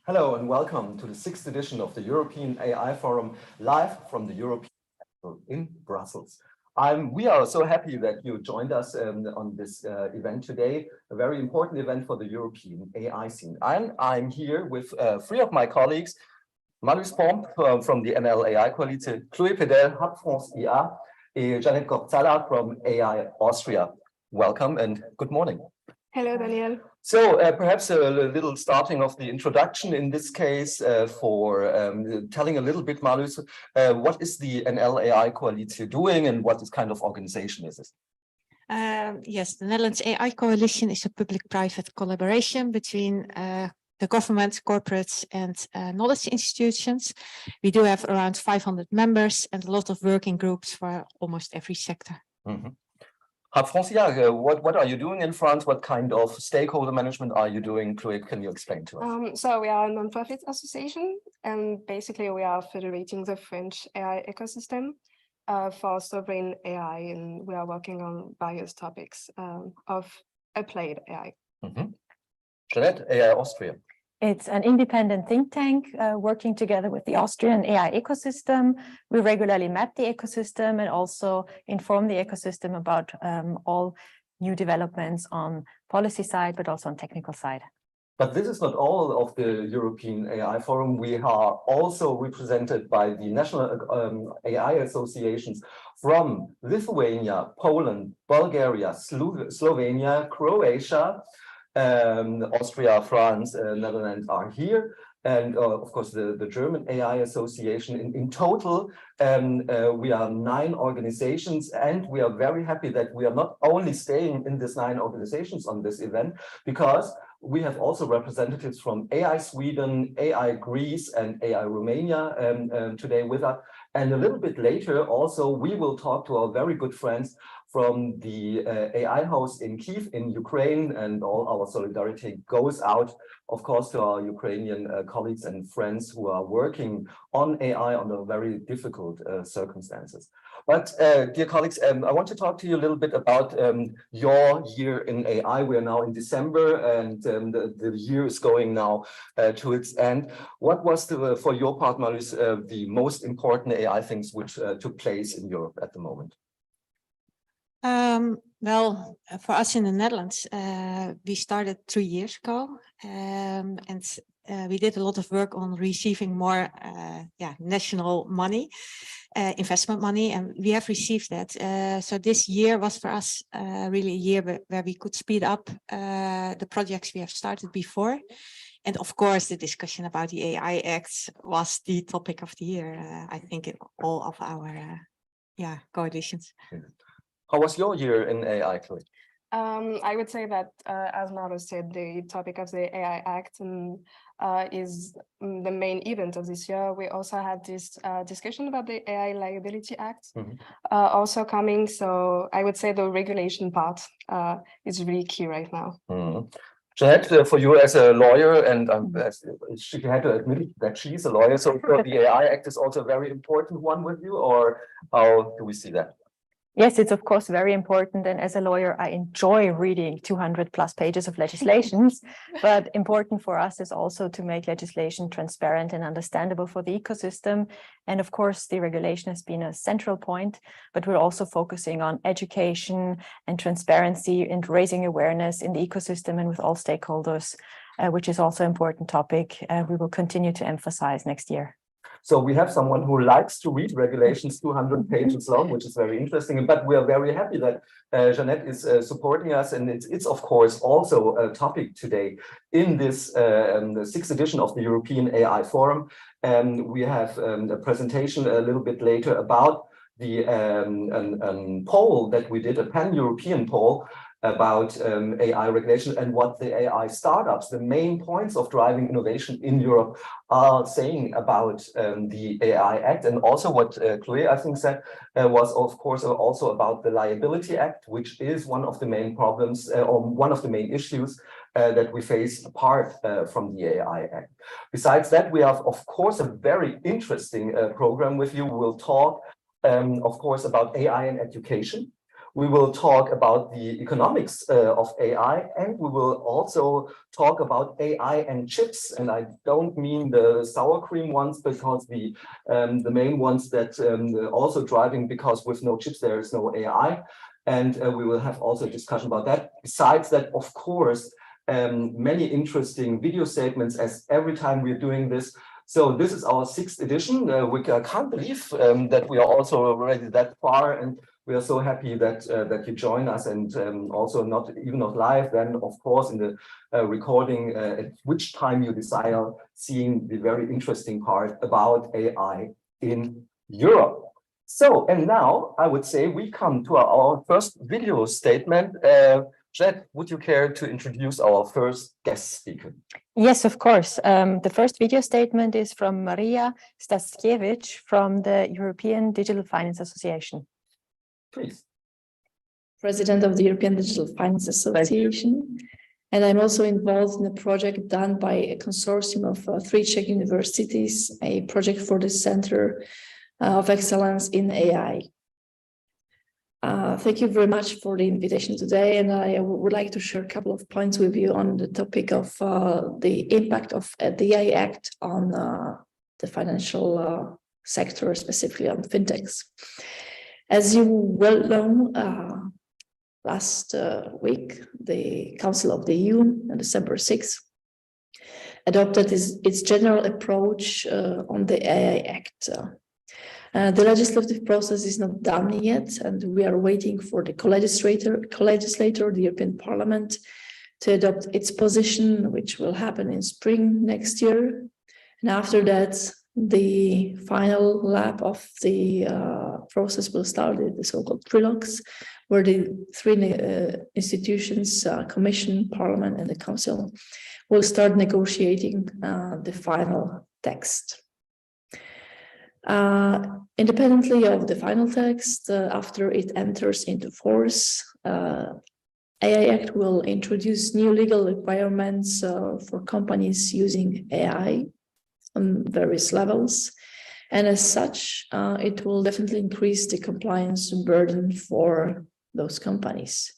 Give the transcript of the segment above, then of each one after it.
Hello and welcome to the 6th edition of the European AI Forum, live from the European Capital in Brussels. We are so happy that you joined us on this event today, a very important event for the European AI scene. I'm here with three of my colleagues, Marius Pomp from the ML AI Coalition, Chloé Pedel, Hub France IA, and Janet Korzala from AI Austria. Welcome and good morning. Hello, Daniel. So perhaps a little starting of the introduction in this case for telling a little bit, Marius, what is the NL AI Coalition doing and what kind of organization is this? Yes, the Netherlands AI Coalition is a public-private collaboration between the government, corporates and knowledge institutions. We do have around 500 members and a lot of working groups for almost every sector. Mm-hmm. Hub France, what are you doing in France? What kind of stakeholder management are you doing? Chloé, can you explain to us? So we are a non-profit association, and basically we are federating the French AI ecosystem for sovereign AI, and we are working on various topics of applied AI. Mm-hmm. Jeanette, AI Austria. It's an independent think tank working together with the Austrian AI ecosystem. We regularly map the ecosystem and also inform the ecosystem about all new developments on policy side, but also on technical side. But this is not all of the European AI Forum. We are also represented by the national AI associations from Lithuania, Poland, Bulgaria, Slovenia, Croatia, Austria, France, Netherlands are here, and of course the German AI Association. In total, we are 9 organizations, and we are very happy that we are not only staying in these 9 organizations on this event, because we have also representatives from AI Sweden, AI Greece, and AI Romania today with us. And a little bit later, also, we will talk to our very good friends from the AIHouse in Kyiv in Ukraine, and all our solidarity goes out, of course, to our Ukrainian colleagues and friends who are working on AI under very difficult circumstances. But dear colleagues, I want to talk to you a little bit about your year in AI. We are now in December, and the year is going now to its end. What was, for your part, Marius, the most important AI things which took place in Europe at the moment? Well, for us in the Netherlands, we started 3 years ago, and we did a lot of work on receiving more national money, investment money, and we have received that. So this year was for us really a year where we could speed up the projects we have started before. And of course, the discussion about the AI Act was the topic of the year, I think, in all of our coalitions. How was your year in AI, Chloé? I would say that, as Marius said, the topic of the AI Act is the main event of this year. We also had this discussion about the AI Liability Act also coming. So I would say the regulation part is really key right now. Mm-hmm. Jeanette, for you as a lawyer, and she had to admit that she's a lawyer, so the AI Act is also a very important one with you, or how do we see that? Yes, it's of course very important, and as a lawyer I enjoy reading 200+ pages of legislations, but important for us is also to make legislation transparent and understandable for the ecosystem. And of course the regulation has been a central point, but we're also focusing on education and transparency and raising awareness in the ecosystem and with all stakeholders, which is also an important topic we will continue to emphasize next year. So we have someone who likes to read regulations 200 pages long, which is very interesting. But we are very happy that Jeanette is supporting us. And it's of course, also a topic today in this the 6th edition of the European AI Forum. We have a presentation a little bit later about the poll that we did, a pan-European poll about AI regulation and what the AI startups, the main points of driving innovation in Europe, are saying about the AI Act. And also what Chloé, I think, said was, of course, also about the Liability Act, which is one of the main problems or one of the main issues that we face apart from the AI Act. Besides that, we have, of course, a very interesting program with you. We'll talk, of course, about AI and education. We will talk about the economics of AI, and we will also talk about AI and chips. And I don't mean the sour cream ones, because the main ones that also driving, because with no chips there is no AI. And we will have also a discussion about that. Besides that, of course, many interesting video statements, as every time we're doing this. So this is our 6th edition. We can't believe that we are also already that far, and we are so happy that that you join us, and also not live, then of course in the recording, at which time you desire seeing the very interesting part about AI in Europe. So, and now I would say we come to our first video statement. Jet, would you care to introduce our first guest speaker? Yes, of course. The first video statement is from Maria Staszkiewicz from the European Digital Finance Association. Please. President of the European Digital Finance Association. And I'm also involved in a project done by a consortium of 3 Czech universities, a project for the Center of Excellence in AI. Thank you very much for the invitation today, and I would like to share a couple of points with you on the topic of the impact of the AI Act on the financial sector, specifically on fintechs. As you well know, last week, the Council of the EU, on December 6th, adopted its general approach on the AI Act. The legislative process is not done yet, and we are waiting for the co-legislator, the European Parliament, to adopt its position, which will happen in spring next year. And after that, the final lap of the process will start, the so-called trilogues, where the 3 institutions, Commission, Parliament, and the Council, will start negotiating the final text. Independently of the final text, after it enters into force, AI Act will introduce new legal requirements for companies using AI on various levels. And as such, it will definitely increase the compliance burden for those companies.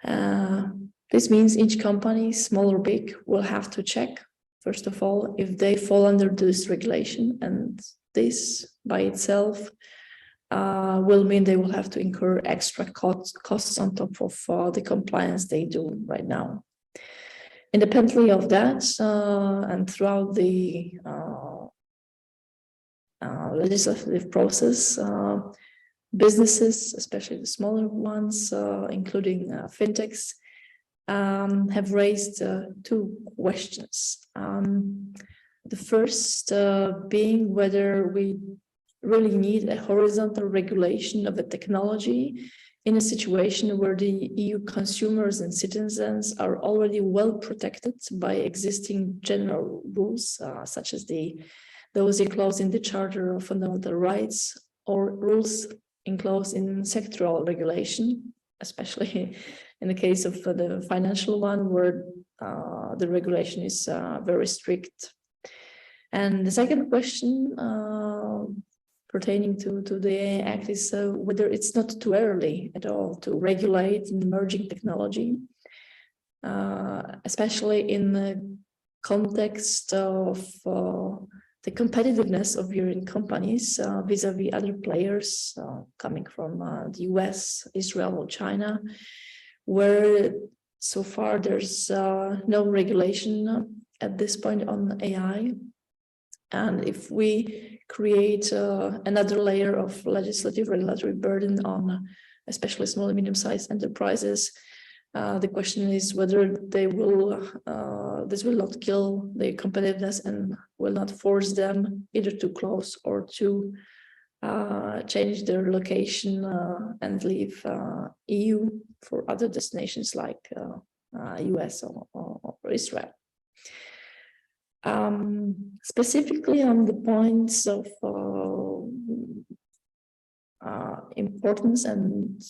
This means each company, small or big, will have to check, first of all, if they fall under this regulation, and this by itself will mean they will have to incur extra costs on top of the compliance they do right now. Independently of that, and throughout the legislative process, businesses, especially the smaller ones, including fintechs, have raised 2 questions. The first being whether we really need a horizontal regulation of the technology in a situation where the EU consumers and citizens are already well protected by existing general rules, such as those enclosed in the Charter of Fundamental Rights, or rules enclosed in sectoral regulation, especially in the case of the financial one, where the regulation is very strict. And the second question pertaining to the AI Act is whether it's not too early at all to regulate an emerging technology, especially in the context of the competitiveness of European companies vis-a-vis other players coming from the US, Israel, or China, where so far there's no regulation at this point on AI. And if we create another layer of legislative regulatory burden on especially small and medium-sized enterprises, the question is whether they will this will not kill their competitiveness and will not force them either to close or to change their location and leave EU for other destinations like US or Israel. Specifically on the points of importance and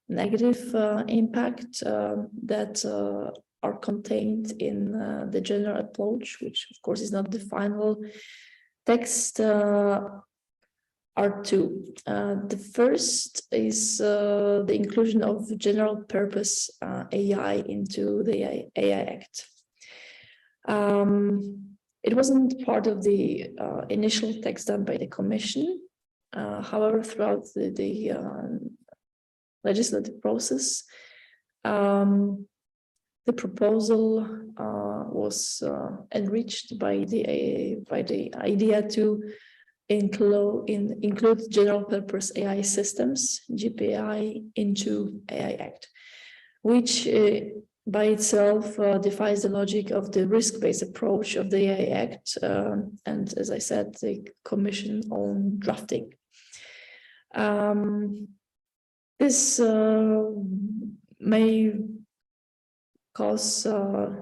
negative impact that are contained in the general approach, which of course is not the final text. are two. The first is the inclusion of general purpose AI into the AI Act. It wasn't part of the initial text done by the Commission. However, throughout the legislative process, the proposal was enriched by the idea to include general purpose AI systems, GPAI, into AI Act, which by itself defies the logic of the risk-based approach of the AI Act, and as I said, the Commission own drafting. This may cause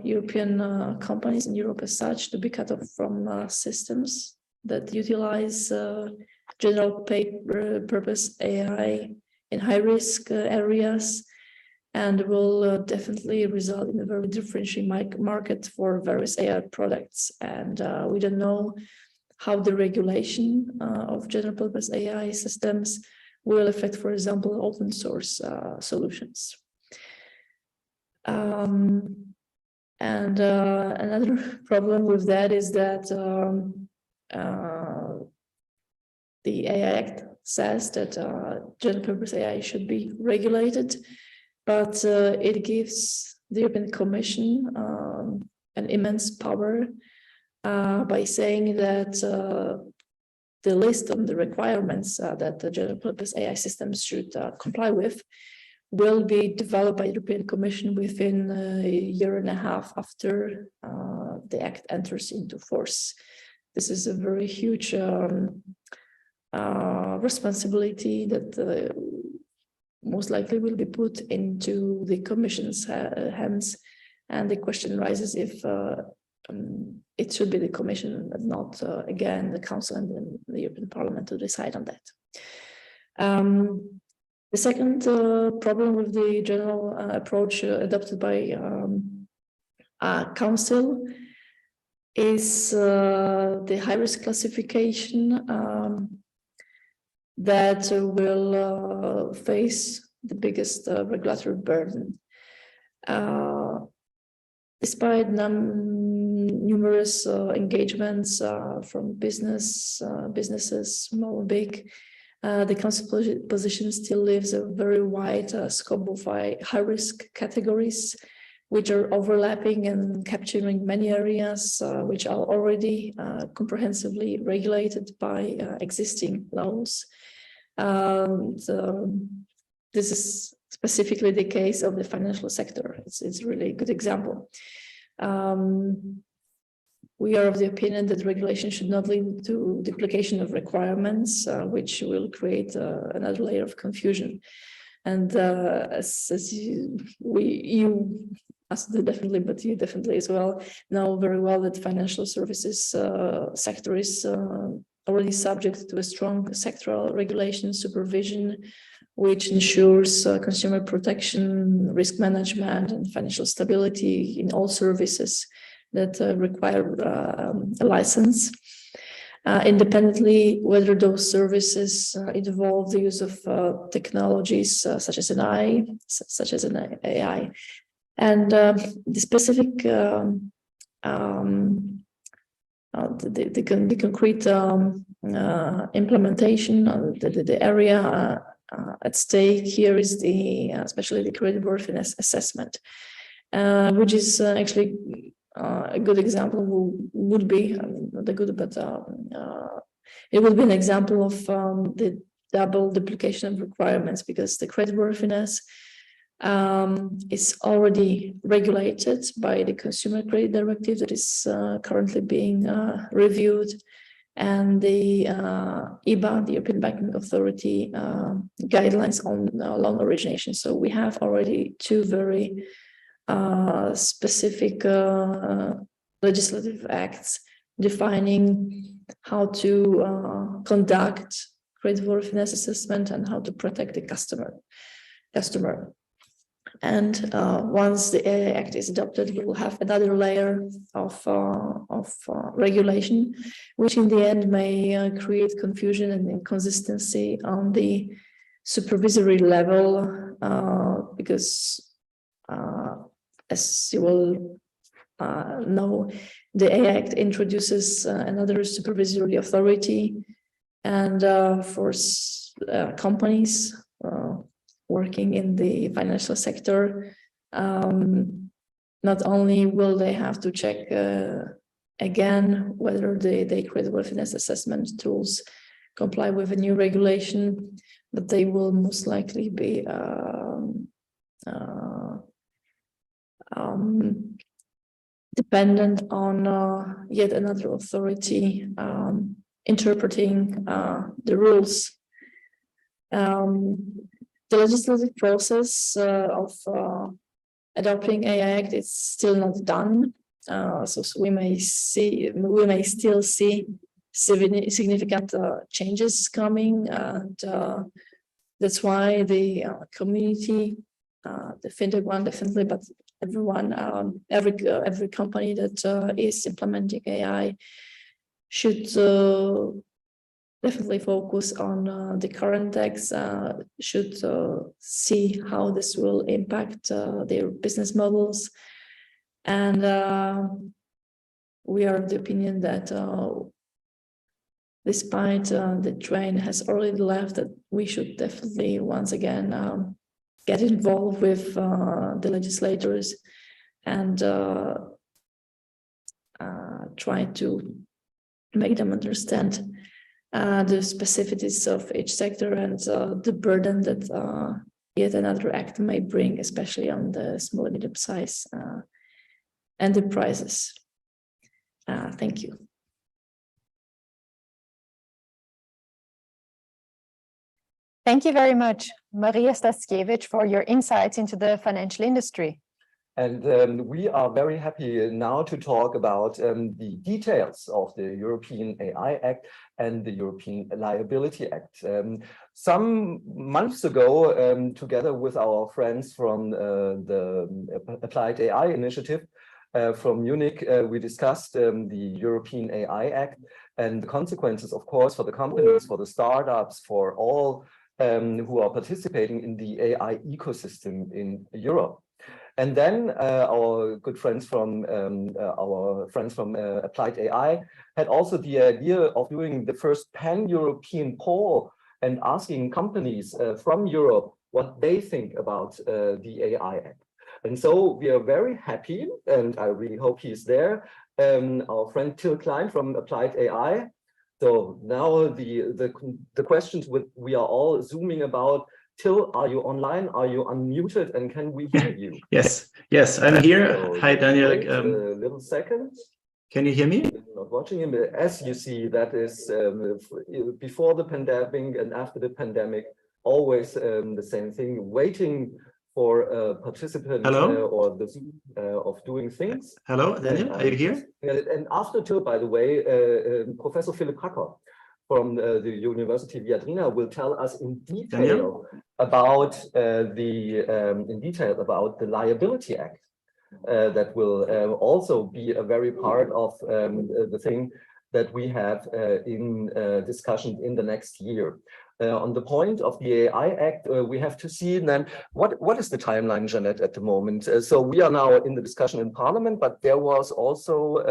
European companies in Europe as such to be cut off from systems that utilize general purpose AI in high-risk areas, and will definitely result in a very differentiated market for various AI products. And we don't know how the regulation of general purpose AI systems will affect, for example, open source solutions. And another problem with that is that the AI Act says that general purpose AI should be regulated, but it gives the European Commission an immense power by saying that the list of the requirements that the general purpose AI systems should comply with will be developed by the European Commission within a year and a half after the Act enters into force. This is a very huge responsibility that most likely will be put into the Commission's hands, and the question rises if it should be the Commission and not again the Council and the European Parliament to decide on that. The second problem with the general approach adopted by Council is the high-risk classification that will face the biggest regulatory burden. Despite numerous engagements from businesses, small and big, the Council position still leaves a very wide scope of high-risk categories, which are overlapping and capturing many areas which are already comprehensively regulated by existing laws. This is specifically the case of the financial sector. It's really a good example. We are of the opinion that regulation should not lead to duplication of requirements, which will create another layer of confusion. And as you definitely, but you definitely as well know very well that financial services sector is already subject to a strong sectoral regulation supervision, which ensures consumer protection, risk management, and financial stability in all services that require a license. Independently, whether those services involve the use of technologies such as an AI. And the specific, the concrete implementation, the area at stake here is especially the creditworthiness assessment, which is actually a good example. Would be not a good, but it would be an example of the double duplication of requirements, because the creditworthiness is already regulated by the Consumer Credit Directive that is currently being reviewed, and the EBA, the European Banking Authority, guidelines on loan origination. So we have already two very specific legislative acts defining how to conduct creditworthiness assessment and how to protect the customer. And once the AI Act is adopted, we will have another layer of regulation, which in the end may create confusion and inconsistency on the supervisory level, because as you will know, the AI Act introduces another supervisory authority, and for companies working in the financial sector, not only will they have to check again whether the creditworthiness assessment tools comply with a new regulation, but they will most likely be dependent on yet another authority interpreting the rules. The legislative process of adopting AI Act is still not done, so we may still see significant changes coming, and that's why the community, the fintech one definitely, but everyone, every company that is implementing AI should definitely focus on the current text, should see how this will impact their business models. And we are of the opinion that despite the train has already left, that we should definitely once again get involved with the legislators and try to make them understand the specificities of each sector and the burden that yet another act may bring, especially on the small and medium size enterprises. Thank you. Thank you very much, Maria Staszkiewicz, for your insights into the financial industry. And we are very happy now to talk about the details of the European AI Act and the European Liability Act. Some months ago, together with our friends from the appliedAI initiative from Munich, we discussed the European AI Act and the consequences, of course, for the companies, for the startups, for all who are participating in the AI ecosystem in Europe. And then our good friends from appliedAI had also the idea of doing the first pan-European poll and asking companies from Europe what they think about the AI Act. And so we are very happy, and I really hope he's there, our friend Till Klein from appliedAI. So now the questions we are all zooming about. Till, are you online? Are you unmuted? And can we hear you? Yes, I'm here. So hi, Daniel. A little second. Can you hear me? You're not watching him. As you see, that is before the pandemic and after the pandemic, always the same thing, waiting for a participant or the Zoom of doing things. Hello, Daniel, are you here? And after Till, by the way, Professor Philipp from the University of Viadrina will tell us in detail about the Liability Act. That will also be a very part of the thing that we have in discussion in the next year. On the point of the AI Act, we have to see then what is the timeline, Jeanette, at the moment. So we are now in the discussion in Parliament, but there was also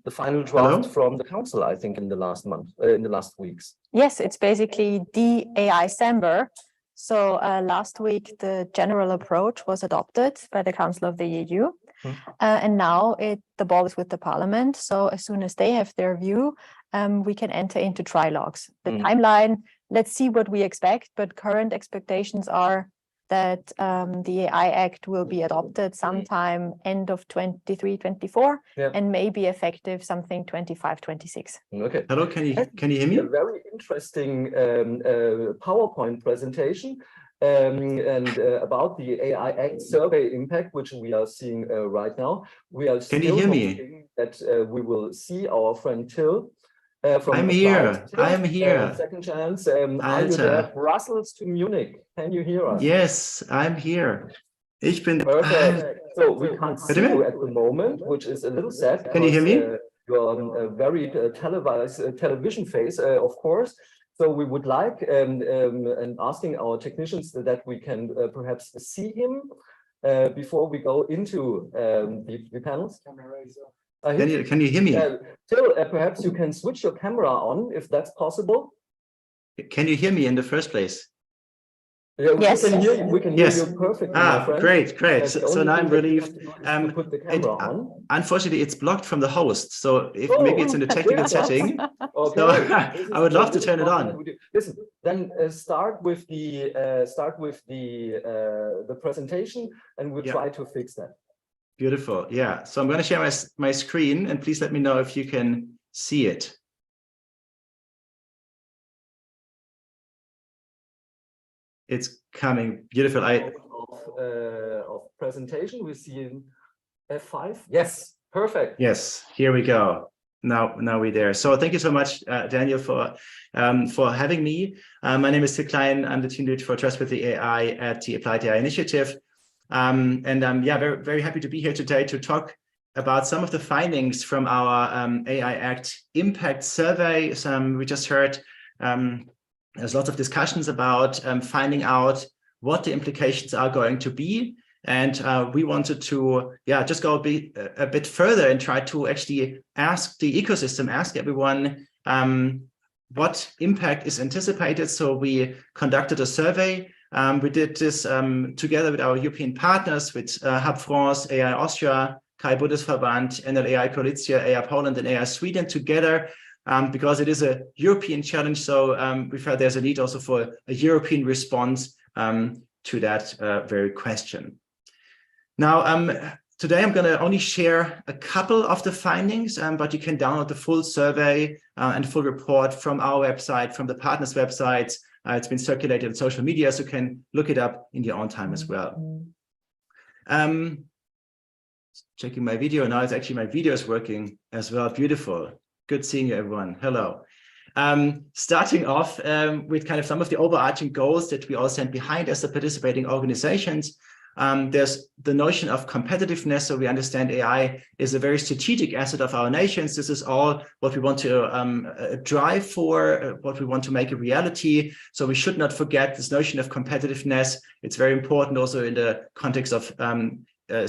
the final draft from the Council, I think, in the last month, in the last weeks. Yes, it's basically the AI December. So last week, the general approach was adopted by the Council of the EU. And now the ball is with the Parliament. So as soon as they have their view, we can enter into trilogues. The timeline, let's see what we expect, but current expectations are that the AI Act will be adopted sometime end of 23-24 and maybe effective something 25-26. Okay. Hello, can you hear me? A very interesting PowerPoint presentation and about the AI Act survey impact, which we are seeing right now. We are still hoping that we will see our friend Till. I'm here. I'm here. Second chance. Are you there? Brussels to Munich. Can you hear us? Yes, I'm here. Ich bin. Perfect. So we can't see you at the moment, which is a little sad. Can you hear me? You're on a very televised television face, of course. So we would like and asking our technicians that we can perhaps see him before we go into the panels. Can you hear me? Till perhaps you can switch your camera on if that's possible. Can you hear me in the first place? Yeah, yes. We can hear you perfectly. Great. So now I'm relieved. Put the camera on. Unfortunately, it's blocked from the host. So if maybe it's in the technical setting. Okay. So I would love to turn it on. Listen, then start with the presentation, and we'll try to fix that. Beautiful. Yeah. So I'm going to share my screen, and please let me know if you can see it. It's coming. Beautiful. Of presentation, we see in F5. Yes, perfect. Yes, here we go. Now we're there. So thank you so much, Daniel, for having me. My name is Klein. I'm the team lead for Trustworthy AI at the appliedAI initiative. And I'm very, very happy to be here today to talk about some of the findings from our AI Act impact survey. We just heard there's lots of discussions about finding out what the implications are going to be. And we wanted to just go a bit further and try to actually ask the ecosystem, ask everyone what impact is anticipated. So we conducted a survey. We did this together with our European partners, with Hub France, AI Austria, KI Bundesverband, AI Croatia, AI Poland, and AI Sweden together. Because it is a European challenge, so we felt there's a need also for a European response to that very question. Now, today I'm going to only share a couple of the findings, but you can download the full survey and full report from our website, from the partners' websites. It's been circulated on social media, so you can look it up in your own time as well. Checking my video now. It's actually my video is working as well. Beautiful. Good seeing you, everyone. Hello. Starting off with kind of some of the overarching goals that we all stand behind as the participating organizations. There's the notion of competitiveness. So we understand AI is a very strategic asset of our nations. This is all what we want to drive for, what we want to make a reality. So we should not forget this notion of competitiveness. It's very important also in the context of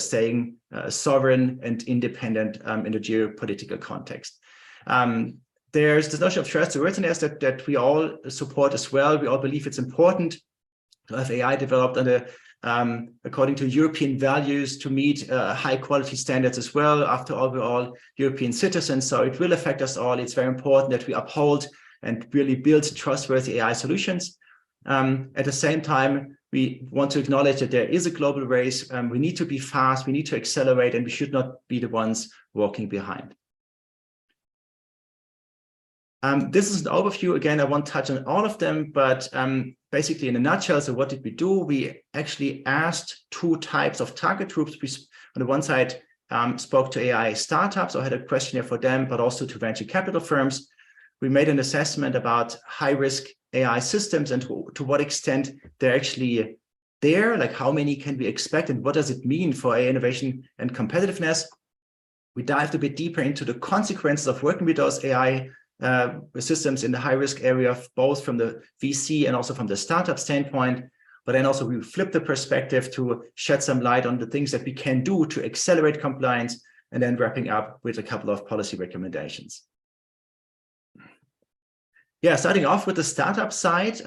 staying sovereign and independent in the geopolitical context. There's this notion of trustworthiness that we all support as well. We all believe it's important to have AI developed under according to European values to meet high quality standards as well. After all, we're all European citizens, so it will affect us all. It's very important that we uphold and really build trustworthy AI solutions. At the same time, we want to acknowledge that there is a global race. We need to be fast, we need to accelerate, and we should not be the ones walking behind. This is an overview. Again, I won't touch on all of them, but basically in a nutshell, so what did we do? We actually asked two types of target groups. We, on the one side, spoke to AI startups, or had a questionnaire for them, but also to venture capital firms. We made an assessment about high-risk AI systems and to what extent they're actually there, like how many can we expect and what does it mean for AI innovation and competitiveness. We dived a bit deeper into the consequences of working with those AI systems in the high-risk area, both from the VC and also from the startup standpoint. But then also we flipped the perspective to shed some light on the things that we can do to accelerate compliance, and then wrapping up with a couple of policy recommendations. Yeah, starting off with the startup side.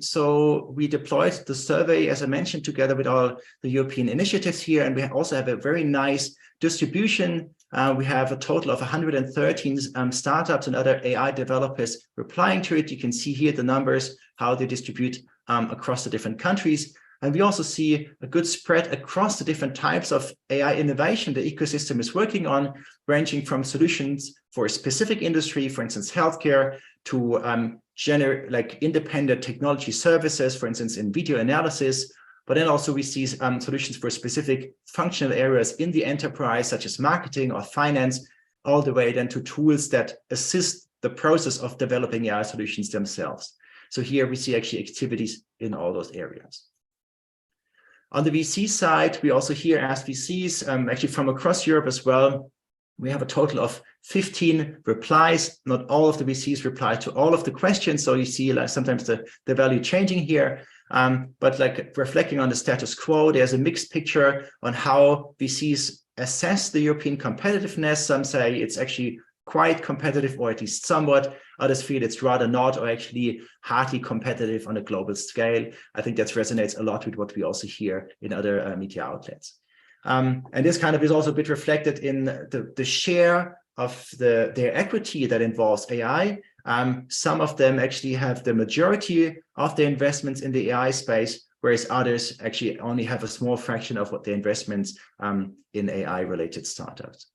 So we deployed the survey, as I mentioned, together with all the European initiatives here, and we also have a very nice distribution. We have a total of 113 startups and other AI developers replying to it. You can see here the numbers, how they distribute across the different countries. And we also see a good spread across the different types of AI innovation the ecosystem is working on, ranging from solutions for a specific industry, for instance, healthcare, to like independent technology services, for instance, in video analysis. But then also we see solutions for specific functional areas in the enterprise, such as marketing or finance, all the way then to tools that assist the process of developing AI solutions themselves. So here we see actually activities in all those areas. On the VC side, we also here asked VCs, actually from across Europe as well. We have a total of 15 replies. Not all of the VCs reply to all of the questions. So you see like sometimes the value changing here. But like reflecting on the status quo, there's a mixed picture on how VCs assess the European competitiveness. Some say it's actually quite competitive, or at least somewhat. Others feel it's rather not, or actually hardly competitive on a global scale. I think that resonates a lot with what we also hear in other media outlets. And this kind of is also a bit reflected in the share of their equity that involves AI. Some of them actually have the majority of their investments in the AI space, whereas others actually only have a small fraction of what their investments in AI-related startups.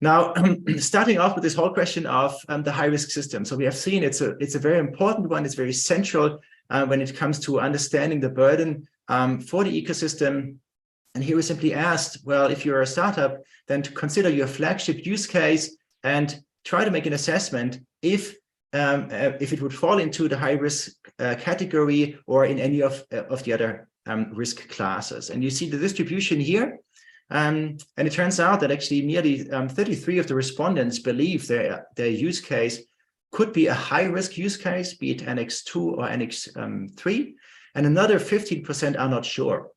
Now, starting off with this whole question of the high-risk system. So we have seen it's a very important one. It's very central when it comes to understanding the burden for the ecosystem. And here we simply asked, well, if you're a startup, then to consider your flagship use case and try to make an assessment if it would fall into the high-risk category or in any of the other risk classes. And you see the distribution here. And it turns out that actually nearly 33 of the respondents believe their use case could be a high-risk use case, be it Annex 2 or Annex 3, and another 15% are not sure.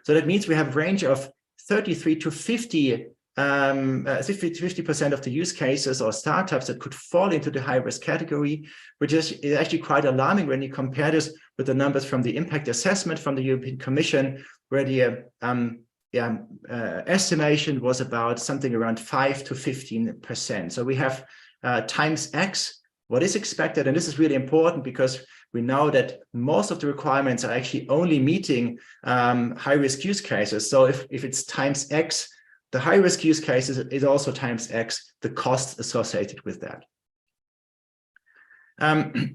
So that means we have a range of 33 to 50% of the use cases or startups that could fall into the high-risk category, which is actually quite alarming when you compare this with the numbers from the impact assessment from the European Commission, where the estimation was about something around 5 to 15%. So we have times X what is expected, and this is really important because we know that most of the requirements are actually only meeting high-risk use cases. So if it's times X, the high-risk use cases is also times X, the costs associated with that.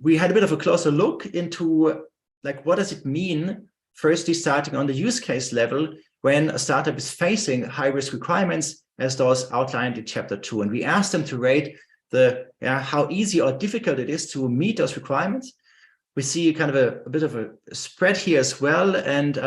We had a bit of a closer look into like, what does it mean, firstly, starting on the use case level, when a startup is facing high-risk requirements, as those outlined in Chapter 2. And we asked them to rate how easy or difficult it is to meet those requirements. We see kind of a bit of a spread here as well. And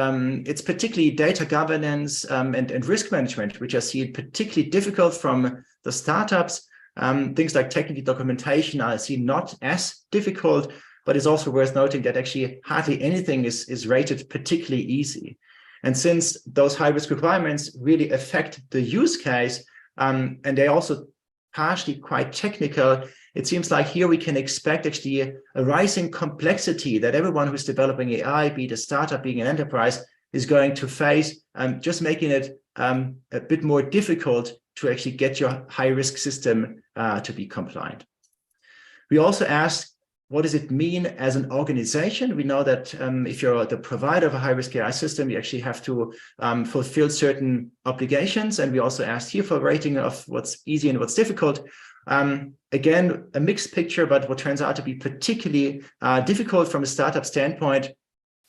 it's particularly data governance and risk management, which I see particularly difficult from the startups. Things like technical documentation I see not as difficult, but it's also worth noting that actually hardly anything is rated particularly easy. And since those high-risk requirements really affect the use case, and they also partially quite technical, it seems like here we can expect actually a rising complexity that everyone who's developing AI, be it a startup, being an enterprise, is going to face, just making it a bit more difficult to actually get your high-risk system to be compliant. We also asked, what does it mean as an organization? We know that if you're the provider of a high-risk AI system, you actually have to fulfill certain obligations. And we also asked here for a rating of what's easy and what's difficult. Again, a mixed picture, but what turns out to be particularly difficult from a startup standpoint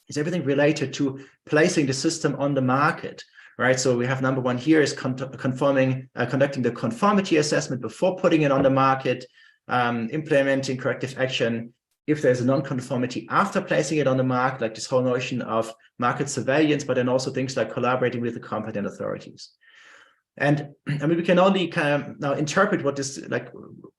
is everything related to placing the system on the market. Right, so we have number one here is conducting the conformity assessment before putting it on the market, implementing corrective action if there's a non-conformity after placing it on the market, like this whole notion of market surveillance, but then also things like collaborating with the competent authorities. And I mean, we can only kind of now interpret what this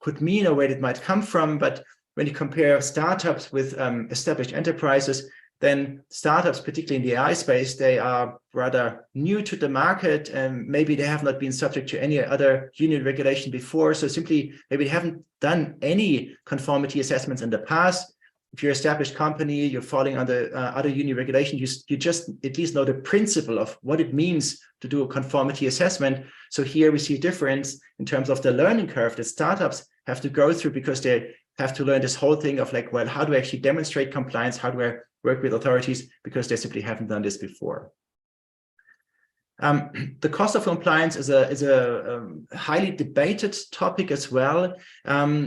could mean or where it might come from, but when you compare startups with established enterprises, then startups, particularly in the AI space, they are rather new to the market, and maybe they have not been subject to any other union regulation before. So simply, maybe they haven't done any conformity assessments in the past. If you're an established company, you're falling under other union regulation, you just at least know the principle of what it means to do a conformity assessment. So here we see a difference in terms of the learning curve that startups have to go through, because they have to learn this whole thing of like, well, how do I actually demonstrate compliance? How do I work with authorities? Because they simply haven't done this before. The cost of compliance is a highly debated topic as well.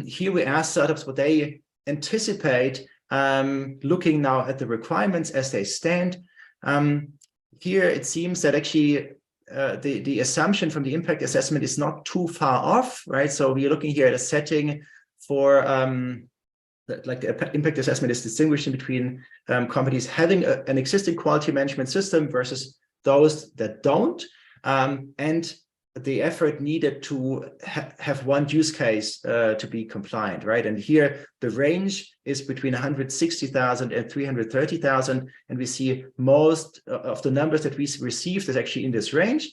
Here we ask startups what they anticipate, looking now at the requirements as they stand. Here it seems that actually the assumption from the impact assessment is not too far off, right? So we're looking here at a setting for like the impact assessment is distinguishing between companies having an existing quality management system versus those that don't, and the effort needed to have one use case to be compliant, right? And here the range is between 160,000 and 330,000, and we see most of the numbers that we received is actually in this range.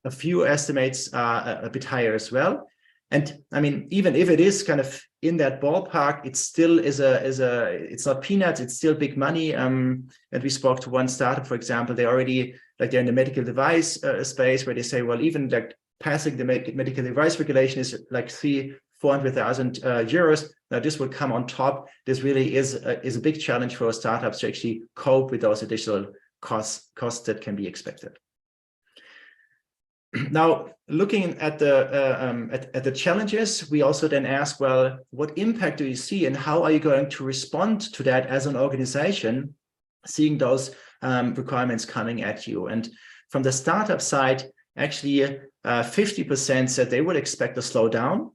A few estimates are a bit higher as well. And I mean, even if it is kind of in that ballpark, it still it's not peanuts, it's still big money. And we spoke to one startup, for example, they're in the medical device space, where they say, well, even like passing the medical device regulation is like 400,000 euros. Now this will come on top. This really is a big challenge for startups to actually cope with those additional costs that can be expected. Now, looking at the challenges, we also then ask, well, what impact do you see, and how are you going to respond to that as an organization, seeing those requirements coming at you? And from the startup side, actually 50% said they would expect a slowdown.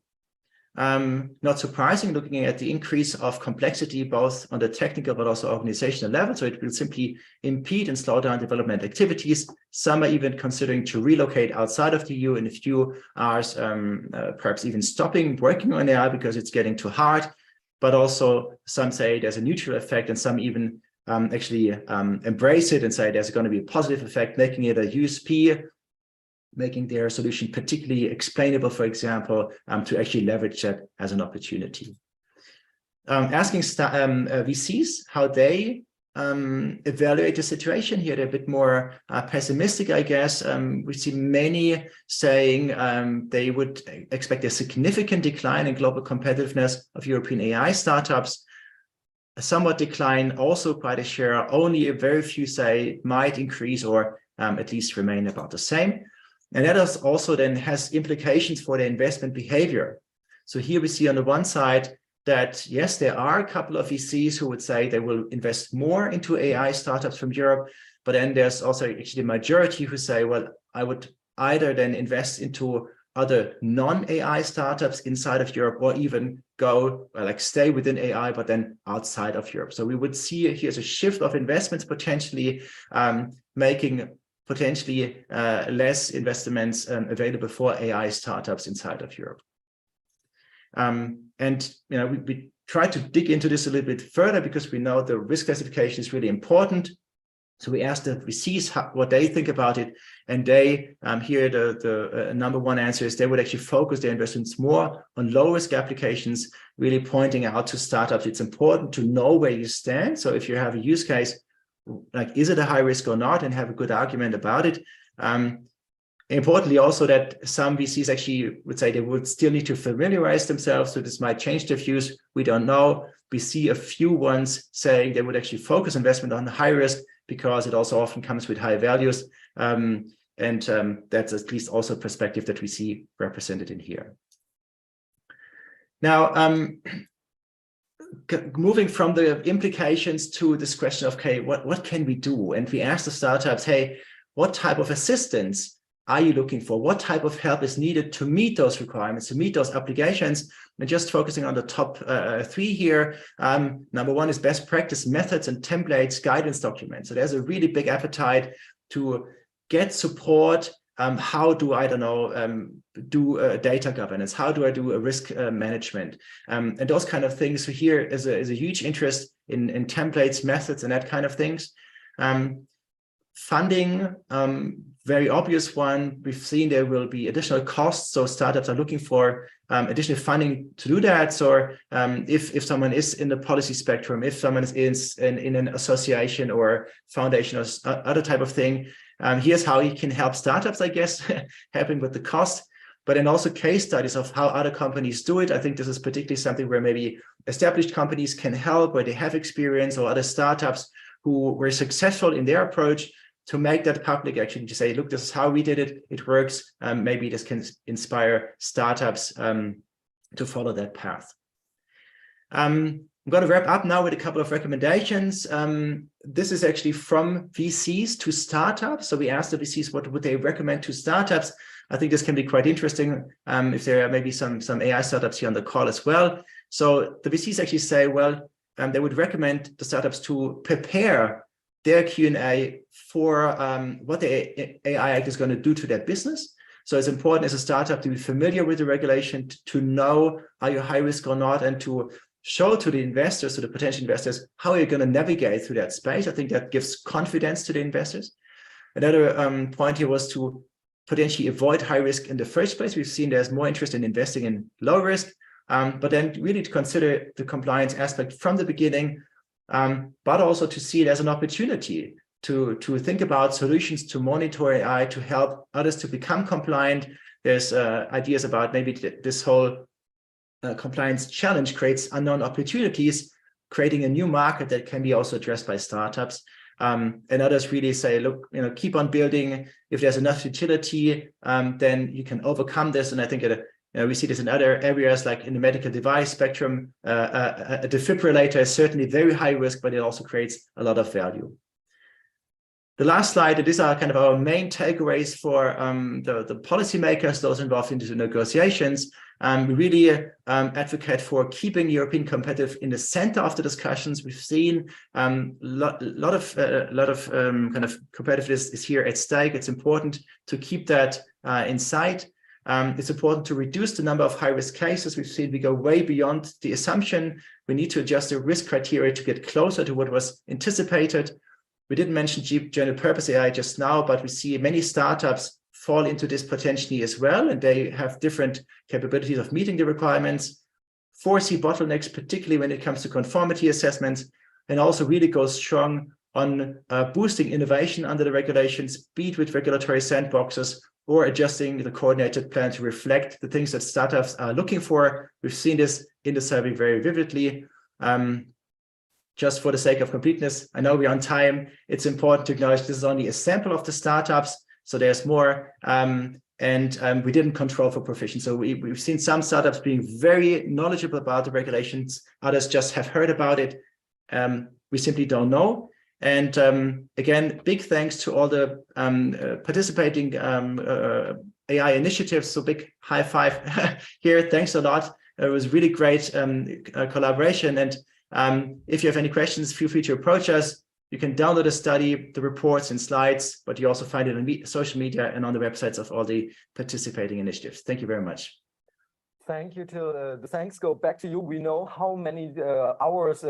Not surprising, looking at the increase of complexity, both on the technical but also organizational level. So it will simply impede and slow down development activities. Some are even considering to relocate outside of the EU in a few hours, perhaps even stopping working on AI because it's getting too hard. But also some say there's a neutral effect, and some even actually embrace it and say there's going to be a positive effect, making it a USP, making their solution particularly explainable, for example, to actually leverage that as an opportunity. Asking VCs how they evaluate the situation here, they're a bit more pessimistic, I guess. We see many saying they would expect a significant decline in global competitiveness of European AI startups. A somewhat decline, also quite a share, only a very few say might increase or at least remain about the same. And that also then has implications for the investment behavior. So here we see on the one side that, yes, there are a couple of VCs who would say they will invest more into AI startups from Europe, but then there's also actually the majority who say, well, I would either then invest into other non-AI startups inside of Europe, or even go like stay within AI, but then outside of Europe. So we would see here's a shift of investments potentially making potentially less investments available for AI startups inside of Europe. And you know, we try to dig into this a little bit further because we know the risk classification is really important. So we asked the VCs what they think about it, and they here the number one answer is they would actually focus their investments more on low risk applications, really pointing out to startups it's important to know where you stand. So if you have a use case, like, is it a high risk or not, and have a good argument about it. Importantly, also that some VCs actually would say they would still need to familiarize themselves. So this might change their views. We don't know. We see a few ones saying they would actually focus investment on the high risk because it also often comes with high values. And that's at least also a perspective that we see represented in here. Now, moving from the implications to this question of, okay, what can we do? And we asked the startups, hey, what type of assistance are you looking for? What type of help is needed to meet those requirements, to meet those obligations? And just focusing on the top three here. Number one is best practice methods and templates guidance documents. So there's a really big appetite to get support. How do I do data governance? How do I do a risk management? And those kind of things. So here is a huge interest in templates, methods, and that kind of things. Funding, very obvious one. We've seen there will be additional costs. So startups are looking for additional funding to do that. So if someone is in the policy spectrum, if someone is in an association or foundation or other type of thing, here's how you can help startups, I guess, helping with the cost, but then also case studies of how other companies do it. I think this is particularly something where maybe established companies can help, where they have experience, or other startups who were successful in their approach, to make that public, actually, to say, look, this is how we did it. It works. Maybe this can inspire startups to follow that path. I'm going to wrap up now with a couple of recommendations. This is actually from VCs to startups. So we asked the VCs what would they recommend to startups. I think this can be quite interesting if there are maybe some AI startups here on the call as well. So the VCs actually say, well, they would recommend the startups to prepare their Q&A for what the AI Act is going to do to their business. So it's important as a startup to be familiar with the regulation, to know are you high risk or not, and to show to the investors, to the potential investors, how you're going to navigate through that space. I think that gives confidence to the investors. Another point here was to potentially avoid high risk in the first place. We've seen there's more interest in investing in low risk, but then really to consider the compliance aspect from the beginning, but also to see it as an opportunity to think about solutions to monitor AI, to help others to become compliant. There's ideas about maybe this whole compliance challenge creates unknown opportunities, creating a new market that can be also addressed by startups. And others really say, look, keep on building. If there's enough utility, then you can overcome this. And I think we see this in other areas, like in the medical device spectrum. A defibrillator is certainly very high risk, but it also creates a lot of value. The last slide, these are kind of our main takeaways for the policymakers, those involved in the negotiations. We really advocate for keeping European competitive in the center of the discussions. We've seen a lot of kind of competitiveness is here at stake. It's important to keep that in sight. It's important to reduce the number of high-risk cases. We've seen we go way beyond the assumption. We need to adjust the risk criteria to get closer to what was anticipated. We didn't mention general purpose AI just now, but we see many startups fall into this potentially as well, and they have different capabilities of meeting the requirements, foresee bottlenecks, particularly when it comes to conformity assessments, and also really go strong on boosting innovation under the regulations, be it with regulatory sandboxes or adjusting the coordinated plan to reflect the things that startups are looking for. We've seen this in the survey very vividly. Just for the sake of completeness, I know we're on time. It's important to acknowledge this is only a sample of the startups. So there's more, and we didn't control for proficiency. So we've seen some startups being very knowledgeable about the regulations. Others just have heard about it. We simply don't know. And again, big thanks to all the participating AI initiatives. So big high five here. Thanks a lot. It was really great collaboration. And if you have any questions, feel free to approach us. You can download the study, the reports and slides, but you also find it on social media and on the websites of all the participating initiatives. Thank you very much. Thank you. The thanks go back to you. We know how many hours,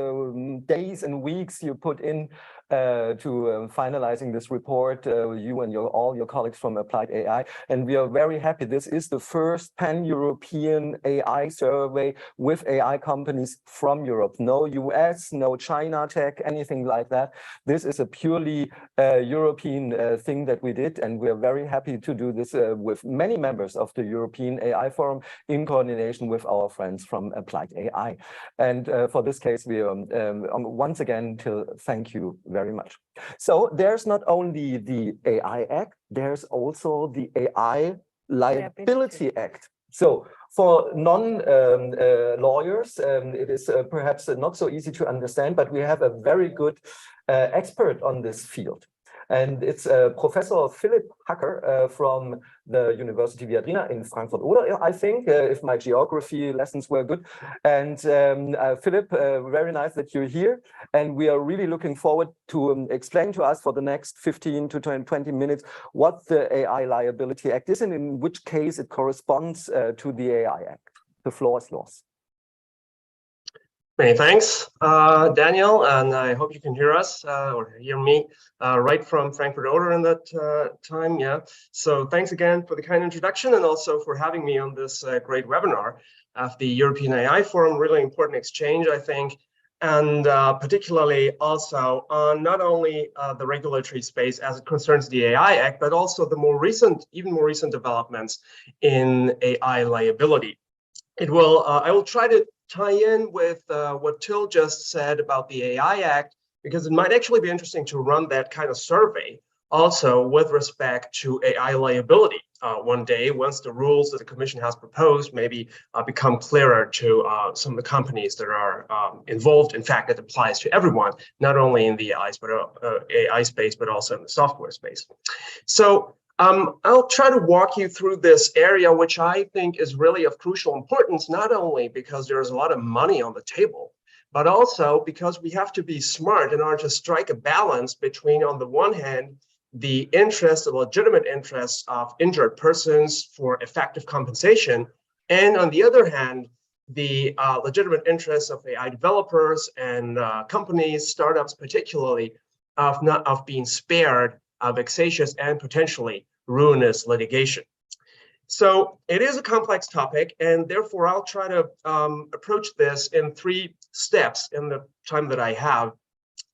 days and weeks you put in to finalizing this report, you and all your colleagues from Applied AI. And we are very happy. This is the first pan-European AI survey with AI companies from Europe. No US, no China tech, anything like that. This is a purely European thing that we did. And we are very happy to do this with many members of the European AI Forum in coordination with our friends from Applied AI. And for this case, we once again thank you very much. So there's not only the AI Act, there's also the AI Liability Act. So for non-lawyers, it is perhaps not so easy to understand, but we have a very good expert on this field. And it's Professor Philipp Hacker from the University Viadrina in Frankfurt-Oder, I think, if my geography lessons were good. And Philipp, very nice that you're here. And we are really looking forward to explain to us for the next 15 to 20 minutes what the AI Liability Act is and in which case it corresponds to the AI Act. The floor is yours. Many thanks, Daniel, and I hope you can hear us or hear me right from Frankfurt-Oder in that time. Yeah. So thanks again for the kind introduction and also for having me on this great webinar of the European AI Forum. Really important exchange, I think, and particularly also on not only the regulatory space as it concerns the AI Act, but also the even more recent developments in AI liability. I will try to tie in with what Till just said about the AI Act, because it might actually be interesting to run that kind of survey also with respect to AI liability one day, once the rules that the Commission has proposed maybe become clearer to some of the companies that are involved. In fact, it applies to everyone, not only in the AI space, but also in the software space. So I'll try to walk you through this area, which I think is really of crucial importance, not only because there's a lot of money on the table, but also because we have to be smart in order to strike a balance between, on the one hand, the legitimate interests of injured persons for effective compensation, and on the other hand, the legitimate interests of AI developers and companies, startups particularly, of being spared vexatious and potentially ruinous litigation. So it is a complex topic, and therefore I'll try to approach this in 3 steps in the time that I have.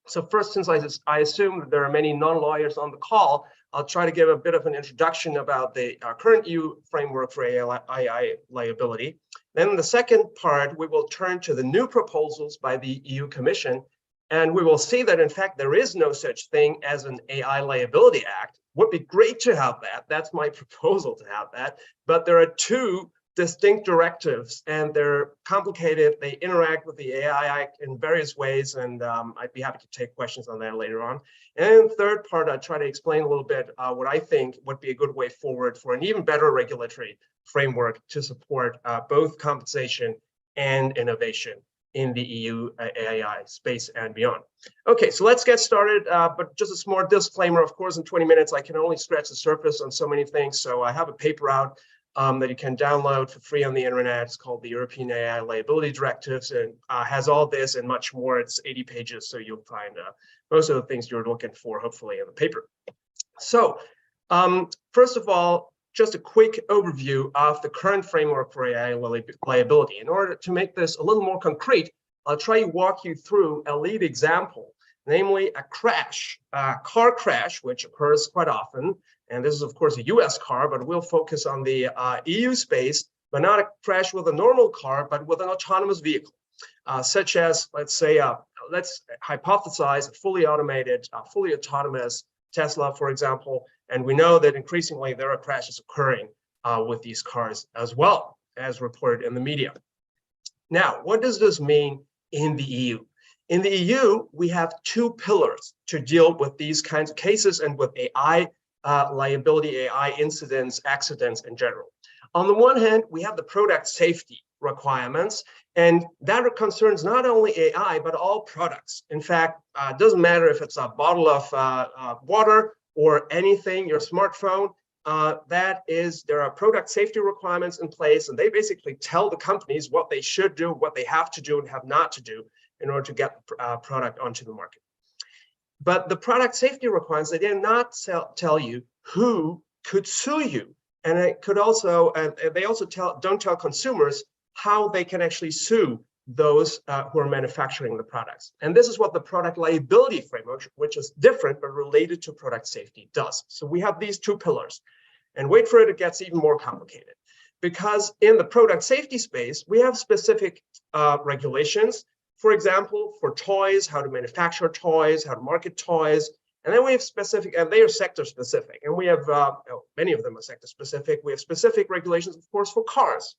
So first, since I assume that there are many non-lawyers on the call, I'll try to give a bit of an introduction about the current EU framework for AI liability. Then the second part, we will turn to the new proposals by the EU Commission, and we will see that, in fact, there is no such thing as an AI Liability Act. Would be great to have that. That's my proposal, to have that. But there are 2 distinct directives, and they're complicated. They interact with the AI Act in various ways, and I'd be happy to take questions on that later on. And the third part, I'll try to explain a little bit what I think would be a good way forward for an even better regulatory framework to support both compensation and innovation in the EU AI space and beyond. Okay, so let's get started, but just a small disclaimer, of course, in 20 minutes, I can only scratch the surface on so many things. So I have a paper out that you can download for free on the internet. It's called the European AI Liability Directives, and has all this and much more. It's 80 pages, so you'll find most of the things you're looking for, hopefully, in the paper. So first of all, just a quick overview of the current framework for AI liability. In order to make this a little more concrete, I'll try to walk you through a lead example, namely a crash, a car crash, which occurs quite often. And this is, of course, a US car, but we'll focus on the EU space, but not a crash with a normal car, but with an autonomous vehicle, such as, let's say, let's hypothesize a fully automated, fully autonomous Tesla, for example. And we know that increasingly there are crashes occurring with these cars as well, as reported in the media. Now, what does this mean in the EU? In the EU, we have 2 pillars to deal with these kinds of cases and with AI liability, AI incidents, accidents in general. On the one hand, we have the product safety requirements, and that concerns not only AI, but all products. In fact, it doesn't matter if it's a bottle of water or anything, your smartphone, there are product safety requirements in place, and they basically tell the companies what they should do, what they have to do and have not to do in order to get a product onto the market. But the product safety requirements, they did not tell you who could sue you. And it could also, they also don't tell consumers how they can actually sue those who are manufacturing the products. And this is what the product liability framework, which is different but related to product safety, does. So we have these 2 pillars. And wait for it, it gets even more complicated. Because in the product safety space, we have specific regulations. For example, for toys, how to manufacture toys, how to market toys. And then we have specific, and they are sector specific. And we have, many of them are sector specific. We have specific regulations, of course, for cars.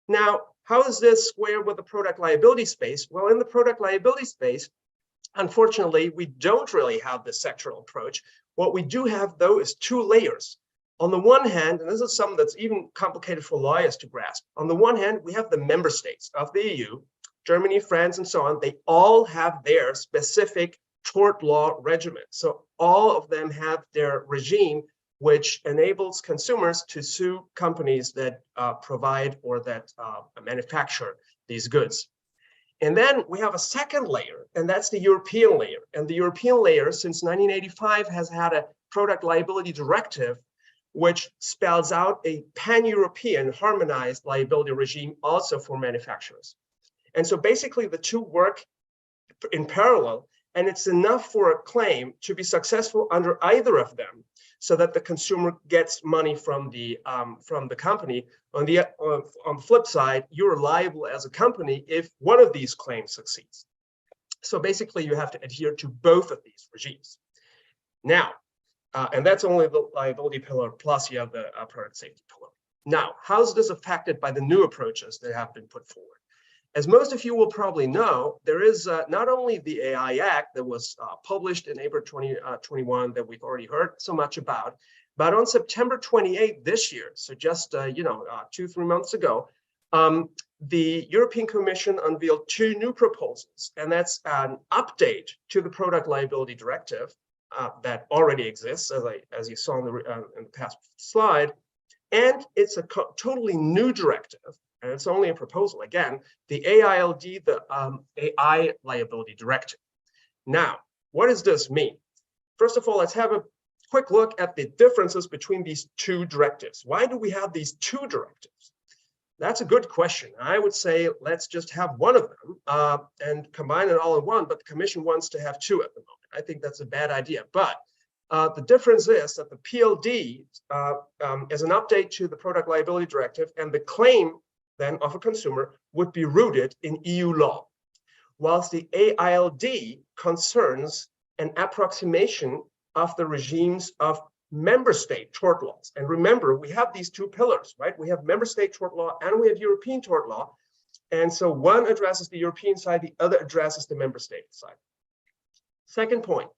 Now, how is this square with the product liability space? Well, in the product liability space, unfortunately, we don't really have this sectoral approach. What we do have, though, is 2 layers. On the one hand, and this is something that's even complicated for lawyers to grasp. On the one hand, we have the member states of the EU, Germany, France, and so on. They all have their specific tort law regimen. So all of them have their regime, which enables consumers to sue companies that provide or that manufacture these goods. And then we have a second layer, and that's the European layer. And the European layer, since 1985, has had a product liability directive, which spells out a pan-European harmonized liability regime also for manufacturers. And so basically the 2 work in parallel, and it's enough for a claim to be successful under either of them, so that the consumer gets money from the company. On the flip side, you're liable as a company if one of these claims succeeds. So basically, you have to adhere to both of these regimes. Now, and that's only the liability pillar, plus you have the product safety pillar. Now, how is this affected by the new approaches that have been put forward? As most of you will probably know, there is not only the AI Act that was published in April 2021 that we've already heard so much about, But on September 28th this year, so just 2-3 months ago, the European Commission unveiled 2 new proposals, and that's an update to the Product Liability Directive that already exists, as you saw in the past slide, and it's a totally new directive, and it's only a proposal. Again, the AILD, the AI Liability Directive. Now, what does this mean? First of all, let's have a quick look at the differences between these 2 directives. Why do we have these 2 directives? That's a good question. I would say let's just have one of them and combine it all in one, but the Commission wants to have 2 at the moment. I think that's a bad idea. But the difference is that the PLD is an update to the Product Liability Directive, and the claim then of a consumer would be rooted in EU law, whilst the AILD concerns an approximation of the regimes of member state tort laws. And remember, we have these 2 pillars, right? We have member state tort law and we have European tort law. And so one addresses the European side, the other addresses the member state side. Second point,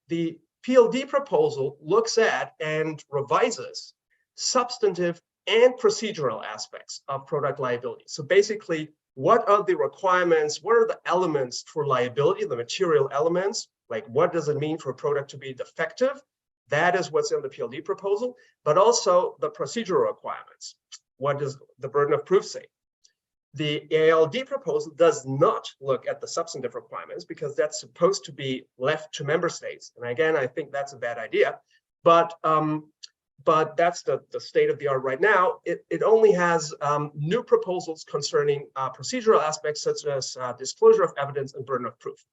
the PLD proposal looks at and revises substantive and procedural aspects of product liability. So basically, what are the requirements? What are the elements for liability, the material elements? Like, what does it mean for a product to be defective? That is what's in the PLD proposal, but also the procedural requirements. What does the burden of proof say? The AILD proposal does not look at the substantive requirements because that's supposed to be left to member states. And again, I think that's a bad idea, but that's the state of the art right now. It only has new proposals concerning procedural aspects such as disclosure of evidence and burden of proof.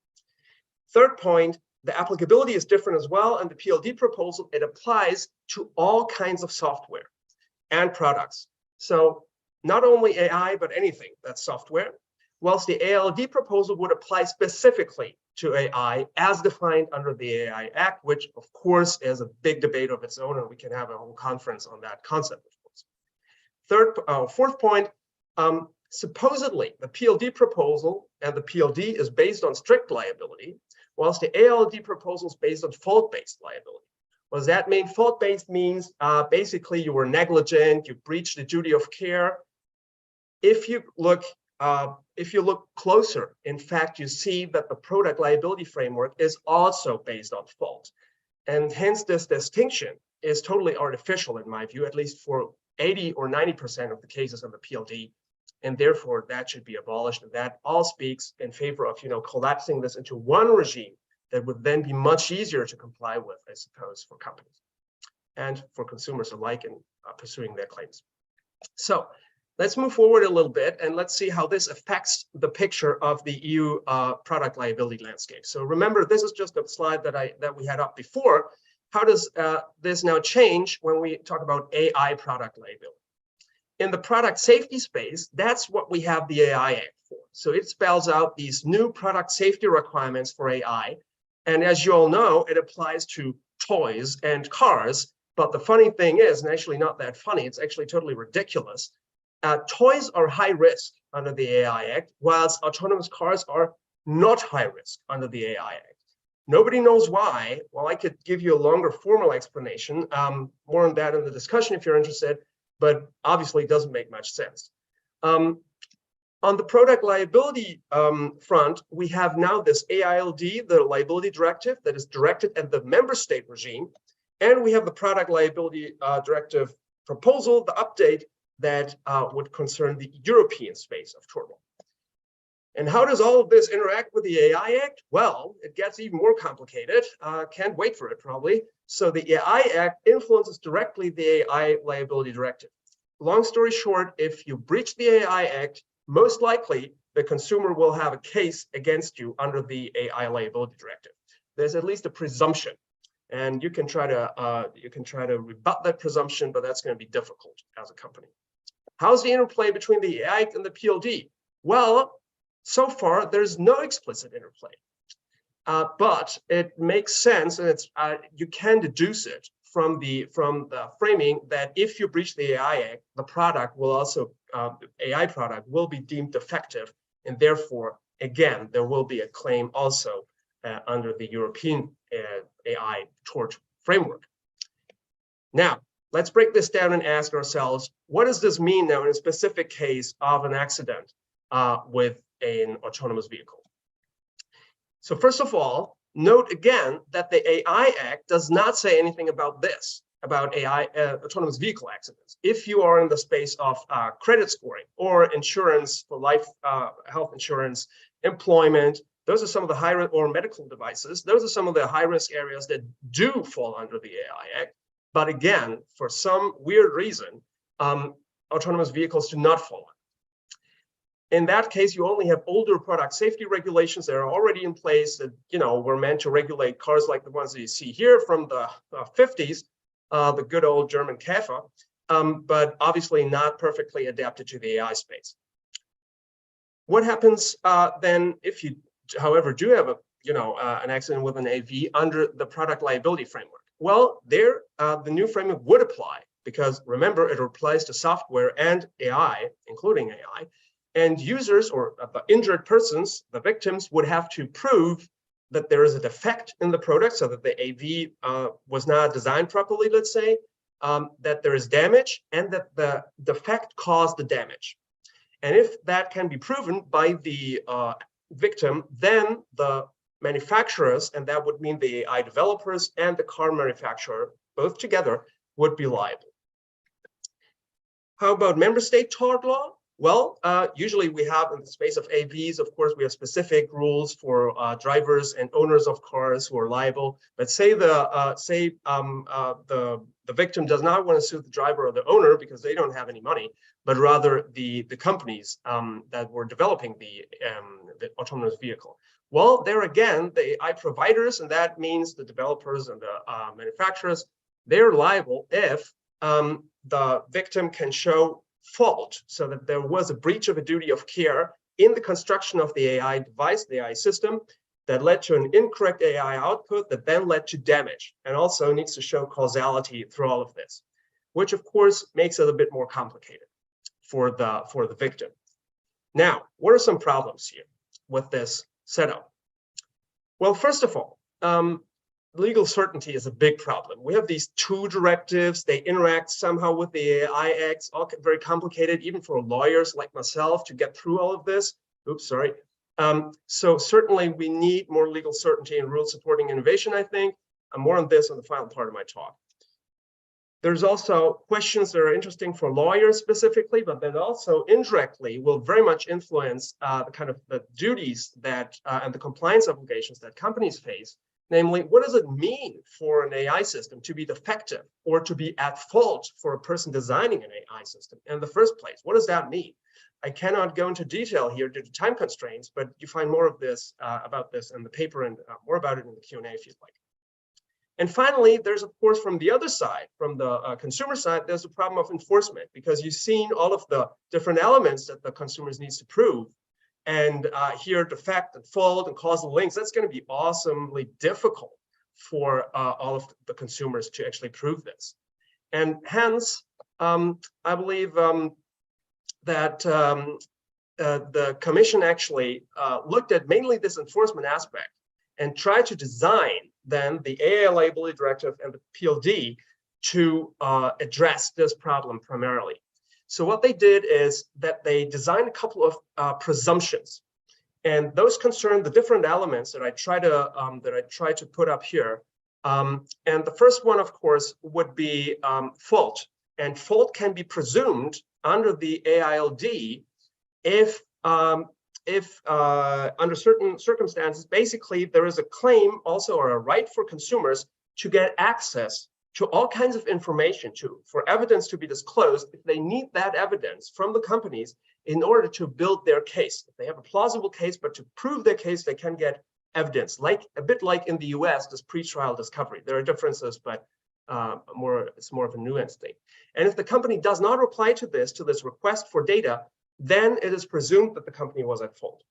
Third point, the applicability is different as well. And the PLD proposal, it applies to all kinds of software and products. So not only AI, but anything that's software, whilst the AILD proposal would apply specifically to AI as defined under the AI Act, which of course is a big debate of its own, and we can have a whole conference on that concept, of course. Fourth point, supposedly the PLD proposal and the PLD is based on strict liability, whilst the AILD proposal is based on fault-based liability. What does that mean? Fault-based means basically you were negligent, you breached the duty of care. If you look closer, in fact, you see that the product liability framework is also based on fault. And hence this distinction is totally artificial in my view, at least for 80 or 90% of the cases of the PLD. And therefore that should be abolished. And that all speaks in favor of, collapsing this into one regime that would then be much easier to comply with, I suppose, for companies and for consumers alike in pursuing their claims. So let's move forward a little bit and let's see how this affects the picture of the EU product liability landscape. So remember, this is just a slide that we had up before. How does this now change when we talk about AI product liability? In the product safety space, that's what we have the AI Act for. So it spells out these new product safety requirements for AI. And as you all know, it applies to toys and cars. But the funny thing is, and actually not that funny, it's actually totally ridiculous. Toys are high risk under the AI Act, whilst autonomous cars are not high risk under the AI Act. Nobody knows why. Well, I could give you a longer formal explanation, more on that in the discussion if you're interested, but obviously it doesn't make much sense. On the product liability front, we have now this AILD, the liability directive that is directed at the member state regime. And we have the product liability directive proposal, the update that would concern the European space of tort law. And how does all of this interact with the AI Act? Well, it gets even more complicated. Can't wait for it, probably. So the AI Act influences directly the AI liability directive. Long story short, if you breach the AI Act, most likely the consumer will have a case against you under the AI liability directive. There's at least a presumption, and you can try to rebut that presumption, but that's going to be difficult as a company. How's the interplay between the AI Act and the PLD? Well, so far there's no explicit interplay, but it makes sense, and it's you can deduce it from the framing that if you breach the AI Act, the product will also AI product will be deemed defective, and therefore again there will be a claim also under the European AI tort framework. Now, let's break this down and ask ourselves, what does this mean now in a specific case of an accident with an autonomous vehicle? So first of all, note again that the AI Act does not say anything about this, about AI autonomous vehicle accidents. If you are in the space of credit scoring or insurance for life, health insurance, employment, those are some of the high risk, or medical devices. Those are some of the high risk areas that do fall under the AI Act. But again, for some weird reason, autonomous vehicles do not fall. In that case, you only have older product safety regulations that are already in place that, were meant to regulate cars like the ones that you see here from the 50s, the good old German Käfer, but obviously not perfectly adapted to the AI space. What happens then if you, however, do have an accident with an AV under the product liability framework? Well, there, the new framework would apply because remember, it applies to software and AI, including AI, and users or the injured persons, the victims, would have to prove that there is a defect in the product, so that the AV was not designed properly, let's say, that there is damage, and that the defect caused the damage. And if that can be proven by the victim, then the manufacturers, and that would mean the AI developers and the car manufacturer, both together, would be liable. How about member state tort law? Well, usually we have in the space of AVs, of course, we have specific rules for drivers and owners of cars who are liable. But say the victim does not want to sue the driver or the owner because they don't have any money, but rather the companies that were developing the autonomous vehicle. Well, there again, the AI providers, and that means the developers and the manufacturers, they're liable if the victim can show fault, so that there was a breach of a duty of care in the construction of the AI device, the AI system, that led to an incorrect AI output that then led to damage, and also needs to show causality through all of this, which of course makes it a bit more complicated for the victim. Now, what are some problems here with this setup? Well, first of all, legal certainty is a big problem. We have these two directives, they interact somehow with the AI Acts, all very complicated, even for lawyers like myself to get through all of this. Oops, sorry. So certainly we need more legal certainty and rules supporting innovation, I think. More on this in the final part of my talk. There's also questions that are interesting for lawyers specifically, but that also indirectly will very much influence the duties that and the compliance obligations that companies face. Namely, what does it mean for an AI system to be defective or to be at fault for a person designing an AI system in the first place? What does that mean? I cannot go into detail here due to time constraints, but you find more of this about this in the paper and more about it in the Q&A if you'd like. And finally, there's of course from the other side, from the consumer side, there's a problem of enforcement, because you've seen all of the different elements that the consumers needs to prove. And here, defect and fault and causal links, that's going to be awesomely difficult for all of the consumers to actually prove this. And hence, I believe that the Commission actually looked at mainly this enforcement aspect and tried to design then the AI Liability Directive and the PLD to address this problem primarily. So what they did is that they designed a couple of presumptions, and those concern the different elements that I try to put up here. And the first one, of course, would be fault, and fault can be presumed under the AILD if under certain circumstances, basically there is a claim also, or a right for consumers to get access to all kinds of information, for evidence to be disclosed if they need that evidence from the companies in order to build their case. If they have a plausible case, but to prove their case, they can get evidence, like a bit like in the US, this pretrial discovery. There are differences, but it's more of a nuanced thing. And if the company does not reply to this request for data, then it is presumed that the company was at fault.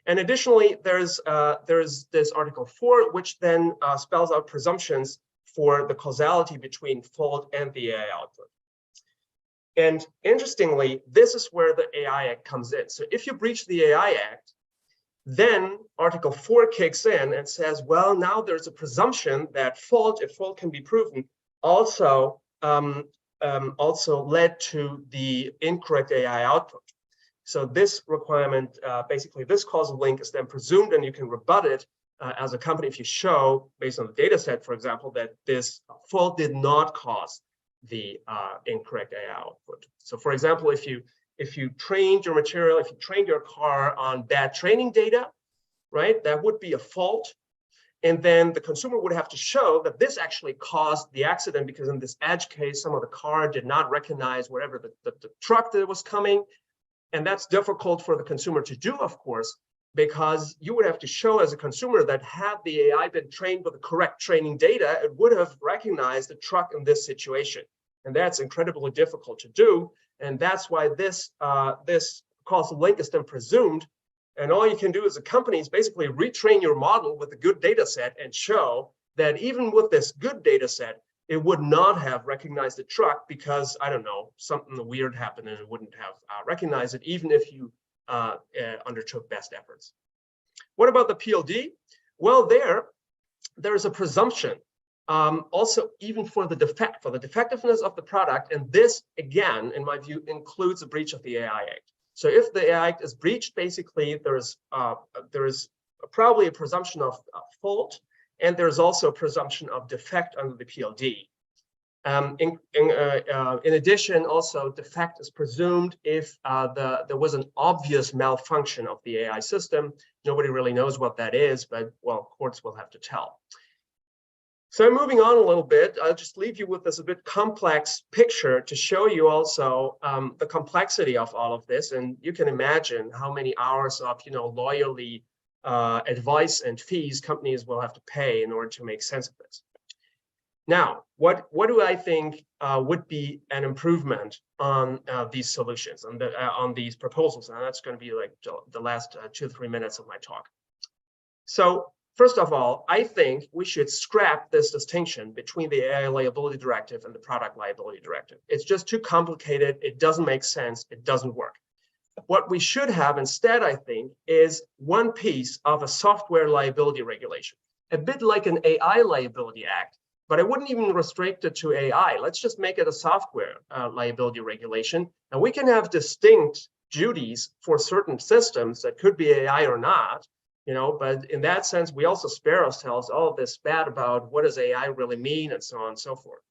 And additionally, there's this Article 4, which then spells out presumptions for the causality between fault and the AI output. And interestingly, this is where the AI Act comes in. So if you breach the AI Act, then Article 4 kicks in and says, well, now there's a presumption that if fault can be proven, also led to the incorrect AI output. So this requirement, basically this causal link is then presumed, and you can rebut it as a company if you show, based on the data set, for example, that this fault did not cause the incorrect AI output. So for example, if you trained your material, if you trained your car on bad training data, right, that would be a fault. And then the consumer would have to show that this actually caused the accident, because in this edge case, some of the car did not recognize wherever the truck that was coming. And that's difficult for the consumer to do, of course, because you would have to show as a consumer that had the AI been trained with the correct training data, it would have recognized the truck in this situation. And that's incredibly difficult to do. And that's why this causal link is then presumed. And all you can do as a company is basically retrain your model with a good data set and show that even with this good data set, it would not have recognized the truck because, I don't know, something weird happened and it wouldn't have recognized it, even if you undertook best efforts. What about the PLD? Well, there's a presumption also even for the defectiveness of the product. And this, again, in my view, includes a breach of the AI Act. So if the AI Act is breached, basically there is probably a presumption of fault, and there's also a presumption of defect under the PLD. In addition, also defect is presumed if there was an obvious malfunction of the AI system. Nobody really knows what that is, but well, courts will have to tell. So moving on a little bit, I'll just leave you with this a bit complex picture to show you also the complexity of all of this. And you can imagine how many hours of lawyerly advice and fees companies will have to pay in order to make sense of this. Now, what do I think would be an improvement on these solutions, on these proposals? And that's going to be like the last 2 to 3 minutes of my talk. So first of all, I think we should scrap this distinction between the AI Liability Directive and the Product Liability Directive. It's just too complicated. It doesn't make sense. It doesn't work. What we should have instead, I think, is one piece of a software liability regulation, a bit like an AI Liability Act, but I wouldn't even restrict it to AI. Let's just make it a software liability regulation, and we can have distinct duties for certain systems that could be AI or not, but in that sense, we also spare ourselves all of this spat about what does AI really mean and so on and so forth.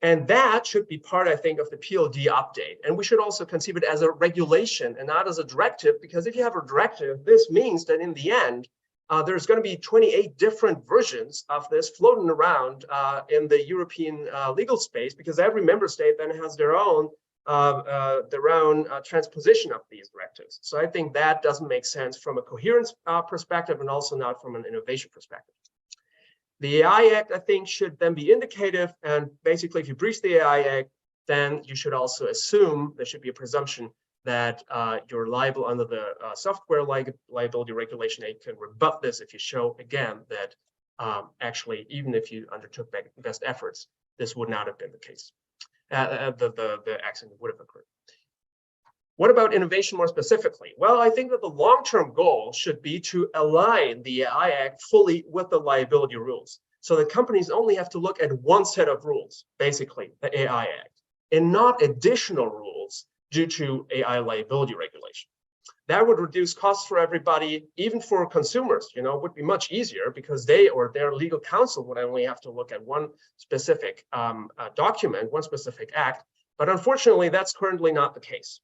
And that should be part, I think, of the PLD update. And we should also conceive it as a regulation and not as a directive, because if you have a directive, this means that in the end, there's going to be 28 different versions of this floating around in the European legal space, because every member state then has their own transposition of these directives. So I think that doesn't make sense from a coherence perspective, and also not from an innovation perspective. The AI Act, I think, should then be indicative, and basically if you breach the AI Act, then you should also assume there should be a presumption that you're liable under the software liability regulation. You can rebut this if you show, again, that actually, even if you undertook best efforts, this would not have been the case. The accident would have occurred. What about innovation more specifically? Well, I think that the long-term goal should be to align the AI Act fully with the liability rules, so that companies only have to look at one set of rules, basically the AI Act, and not additional rules due to AI liability regulation. That would reduce costs for everybody, even for consumers. It would be much easier because they or their legal counsel would only have to look at one specific document, one specific act. But unfortunately, that's currently not the case.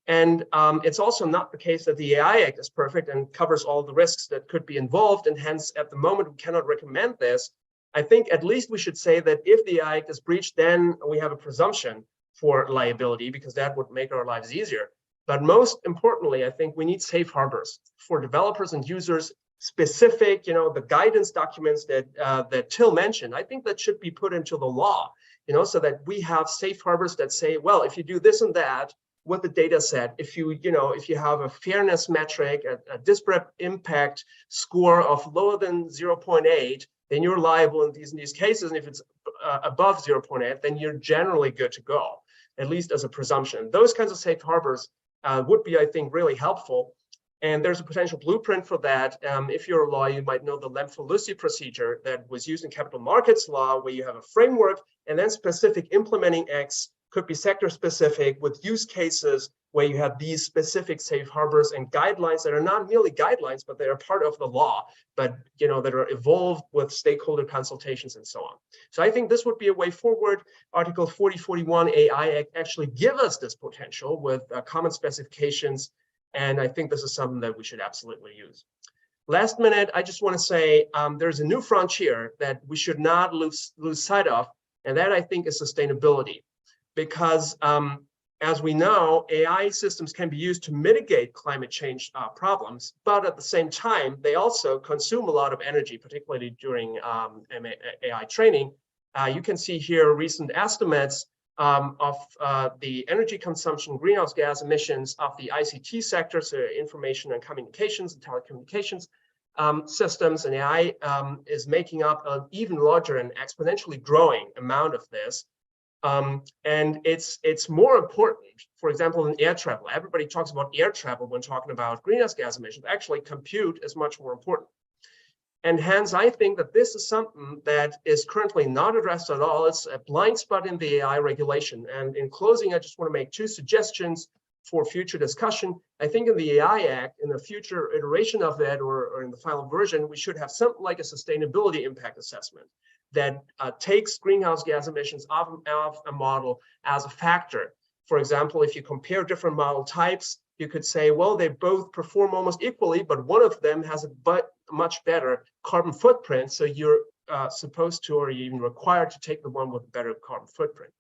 And it's also not the case that the AI Act is perfect and covers all the risks that could be involved. And hence, at the moment, we cannot recommend this. I think at least we should say that if the AI Act is breached, then we have a presumption for liability, because that would make our lives easier. But most importantly, I think we need safe harbors for developers and users, specific, the guidance documents that Till mentioned. I think that should be put into the law, so that we have safe harbors that say, well, if you do this and that with the data set, if you have a fairness metric, a disparate impact score of lower than 0.8, then you're liable in these cases. And if it's above 0.8, then you're generally good to go, at least as a presumption. Those kinds of safe harbors would be, I think, really helpful. And there's a potential blueprint for that. If you're a lawyer, you might know the Lemford-Lucy procedure that was used in capital markets law, where you have a framework and then specific implementing acts, could be sector specific, with use cases where you have these specific safe harbors and guidelines that are not merely guidelines, but they are part of the law, but that are evolved with stakeholder consultations and so on. So I think this would be a way forward. Article 4041 AI Act actually give us this potential with common specifications. And I think this is something that we should absolutely use. Last minute, I just want to say there's a new frontier that we should not lose sight of, and that I think is sustainability. Because as we know, AI systems can be used to mitigate climate change problems, but at the same time, they also consume a lot of energy, particularly during AI training. You can see here recent estimates of the energy consumption, greenhouse gas emissions of the ICT sector, so information and communications and telecommunications systems, and AI is making up an even larger and exponentially growing amount of this. And it's more important, for example, in air travel. Everybody talks about air travel when talking about greenhouse gas emissions. Actually, compute is much more important. And hence, I think that this is something that is currently not addressed at all. It's a blind spot in the AI regulation. And in closing, I just want to make two suggestions for future discussion. I think in the AI Act, in the future iteration of that, or in the final version, we should have something like a sustainability impact assessment that takes greenhouse gas emissions off a model as a factor. For example, if you compare different model types, you could say, well, they both perform almost equally, but one of them has a much better carbon footprint. So you're supposed to, or you're even required to take the one with a better carbon footprint.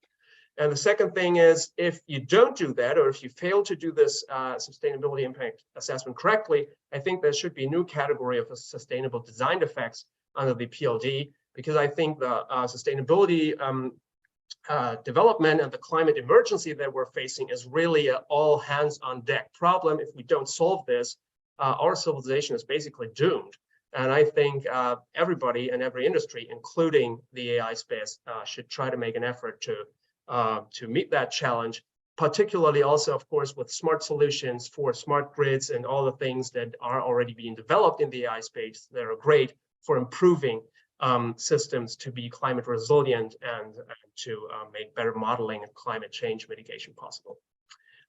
And the second thing is, if you don't do that, or if you fail to do this sustainability impact assessment correctly, I think there should be a new category of sustainable design defects under the PLD, because I think the sustainability development and the climate emergency that we're facing is really an all hands on deck problem. If we don't solve this, our civilization is basically doomed. And I think everybody and every industry, including the AI space, should try to make an effort to meet that challenge, particularly also, of course, with smart solutions for smart grids and all the things that are already being developed in the AI space that are great for improving systems to be climate resilient and to make better modeling and climate change mitigation possible.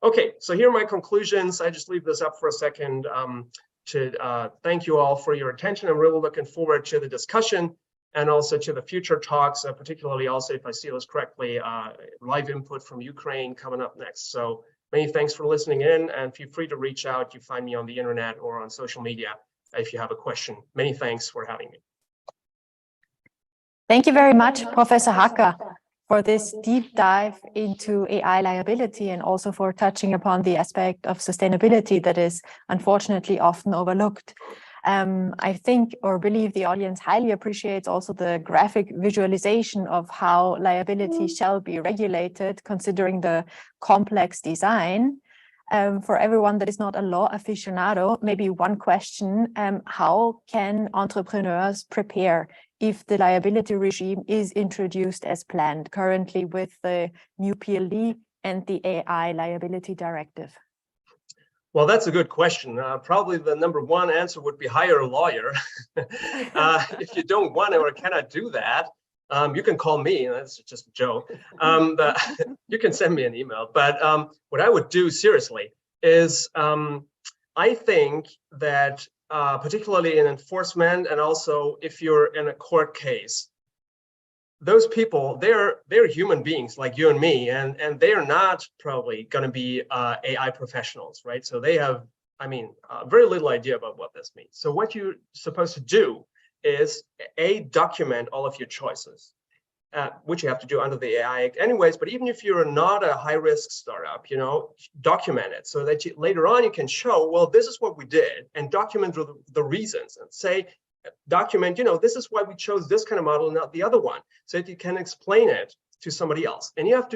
Okay, so here are my conclusions. I just leave this up for a second to thank you all for your attention. I'm really looking forward to the discussion and also to the future talks, particularly also, if I see this correctly, live input from Ukraine coming up next. So many thanks for listening in, and feel free to reach out. You find me on the internet or on social media if you have a question. Many thanks for having me. Thank you very much, Professor Hacker, for this deep dive into AI liability and also for touching upon the aspect of sustainability that is unfortunately often overlooked. I think or believe the audience highly appreciates also the graphic visualization of how liability shall be regulated, considering the complex design. For everyone that is not a law aficionado, maybe one question: how can entrepreneurs prepare if the liability regime is introduced as planned currently with the new PLD and the AI liability directive? Well, that's a good question. Probably the number one answer would be hire a lawyer. If you don't want to or cannot do that, you can call me. That's just a joke. But you can send me an email. But what I would do seriously is I think that particularly in enforcement, and also if you're in a court case, those people, they're human beings like you and me, and they are not probably going to be AI professionals, right? So they have, very little idea about what this means. So what you're supposed to do is document all of your choices, which you have to do under the AI Act anyways. But even if you're not a high-risk startup, document it so that later on you can show, well, this is what we did, and document the reasons, and say, document, this is why we chose this kind of model and not the other one, so that you can explain it to somebody else. And you have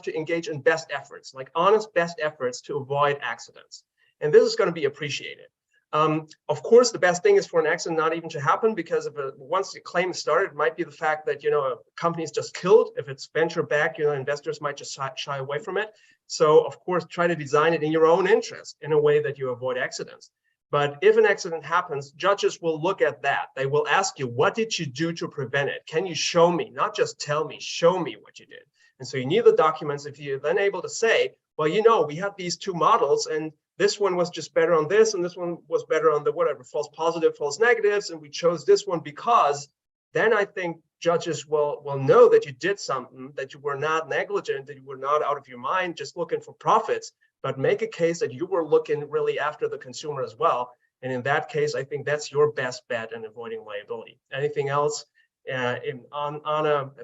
to engage in best efforts, like honest best efforts to avoid accidents. And this is going to be appreciated. Of course, the best thing is for an accident not even to happen, because once the claim is started, it might be the fact that a company is just killed. If it's venture back, investors might just shy away from it. So of course, try to design it in your own interest in a way that you avoid accidents. But if an accident happens, judges will look at that. They will ask you, what did you do to prevent it? Can you show me? Not just tell me, show me what you did. And so you need the documents. If you're then able to say, well, you know, we had these two models and this one was just better on this and this one was better on the whatever, false positive, false negatives, and we chose this one because, then I think judges will know that you did something, that you were not negligent, that you were not out of your mind just looking for profits, but make a case that you were looking really after the consumer as well. And in that case, I think that's your best bet in avoiding liability. Anything else?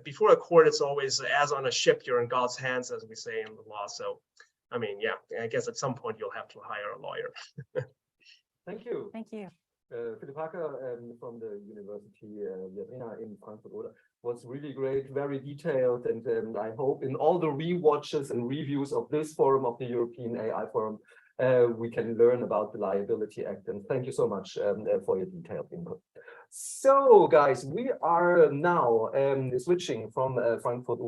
Before a court, it's always as on a ship, you're in God's hands, as we say in the law. So, I mean, yeah, I guess at some point you'll have to hire a lawyer. Thank you. Thank you. Philipp from the University Viadrina in Frankfurt was really great, very detailed, and I hope in all the rewatches and reviews of this forum of the European AI Forum, we can learn about the Liability Act. And thank you so much for your detailed input. So, guys, we are now switching from Frankfurt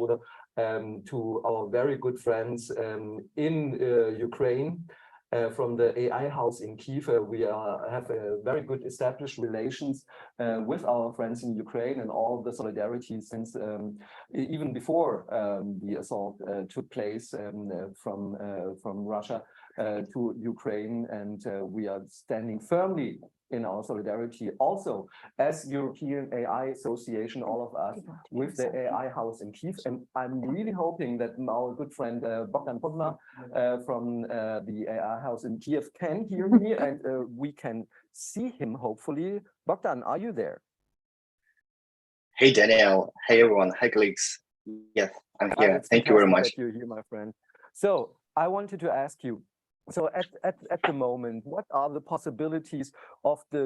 to our very good friends in Ukraine. From the AI house in Kyiv, we have a very good established relations with our friends in Ukraine and all the solidarity since even before the assault took place from Russia to Ukraine, and we are standing firmly in our solidarity also as European AI Association, all of us, with the AI house in Kyiv. And I'm really hoping that our good friend Bogdan Ponomar from the AI house in Kyiv can hear me and we can see him hopefully. Bogdan, are you there? Hey Daniel, hey everyone, hi colleagues. Yes, I'm here. Thank you very much. You're here, my friend. So I wanted to ask you, so at the moment, what are the possibilities of the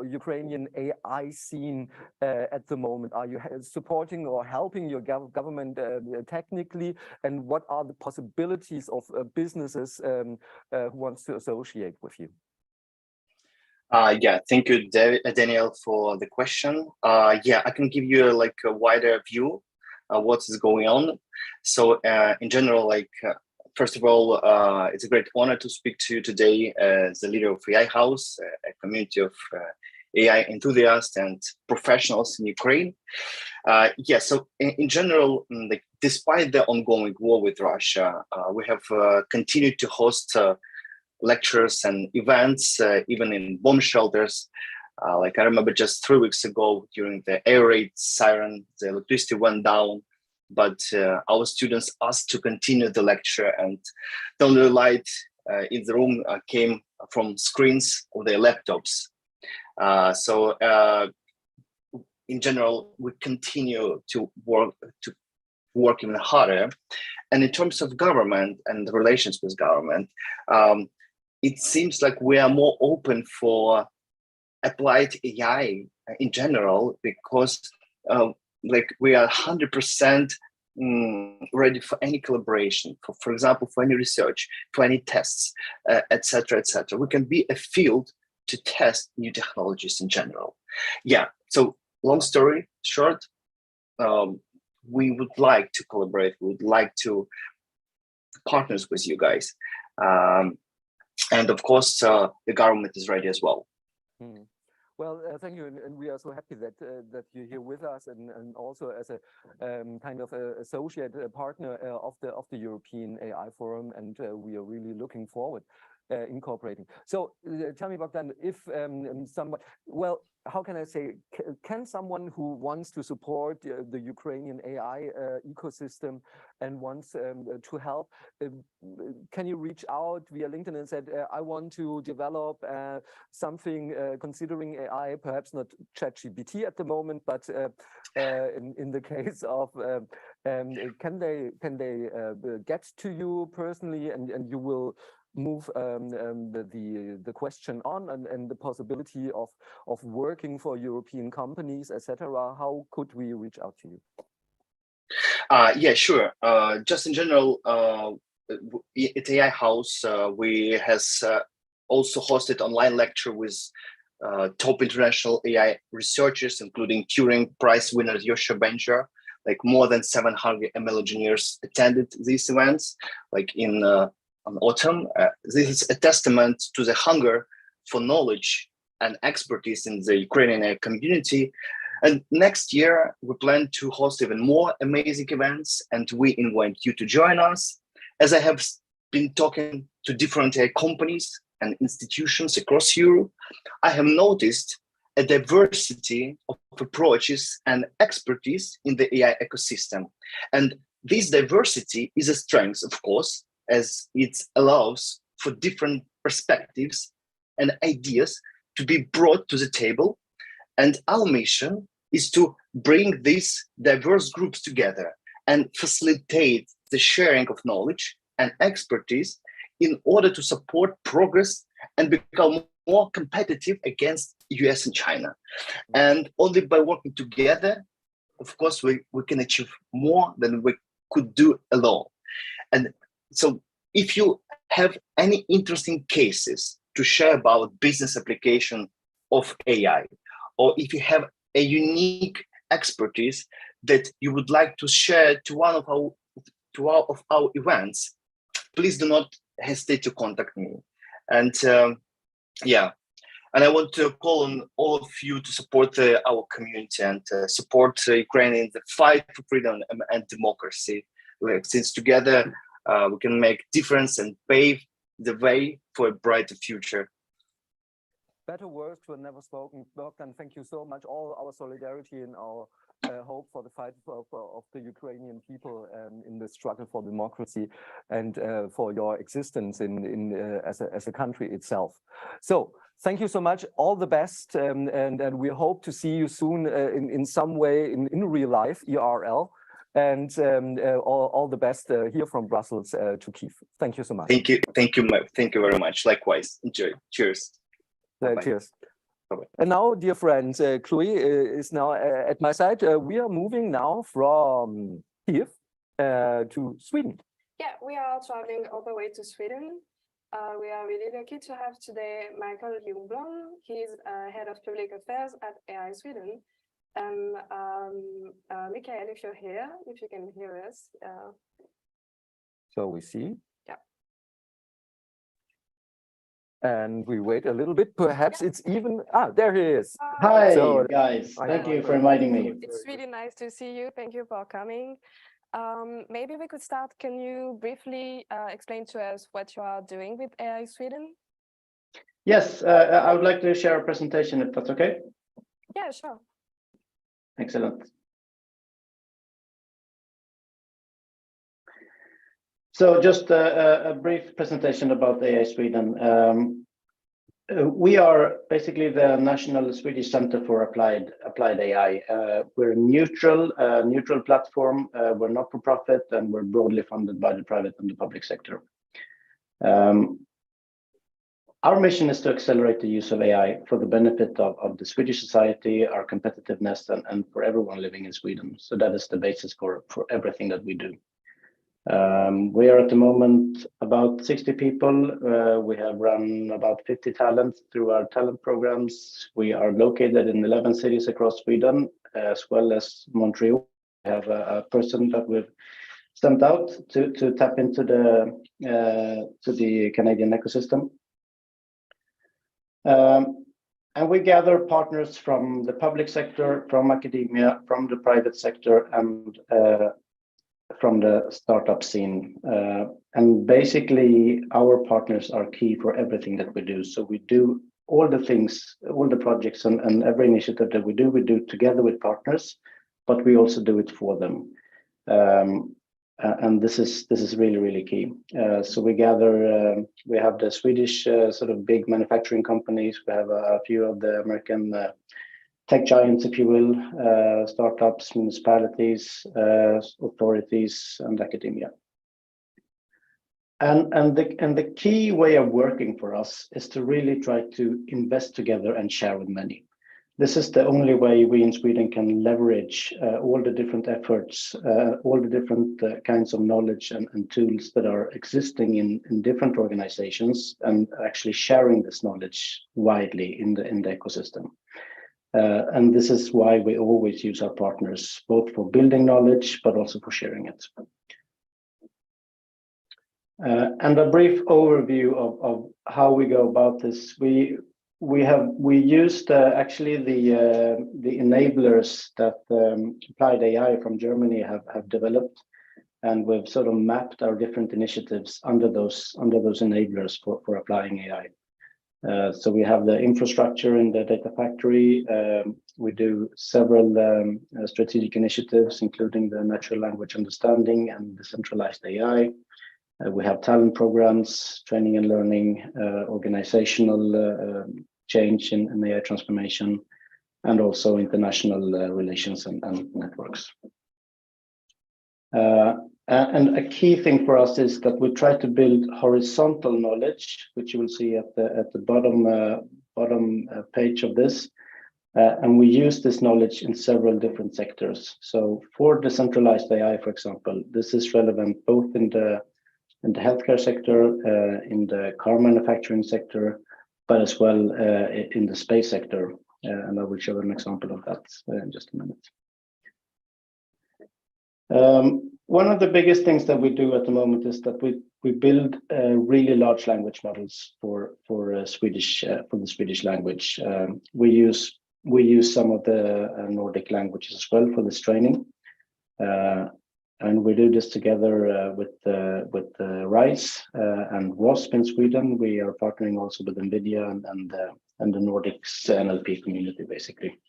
Ukrainian AI scene at the moment? Are you supporting or helping your government technically? And what are the possibilities of businesses who want to associate with you? Yeah, thank you, Daniel, for the question. Yeah, I can give you like a wider view of what is going on. So in general, first of all, it's a great honor to speak to you today as the leader of AI House, a community of AI enthusiasts and professionals in Ukraine. Yeah, so in general, despite the ongoing war with Russia, we have continued to host lectures and events, even in bomb shelters. Like I remember just 3 weeks ago during the air raid siren, the electricity went down. But our students asked to continue the lecture, and the only light in the room came from screens of their laptops. So in general, we continue to work even harder. And in terms of government and the relations with government, it seems like we are more open for applied AI in general, because like we are 100% ready for any collaboration, for example, for any research, for any tests, etc., etc. We can be a field to test new technologies in general. Yeah, so long story short, we would like to collaborate, we would like to partner with you guys. And of course, the government is ready as well. Well, thank you, and we are so happy that that you're here with us, and also as a kind of associate partner of the European AI Forum, and we are really looking forward incorporating. So tell me, Bogdan, if someone, well, how can I say, can someone who wants to support the Ukrainian AI ecosystem and wants to help, can you reach out via LinkedIn and said, I want to develop something considering AI, perhaps not ChatGPT at the moment, but in the case of, can they get to you personally, and you will move the question on and the possibility of working for European companies, etc. How could we reach out to you? Yeah, sure. Just in general, at AI House, we has also hosted online lecture with top international AI researchers, including Turing Prize winner Jorge like more than 700 ML engineers attended these events, like in autumn. This is a testament to the hunger for knowledge and expertise in the Ukrainian community. And next year, we plan to host even more amazing events, and we invite you to join us. As I have been talking to different companies and institutions across Europe, I have noticed a diversity of approaches and expertise in the AI ecosystem. And this diversity is a strength, of course, as it allows for different perspectives and ideas to be brought to the table. And our mission is to bring these diverse groups together and facilitate the sharing of knowledge and expertise in order to support progress and become more competitive against US and China. And only by working together, of course, we can achieve more than we could do alone. And so if you have any interesting cases to share about business application of AI, or if you have a unique expertise that you would like to share to one of our events, please do not hesitate to contact me. And and I want to call on all of you to support our community and support Ukraine in the fight for freedom and democracy. Since together we can make difference and pave the way for a brighter future. Better words were never spoken. Bogdan, thank you so much. All our solidarity and our hope for the fight of the Ukrainian people in the struggle for democracy and for your existence as a country itself. So thank you so much. All the best, and we hope to see you soon in some way in real life, IRL. And all the best here from Brussels to Kyiv. Thank you so much. Thank you very much. Likewise. Enjoy. Cheers. Cheers. Bye-bye. And now, dear friends, Chloe is now at my side. We are moving now from Kyiv to Sweden. Yeah, we are traveling all the way to Sweden. We are really lucky to have today Mikael Ljungblom. He's head of public affairs at AI Sweden. Mikael, if you're here, if you can hear us. So we see. Yeah. And we wait a little bit. Perhaps it's even. There he is. Hi, guys. Thank you for inviting me. It's really nice to see you. Thank you for coming. Maybe we could start. Can you briefly explain to us what you are doing with AI Sweden? Yes, I would like to share a presentation if that's okay. Yeah, sure. Excellent. So just a brief presentation about AI Sweden. We are basically the National Swedish Center for Applied AI. We're a neutral platform. We're not for profit, and we're broadly funded by the private and the public sector. Our mission is to accelerate the use of AI for the benefit of the Swedish society, our competitiveness, and for everyone living in Sweden. So that is the basis for everything that we do. We are at the moment about 60 people. We have run about 50 talents through our talent programs. We are located in 11 cities across Sweden, as well as Montreal. We have a person that we've sent out to tap into the Canadian ecosystem. And we gather partners from the public sector, from academia, from the private sector, and from the startup scene. And basically, our partners are key for everything that we do. So we do all the things, all the projects and every initiative that we do together with partners, but we also do it for them. And this is really, really key. So we gather, we have the Swedish sort of big manufacturing companies. We have a few of the American tech giants, if you will, startups, municipalities, authorities, and academia. And the key way of working for us is to really try to invest together and share with many. This is the only way we in Sweden can leverage all the different efforts, all the different kinds of knowledge and tools that are existing in different organizations, and actually sharing this knowledge widely in the ecosystem. And this is why we always use our partners, both for building knowledge, but also for sharing it. And a brief overview of how we go about this. We used actually the enablers that appliedAI from Germany have developed, and we've sort of mapped our different initiatives under those enablers for applying AI. So we have the infrastructure in the data factory. We do several strategic initiatives, including the natural language understanding and decentralized AI. We have talent programs, training and learning, organizational change in AI transformation, and also international relations and networks. And a key thing for us is that we try to build horizontal knowledge, which you will see at the bottom page of this. And we use this knowledge in several different sectors. So for decentralized AI, for example, this is relevant both in the healthcare sector, in the car manufacturing sector, but as well in the space sector. And I will show an example of that in just a minute. One of the biggest things that we do at the moment is that we build really large language models for the Swedish language. We use some of the Nordic languages as well for this training, and we do this together with RISE and WASP in Sweden. We are partnering also with NVIDIA and the Nordics NLP community, basically.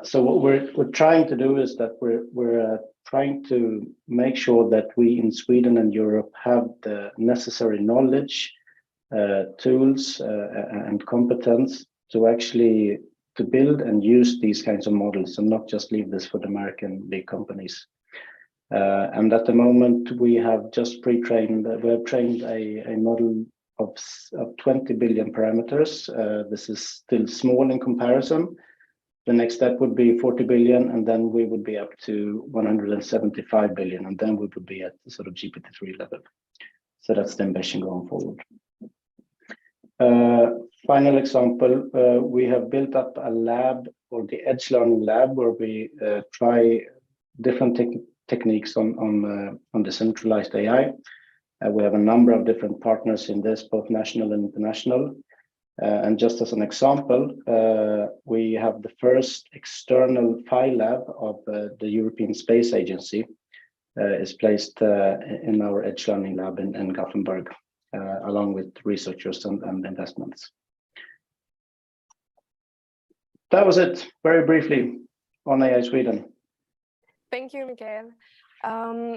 So what we're trying to do is that we're trying to make sure that we in Sweden and Europe have the necessary knowledge, tools, and competence to actually build and use these kinds of models, and not just leave this for the American big companies. And at the moment, we have just pre-trained. We have trained a model of 20 billion parameters. This is still small in comparison. The next step would be 40 billion, and then we would be up to 175 billion, and then we would be at the sort of GPT-3 level. So that's the ambition going forward. Final example, we have built up a lab, or the Edge Learning Lab, where we try different techniques on decentralized AI. We have a number of different partners in this, both national and international. And just as an example, we have the first external Phi lab of the European Space Agency is placed in our Edge Learning Lab in Gothenburg, along with researchers and investments. That was it, very briefly, on AI Sweden. Thank you, Mikael.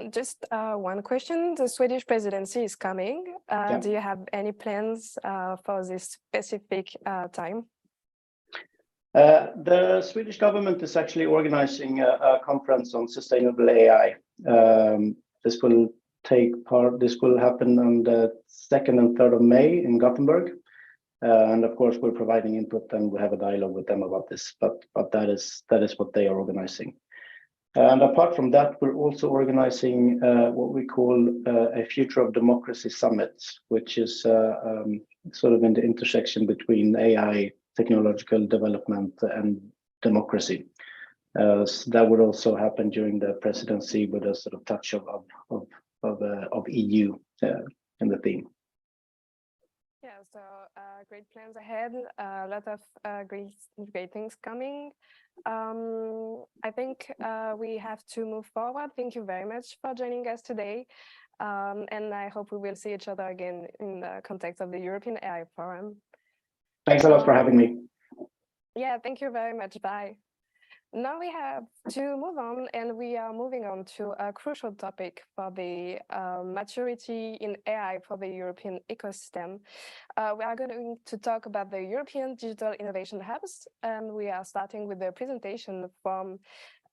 Just one question. The Swedish presidency is coming. Yeah. Do you have any plans for this specific time? The Swedish government is actually organizing a conference on sustainable AI. This will happen on the 2nd and 3rd of May in Gothenburg. And of course, we're providing input, and we have a dialogue with them about this, but that is what they are organizing. And apart from that, we're also organizing what we call a Future of Democracy Summit, which is sort of in the intersection between AI, technological development, and democracy. So that would also happen during the presidency, with a sort of touch of EU in the theme. Yeah, so great plans ahead. A lot of great things coming. I think we have to move forward. Thank you very much for joining us today. And I hope we will see each other again in the context of the European AI Forum. Thanks a lot for having me. Yeah, thank you very much. Bye. Now we have to move on, and we are moving on to a crucial topic for the maturity in AI for the European ecosystem. We are going to talk about the European Digital Innovation Hubs, and we are starting with the presentation from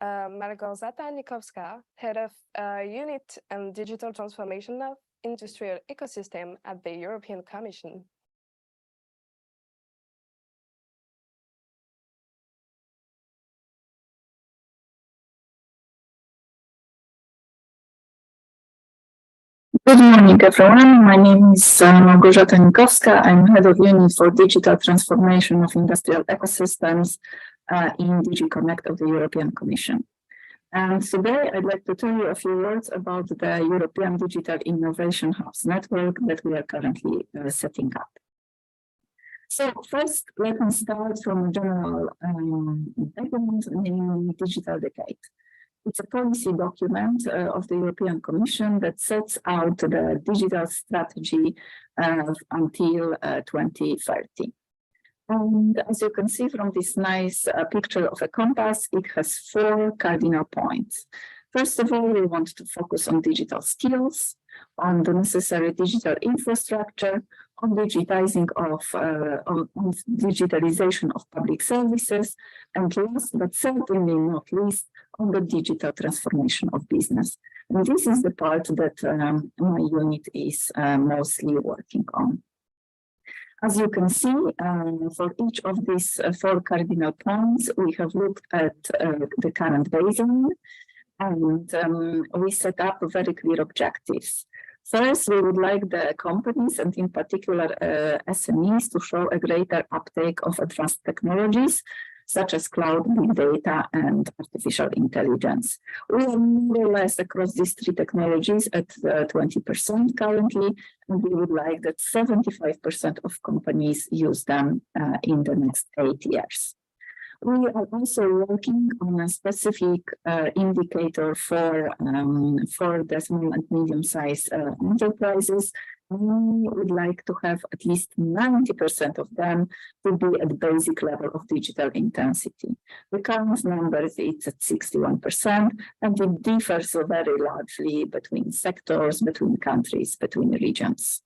Malgorzata Nikowska, Head of Unit and Digital Transformation of Industrial Ecosystem at the European Commission. Good morning, everyone. My name is Malgorzata Nikowska. I'm Head of Unit for Digital Transformation of Industrial Ecosystems in DG Connect of the European Commission. And today I'd like to tell you a few words about the European Digital Innovation Hubs network that we are currently setting up. So first, let me start from a general background, namely Digital Decade. It's a policy document of the European Commission that sets out the digital strategy until 2030. And as you can see from this nice picture of a compass, it has 4 cardinal points. First of all, we want to focus on digital skills, on the necessary digital infrastructure, on digitization of public services, and last but certainly not least, on the digital transformation of business. And this is the part that my unit is mostly working on. As you can see, for each of these 4 cardinal points, we have looked at the current baseline, and we set up very clear objectives. First, we would like the companies, and in particular SMEs, to show a greater uptake of advanced technologies, such as cloud, big data, and artificial intelligence. We are more or less across these 3 technologies at 20% currently, and we would like that 75% of companies use them in the next 8 years. We are also working on a specific indicator for the small and medium-sized enterprises. We would like to have at least 90% of them to be at basic level of digital intensity. The current number is at 61%, and it differs very largely between sectors, between countries, between regions.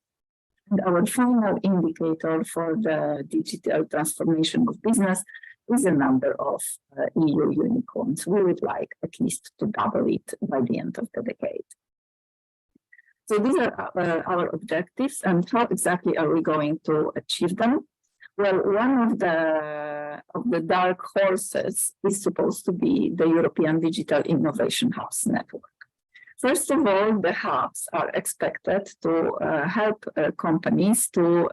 And our final indicator for the digital transformation of business is a number of EU unicorns. We would like at least to double it by the end of the decade. So these are our objectives, and how exactly are we going to achieve them? Well, one of the dark horses is supposed to be the European Digital Innovation Hubs network. First of all, the hubs are expected to help companies to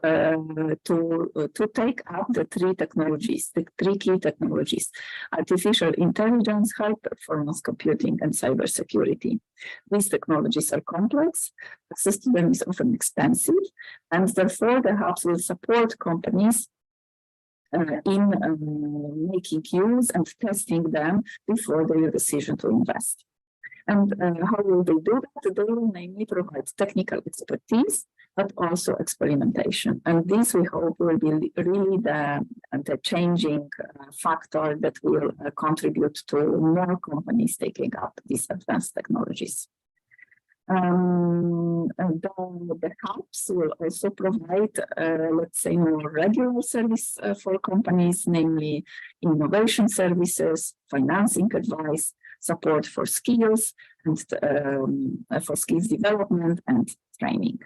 take up the 3 technologies, the 3 key technologies: artificial intelligence, high performance computing, and cybersecurity. These technologies are complex, access to them is often expensive, and therefore the hubs will support companies in making use and testing them before their decision to invest. And how will they do that? They will mainly provide technical expertise, but also experimentation. And this, we hope, will be really the changing factor that will contribute to more companies taking up these advanced technologies. The hubs will also provide, let's say, more regular service for companies, namely innovation services, financing advice, support for skills and for skills development and training.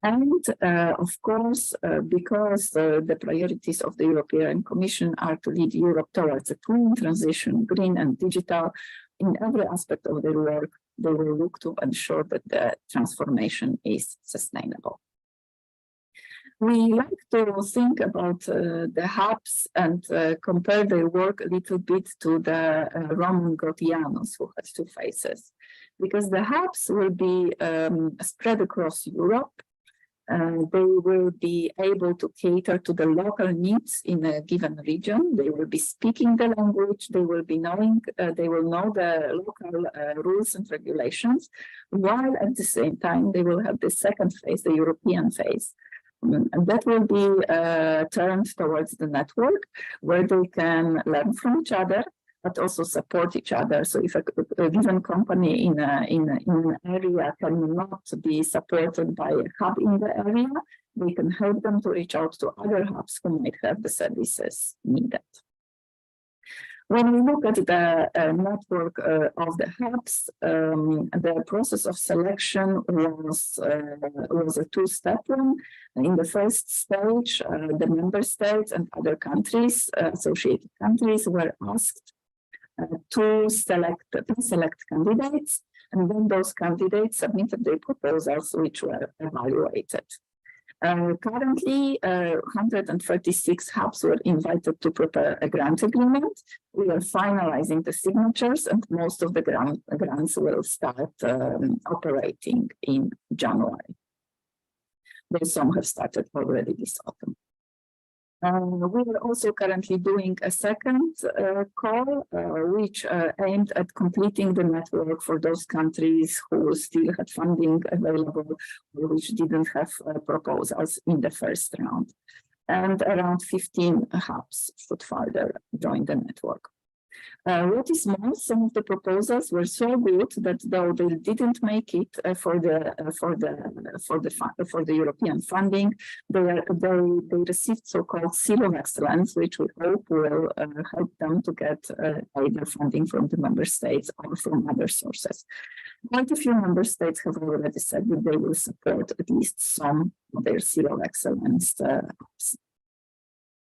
And of course, because the priorities of the European Commission are to lead Europe towards a clean transition, green and digital, in every aspect of their work, they will look to ensure that the transformation is sustainable. We like to think about the hubs and compare their work a little bit to the Roman Grotianos, who had 2 faces, because the hubs will be spread across Europe. They will be able to cater to the local needs in a given region. They will be speaking the language. They will be knowing. They will know the local rules and regulations, while at the same time they will have the second phase, the European phase. And that will be turned towards the network, where they can learn from each other, but also support each other. So if a given company in an area cannot be supported by a hub in the area, we can help them to reach out to other hubs who might have the services needed. When we look at the network of the hubs, the process of selection was a 2-step one. In the first stage, the member states and other countries, associated countries, were asked to select candidates, and then those candidates submitted their proposals, which were evaluated. Currently, 136 hubs were invited to prepare a grant agreement. We are finalizing the signatures, and most of the grants will start operating in January. Though some have started already this autumn. We are also currently doing a second call, which aimed at completing the network for those countries who still had funding available, or which didn't have proposals in the first round. And around 15 hubs should further join the network. What is more, some of the proposals were so good that though they didn't make it for the European funding, they received so-called seal of excellence, which we hope will help them to get either funding from the member states or from other sources. Quite a few member states have already said that they will support at least some of their seal of excellence.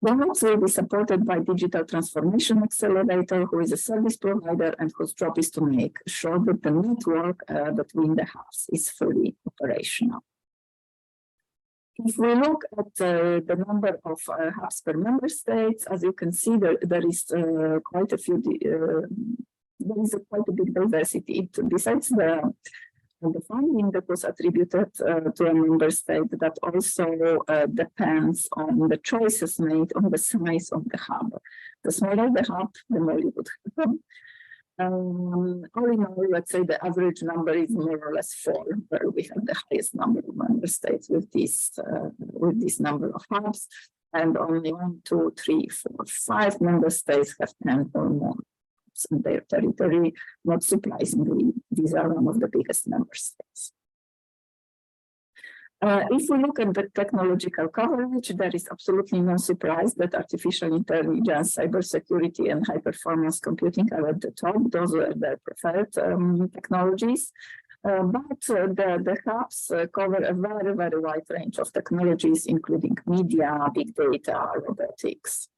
The hubs will be supported by Digital Transformation Accelerator, who is a service provider and whose job is to make sure that the network between the hubs is fully operational. If we look at the number of hubs per member states, as you can see, there is quite a few. There is quite a big diversity. Besides the funding that was attributed to a member state, that also depends on the choices made on the size of the hub. The smaller the hub, the more you would have them. All in all, let's say the average number is more or less 4, where we have the highest number of member states with this number of hubs, and only 1, 2, 3, 4, 5 member states have 10 or more in their territory. Not surprisingly, these are one of the biggest member states. If we look at the technological coverage, there is absolutely no surprise that artificial intelligence, cybersecurity, and high-performance computing are at the top. Those are their preferred technologies. But the hubs cover a very, very wide range of technologies, including media, big data, robotics.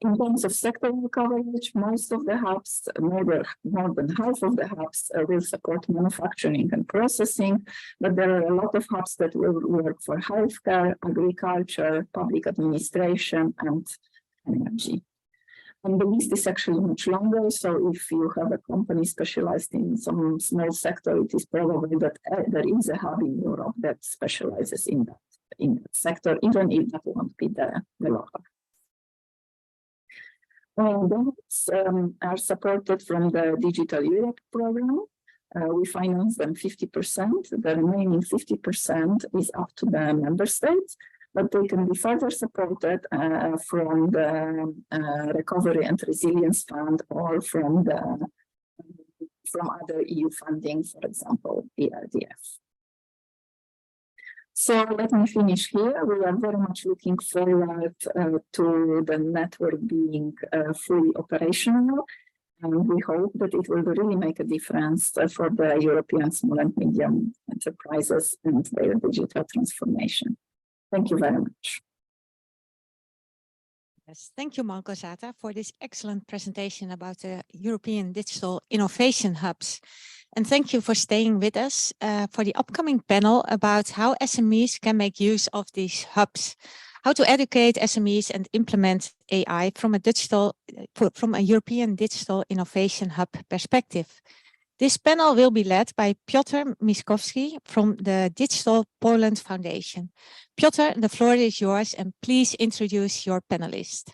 In terms of sectoral coverage, most of the hubs, more than half of the hubs, will support manufacturing and processing, but there are a lot of hubs that will work for healthcare, agriculture, public administration, and energy. And the list is actually much longer, so if you have a company specialized in some small sector, it is probable that there is a hub in Europe that specializes in that sector, even if that won't be the local. The hubs are supported from the Digital Europe program. We finance them 50%. The remaining 50% is up to the member states, but they can be further supported from the Recovery and Resilience Fund or from other EU funding, for example, ERDF. So let me finish here. We are very much looking forward to the network being fully operational, and we hope that it will really make a difference for the European small and medium enterprises and their digital transformation. Thank you very much. Yes, thank you, Malgorzata, for this excellent presentation about the European Digital Innovation Hubs. And thank you for staying with us for the upcoming panel about how SMEs can make use of these hubs, how to educate SMEs and implement AI from a European Digital Innovation Hub perspective. This panel will be led by Piotr Mieczkowski from the Digital Poland Foundation. Piotr, the floor is yours, and please introduce your panelists.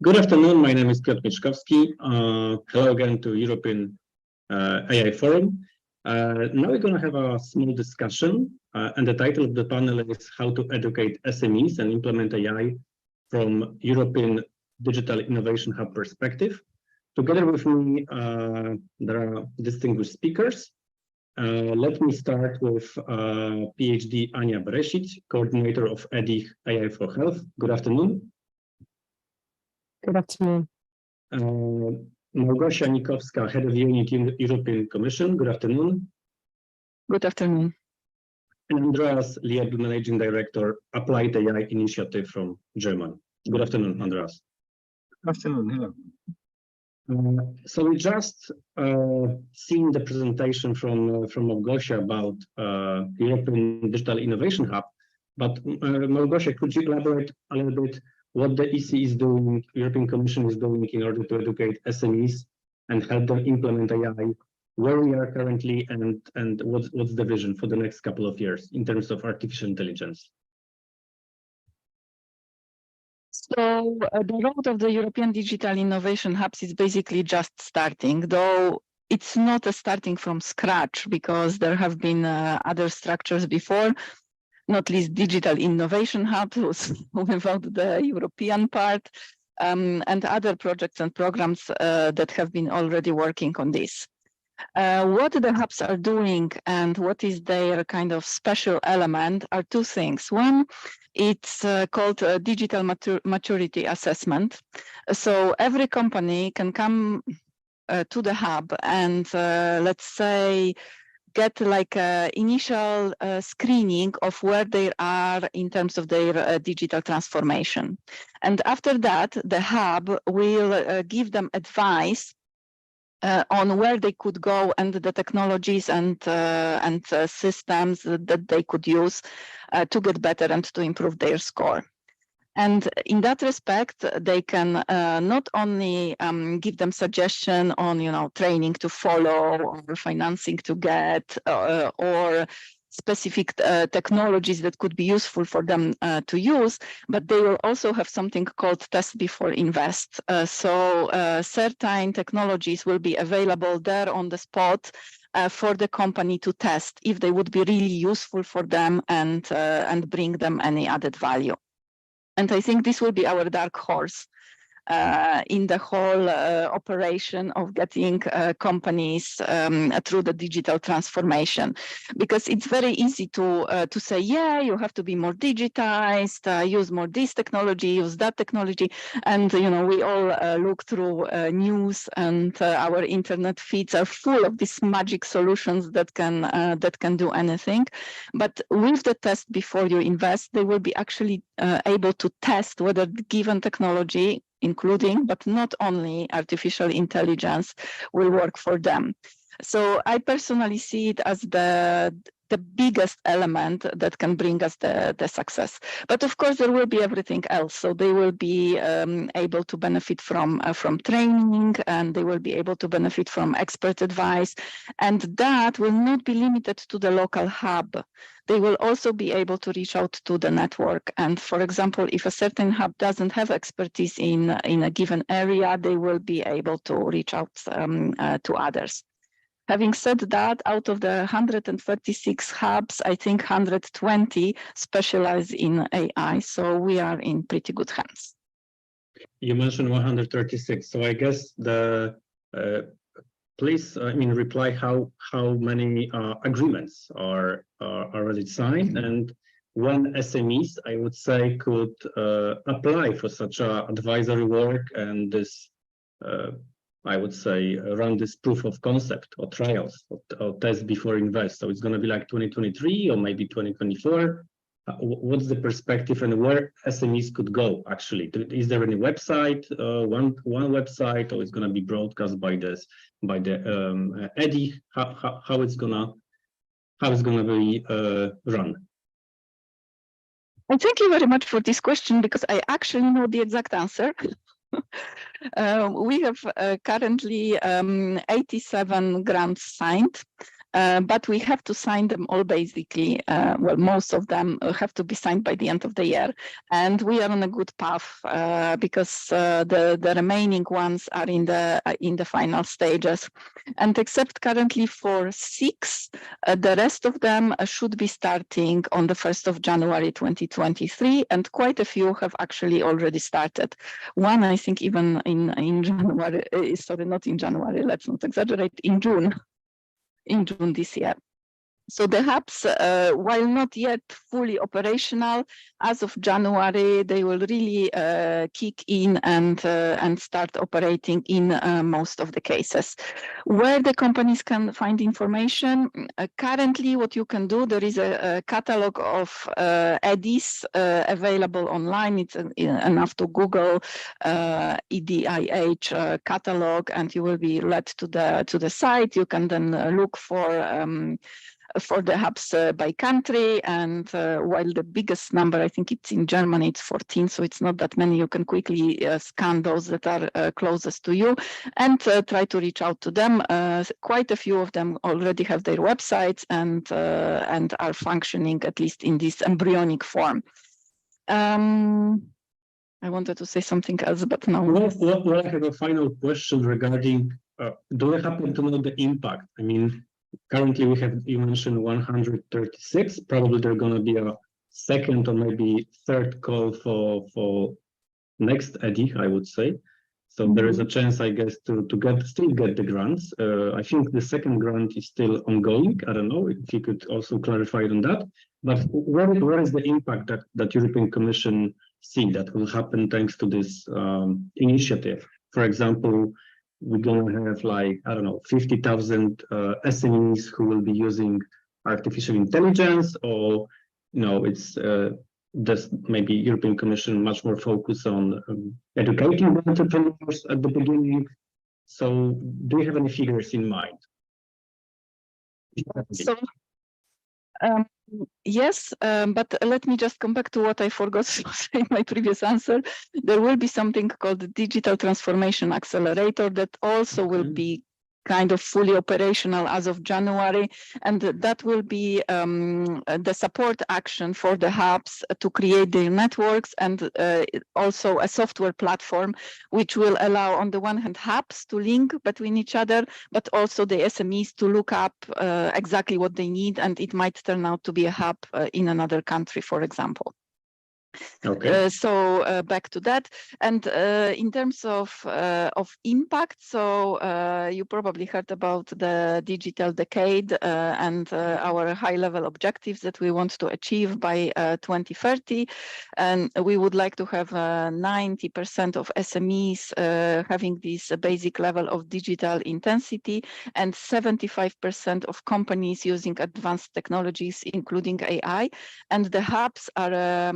Good afternoon, my name is Piotr Mieczkowski. Hello again to European AI Forum. Now we're going to have a small discussion, and the title of the panel is How to Educate SMEs and Implement AI from European Digital Innovation Hub Perspective. Together with me, there are distinguished speakers. Let me start with PhD Anja Barešić, coordinator of AI4Health. Good afternoon. Good afternoon. Malgorzata Nikowska, head of unit in the European Commission. Good afternoon. Good afternoon. And Andreas Liebl, managing director, appliedAI initiative from Germany. Good afternoon, Andreas. Good afternoon. Hello. So we just seen the presentation from Malgorzata about European Digital Innovation Hub. But Malgorzata, could you elaborate a little bit what the EC is doing, European Commission is doing in order to educate SMEs and help them implement AI, where we are currently, and what's the vision for the next couple of years in terms of artificial intelligence? So the road of the European Digital Innovation Hubs is basically just starting, though it's not a starting from scratch because there have been other structures before, not least Digital Innovation Hubs without the European part, and other projects and programs that have been already working on this. What the hubs are doing and what is their kind of special element are two things. One, it's called a digital maturity assessment. So every company can come to the hub and let's say get like an initial screening of where they are in terms of their digital transformation. And after that, the hub will give them advice on where they could go and the technologies and systems that they could use to get better and to improve their score. And in that respect, they can not only give them suggestion on, training to follow or financing to get or specific technologies that could be useful for them to use, but they will also have something called test before invest. So certain technologies will be available there on the spot for the company to test if they would be really useful for them and bring them any added value. And I think this will be our dark horse in the whole operation of getting companies through the digital transformation, because it's very easy to say, yeah, you have to be more digitized, use more this technology, use that technology, and we all look through news, and our internet feeds are full of these magic solutions that can do anything. But with the test before you invest, they will be actually able to test whether the given technology, including but not only artificial intelligence, will work for them. So I personally see it as the biggest element that can bring us the success. But of course, there will be everything else. So they will be able to benefit from training, and they will be able to benefit from expert advice. And that will not be limited to the local hub. They will also be able to reach out to the network. And for example, if a certain hub doesn't have expertise in a given area, they will be able to reach out to others. Having said that, out of the 136 hubs, I think 120 specialize in AI. So we are in pretty good hands. You mentioned 136. So I guess please, reply how many agreements are already signed, and when SMEs, I would say, could apply for such advisory work and this, I would say, run this proof of concept or trials or test before invest. So it's going to be like 2023 or maybe 2024. What's the perspective and where SMEs could go actually? Is there any website, one website, or it's going to be broadcast by the ADI? How it's gonna be run? Well, thank you very much for this question, because I actually know the exact answer. We have currently 87 grants signed. But we have to sign them all basically, well, most of them have to be signed by the end of the year. And we are on a good path because the remaining ones are in the final stages. And except currently for 6, the rest of them should be starting on the 1st of January 2023, and quite a few have actually already started. One, I think, even in January, sorry, not in January, let's not exaggerate, in June this year. So the hubs, while not yet fully operational, as of January, they will really kick in and start operating in most of the cases. Where the companies can find information, currently what you can do, there is a catalog of EDIs available online. It's enough to Google EDIH catalog, and you will be led to the site. You can then look for the hubs by country, and while the biggest number, I think it's in Germany, it's 14, so it's not that many. You can quickly scan those that are closest to you and try to reach out to them. Quite a few of them already have their websites and are functioning, at least in this embryonic form. I wanted to say something else, but no. Well, I have a final question regarding, do you happen to know the impact? I mean, currently we have, you mentioned 136, probably there's going to be a second or maybe third call for next EDI, I would say. So there is a chance, I guess, to still get the grants. I think the second grant is still ongoing. I don't know if you could also clarify on that. But where is the impact that European Commission see that will happen thanks to this initiative? For example, we're going to have, like, I don't know, 50,000 SMEs who will be using artificial intelligence, or, you know, it's just maybe European Commission much more focused on educating the entrepreneurs at the beginning. So do you have any figures in mind? So, yes, but let me just come back to what I forgot to say in my previous answer. There will be something called the Digital Transformation Accelerator that also will be kind of fully operational as of January, and that will be the support action for the hubs to create their networks, and also a software platform which will allow, on the one hand, hubs to link between each other, but also the SMEs to look up exactly what they need, and it might turn out to be a hub in another country, for example. Okay. So back to that, and in terms of impact, so you probably heard about the digital decade and our high-level objectives that we want to achieve by 2030, and we would like to have 90% of SMEs having this basic level of digital intensity, and 75% of companies using advanced technologies, including AI, and the hubs are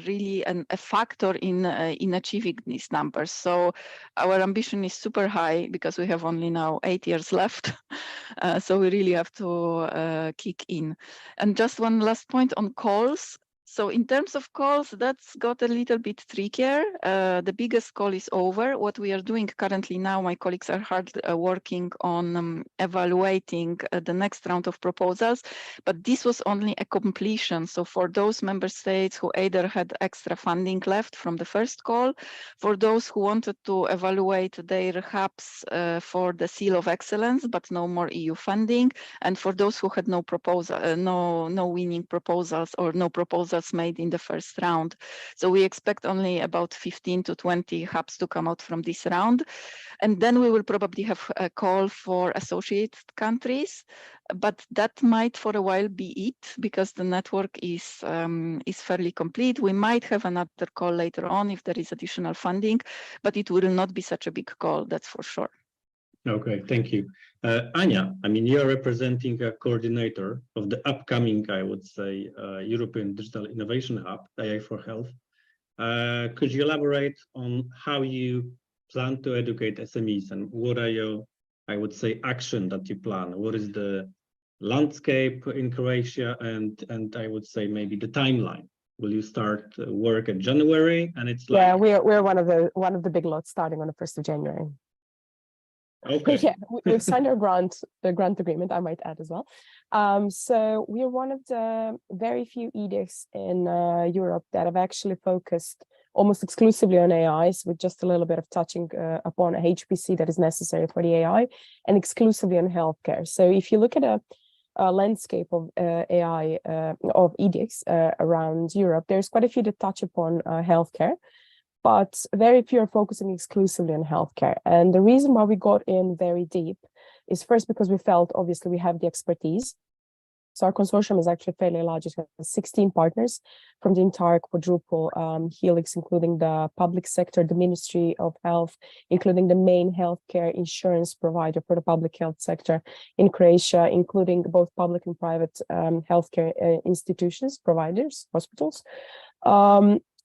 really a factor in achieving these numbers. So our ambition is super high because we have only now 8 years left. So we really have to kick in. And just one last point on calls. So in terms of calls, that's got a little bit trickier. The biggest call is over. What we are doing currently now, my colleagues are hard working on evaluating the next round of proposals, but this was only a completion. So for those member states who either had extra funding left from the first call, for those who wanted to evaluate their hubs for the seal of excellence, but no more EU funding, and for those who had no proposal, no winning proposals or no proposals made in the first round. So we expect only about 15 to 20 hubs to come out from this round. And then we will probably have a call for associated countries, but that might for a while be it because the network is fairly complete. We might have another call later on if there is additional funding, but it will not be such a big call, that's for sure. Okay, thank you. Anja, I mean, you're representing a coordinator of the upcoming, I would say, European Digital Innovation Hub, AI4Health. Could you elaborate on how you plan to educate SMEs and what are your, I would say, action that you plan? What is the landscape in Croatia and I would say maybe the timeline? Will you start work in January? And it's like... Yeah, we're one of the big lots starting on the 1st of January. Okay. Yeah, we've signed our the grant agreement, I might add as well. So we are one of the very few edicts in Europe that have actually focused almost exclusively on AIs, with just a little bit of touching upon HPC that is necessary for the AI, and exclusively on healthcare. So if you look at a landscape of AI, of edicts around Europe, there's quite a few that touch upon healthcare, but very few are focusing exclusively on healthcare. And the reason why we got in very deep is first because we felt, obviously, we have the expertise So our consortium is actually fairly large. It has 16 partners from the entire quadruple helix, including the public sector, the Ministry of Health, including the main healthcare insurance provider for the public health sector in Croatia, including both public and private healthcare institutions, providers, hospitals,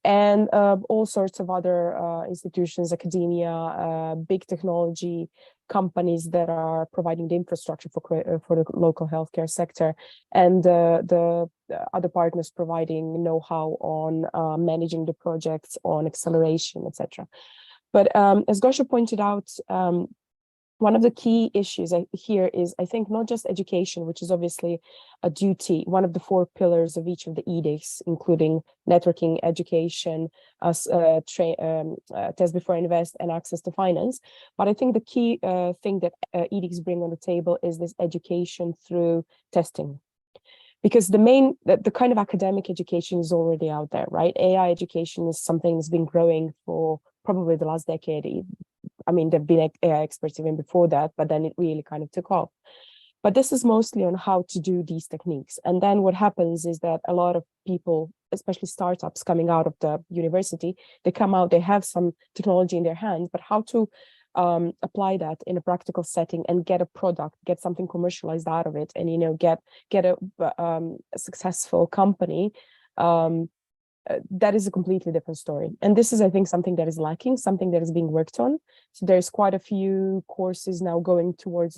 and all sorts of other institutions, academia, big technology companies that are providing the infrastructure for the local healthcare sector, and the other partners providing know-how on managing the projects, on acceleration, etc. But as Gosha pointed out, one of the key issues here is, I think, not just education, which is obviously a duty, one of the 4 pillars of each of the edicts, including networking, education, test before invest, and access to finance. But I think the key thing that edicts bring on the table is this education through testing. Because the kind of academic education is already out there, right? AI education is something that's been growing for probably the last decade. I mean, there've been AI experts even before that, but then it really kind of took off. But this is mostly on how to do these techniques. And then what happens is that a lot of people, especially startups coming out of the university, they come out, they have some technology in their hands, but how to apply that in a practical setting and get a product, get something commercialized out of it, and, you know, get a successful company, that is a completely different story. And this is, I think, something that is lacking, something that is being worked on. So there's quite a few courses now going towards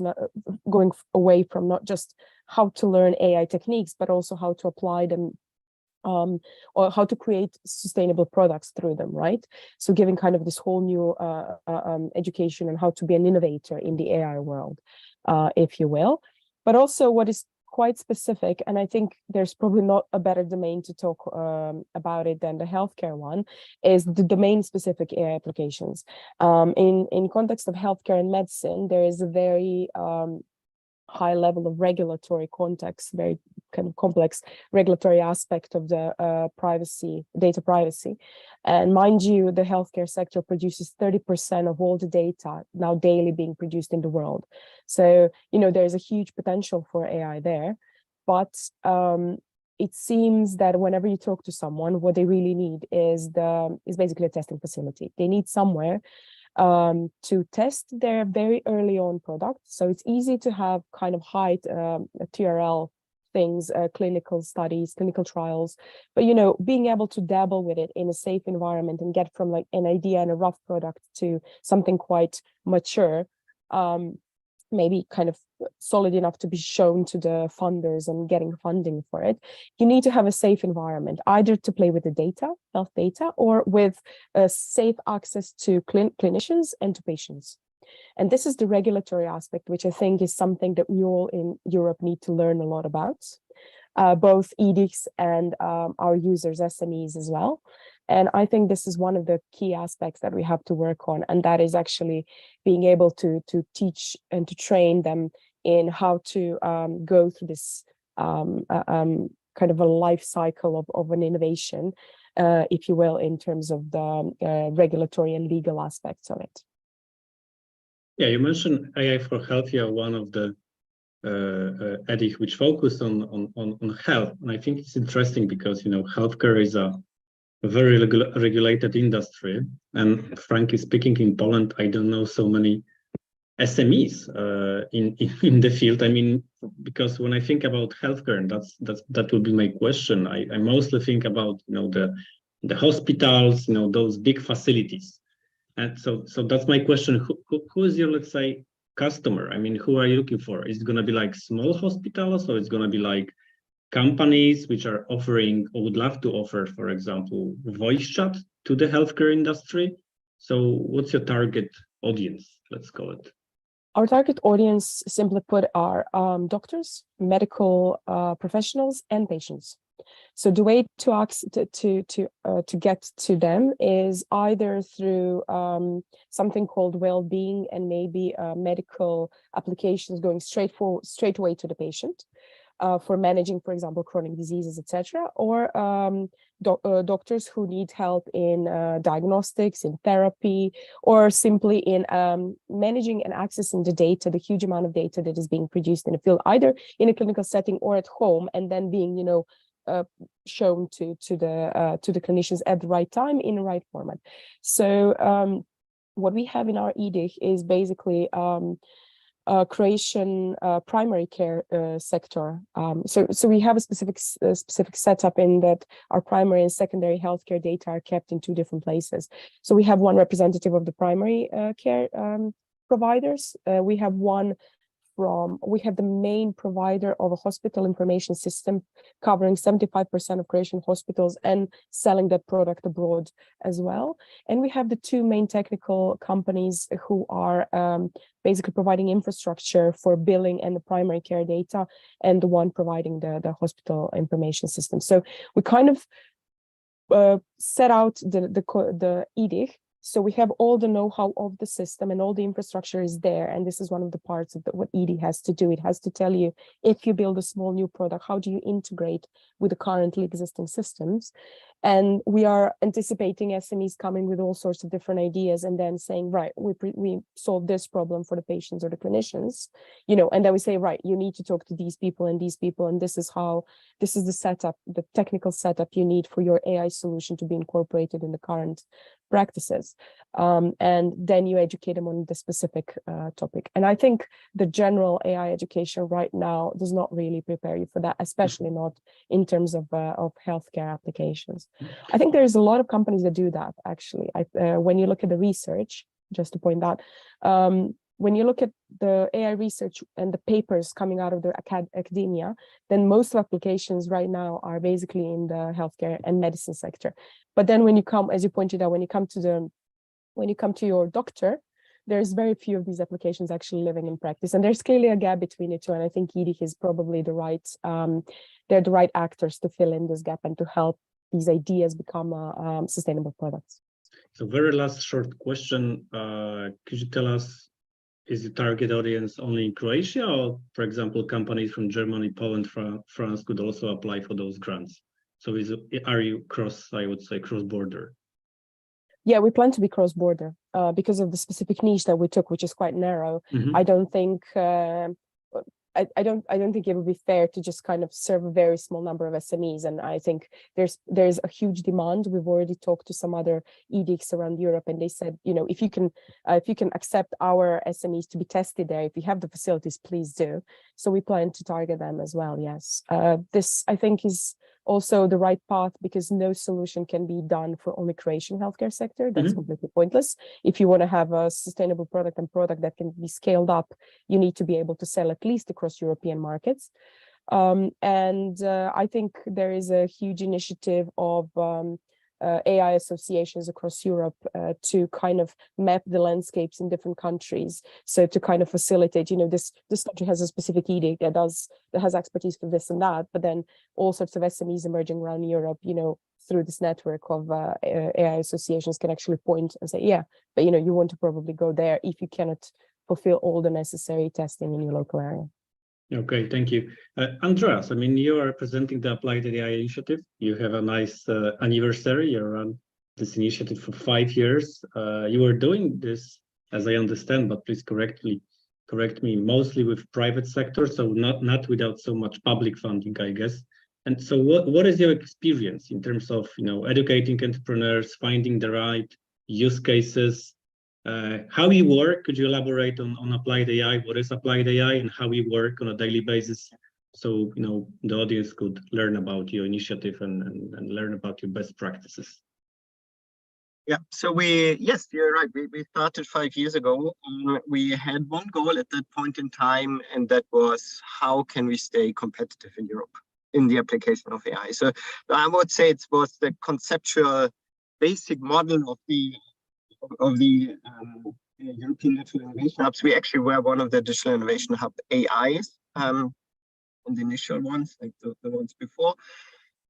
going away from not just how to learn AI techniques, but also how to apply them, or how to create sustainable products through them, right? So giving kind of this whole new education on how to be an innovator in the AI world, if you will. But also what is quite specific, and I think there's probably not a better domain to talk about it than the healthcare one, is the domain-specific AI applications. In context of healthcare and medicine, there is a very high level of regulatory context, very kind of complex regulatory aspect of the data privacy. And mind you, the healthcare sector produces 30% of all the data now daily being produced in the world. So, you know, there's a huge potential for AI there, but it seems that whenever you talk to someone, what they really need is basically a testing facility. They need somewhere to test their very early on product. So it's easy to have kind of high TRL things, clinical studies, clinical trials, but, you know, being able to dabble with it in a safe environment and get from like an idea and a rough product to something quite mature, maybe kind of solid enough to be shown to the funders and getting funding for it, you need to have a safe environment, either to play with the data, health data, or with safe access to clinicians and to patients. And this is the regulatory aspect, which I think is something that we all in Europe need to learn a lot about, both edicts and our users, SMEs as well. And I think this is one of the key aspects that we have to work on, and that is actually being able to teach and to train them in how to go through this kind of a life cycle of an innovation, if you will, in terms of the regulatory and legal aspects of it. Yeah, you mentioned AI4Health here, one of the edicts which focused on health, and I think it's interesting because, you know, healthcare is a very regulated industry, and frankly speaking, in Poland, I don't know so many SMEs in the field. I mean, because when I think about healthcare, and that will be my question, I mostly think about, you know, the hospitals, you know, those big facilities. And so that's my question. Who is your, let's say, customer? I mean, who are you looking for? Is it going to be like small hospitals, or it's going to be like companies which are offering or would love to offer, for example, voice chat to the healthcare industry? So what's your target audience, let's call it? Our target audience, simply put, are doctors, medical professionals, and patients. So the way to get to them is either through something called well-being and maybe medical applications going straight away to the patient, for managing, for example, chronic diseases, etc., or doctors who need help in diagnostics, in therapy, or simply in managing and accessing the data, the huge amount of data that is being produced in the field, either in a clinical setting or at home, and then being, shown to the clinicians at the right time in the right format. So what we have in our EDIC is basically Croatian primary care sector. So we have a specific setup in that our primary and secondary healthcare data are kept in two different places. So we have one representative of the primary care providers. We have the main provider of a hospital information system covering 75% of Croatian hospitals and selling that product abroad as well. And we have the two main technical companies who are basically providing infrastructure for billing and the primary care data, and the one providing the hospital information system. So we kind of set out the EDIC. So we have all the know-how of the system and all the infrastructure is there. And this is one of the parts of what EDIC has to do. It has to tell you, if you build a small new product, how do you integrate with the currently existing systems? And we are anticipating SMEs coming with all sorts of different ideas and then saying, right, we solve this problem for the patients or the clinicians, and then we say, right, you need to talk to these people, and this is the setup, the technical setup you need for your AI solution to be incorporated in the current practices. And then you educate them on the specific topic. And I think the general AI education right now does not really prepare you for that, especially not in terms of healthcare applications. I think there's a lot of companies that do that, actually. When you look at the research, just to point out, when you look at the AI research and the papers coming out of the academia, then most of applications right now are basically in the healthcare and medicine sector. But then when you come, as you pointed out, when you come to your doctor, there's very few of these applications actually living in practice. And there's clearly a gap between the two. And I think EDIC is probably they're the right actors to fill in this gap and to help these ideas become sustainable products. So very last short question. Could you tell us, is the target audience only in Croatia, or, for example, companies from Germany, Poland, France could also apply for those grants? So are you cross-border? Yeah, we plan to be cross-border because of the specific niche that we took, which is quite narrow. Mm-hmm. I don't think it would be fair to just kind of serve a very small number of SMEs. And I think there's a huge demand. We've already talked to some other EDICs around Europe, and they said, if you can accept our SMEs to be tested there, if you have the facilities, please do. So we plan to target them as well. Yes, this I think is also the right path, because no solution can be done for only Croatian healthcare sector. That's completely pointless. If you want to have a sustainable product that can be scaled up, you need to be able to sell at least across European markets. I think there is a huge initiative of AI associations across Europe to kind of map the landscapes in different countries. So to kind of facilitate, this country has a specific edict that has expertise for this and that, but then all sorts of SMEs emerging around Europe, through this network of AI associations can actually point and say, yeah, but you want to probably go there if you cannot fulfill all the necessary testing in your local area. Okay, thank you. Andreas, you are representing the appliedAI initiative. You have a nice anniversary. You run this initiative for 5 years. You are doing this, as I understand, but please correct me, mostly with private sector, so not without so much public funding, I guess. And so what is your experience in terms of, educating entrepreneurs, finding the right use cases? How you work? Could you elaborate on appliedAI? What is appliedAI and how you work on a daily basis? So, the audience could learn about your initiative and learn about your best practices. Yeah, so yes, you're right. We started 5 years ago. We had one goal at that point in time, and that was, how can we stay competitive in Europe in the application of AI? So I would say it was the conceptual basic model of the European Digital Innovation Hubs. We actually were one of the Digital Innovation Hub AIs, on the initial ones, like the ones before.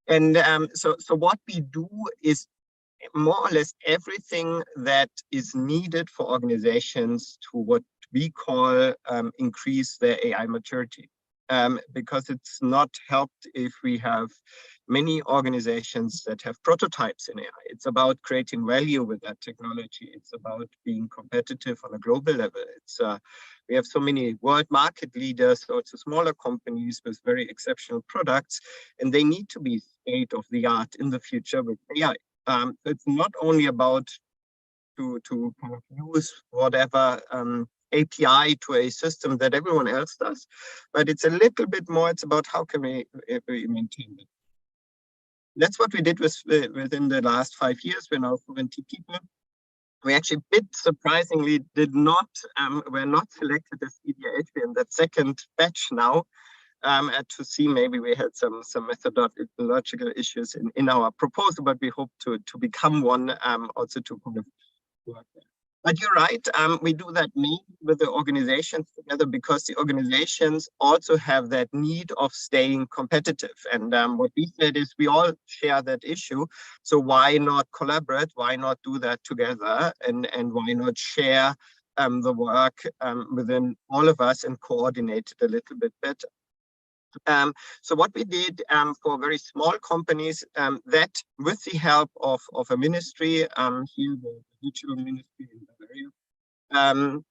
And so what we do is more or less everything that is needed for organizations to what we call increase their AI maturity. because it's not helped if we have many organizations that have prototypes in AI. It's about creating value with that technology. It's about being competitive on a global level. It's we have so many world market leaders, also smaller companies with very exceptional products, and they need to be state of the art in the future with AI. It's not only about to kind of use whatever API to a system that everyone else does, but it's a little bit more. It's about how can we maintain it. That's what we did within the last 5 years. We're now 70 people. We actually, a bit surprisingly, were not selected as EDH in that second batch now. To see maybe we had some methodological issues in our proposal, but we hope to become one also to kind of work there. But you're right, we do that mainly with the organizations together because the organizations also have that need of staying competitive. And what we said is we all share that issue. So why not collaborate? Why not do that together? And why not share the work within all of us and coordinate it a little bit better? So what we did for very small companies, that with the help of a ministry, here the digital ministry in Bavaria,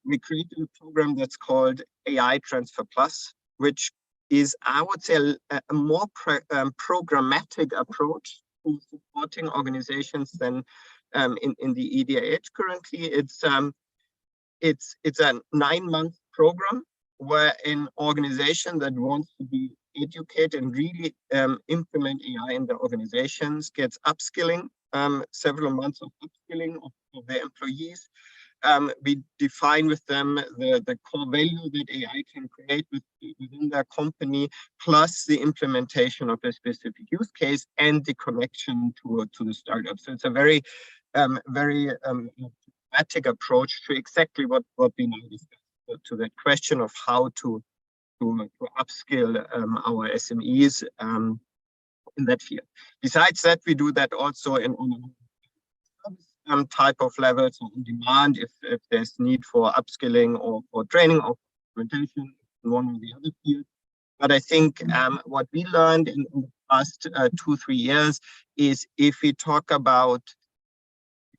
we created a program that's called AI Transfer Plus, which is, I would say, a more programmatic approach to supporting organizations than in the EDH currently. It's a 9-month program where an organization that wants to be educated and really implement AI in their organizations gets upskilling, several months of upskilling of their employees. We define with them the core value that AI can create within their company, plus the implementation of a specific use case and the connection to the startup. So it's a very pragmatic approach to exactly what we now discussed, to the question of how to upskill our SMEs in that field. Besides that, we do that also on type of levels on demand if there's need for upskilling or for training or implementation in one or the other field. But I think what we learned in the past 2-3 years is if we talk about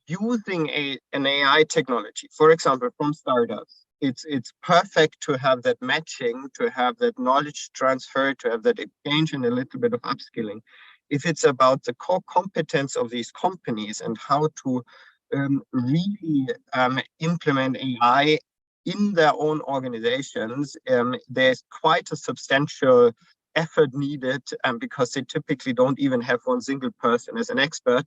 using an AI technology, for example, from startups, it's perfect to have that matching, to have that knowledge transfer, to have that exchange and a little bit of upskilling. If it's about the core competence of these companies and how to really implement AI in their own organizations, there's quite a substantial effort needed because they typically don't even have one single person as an expert.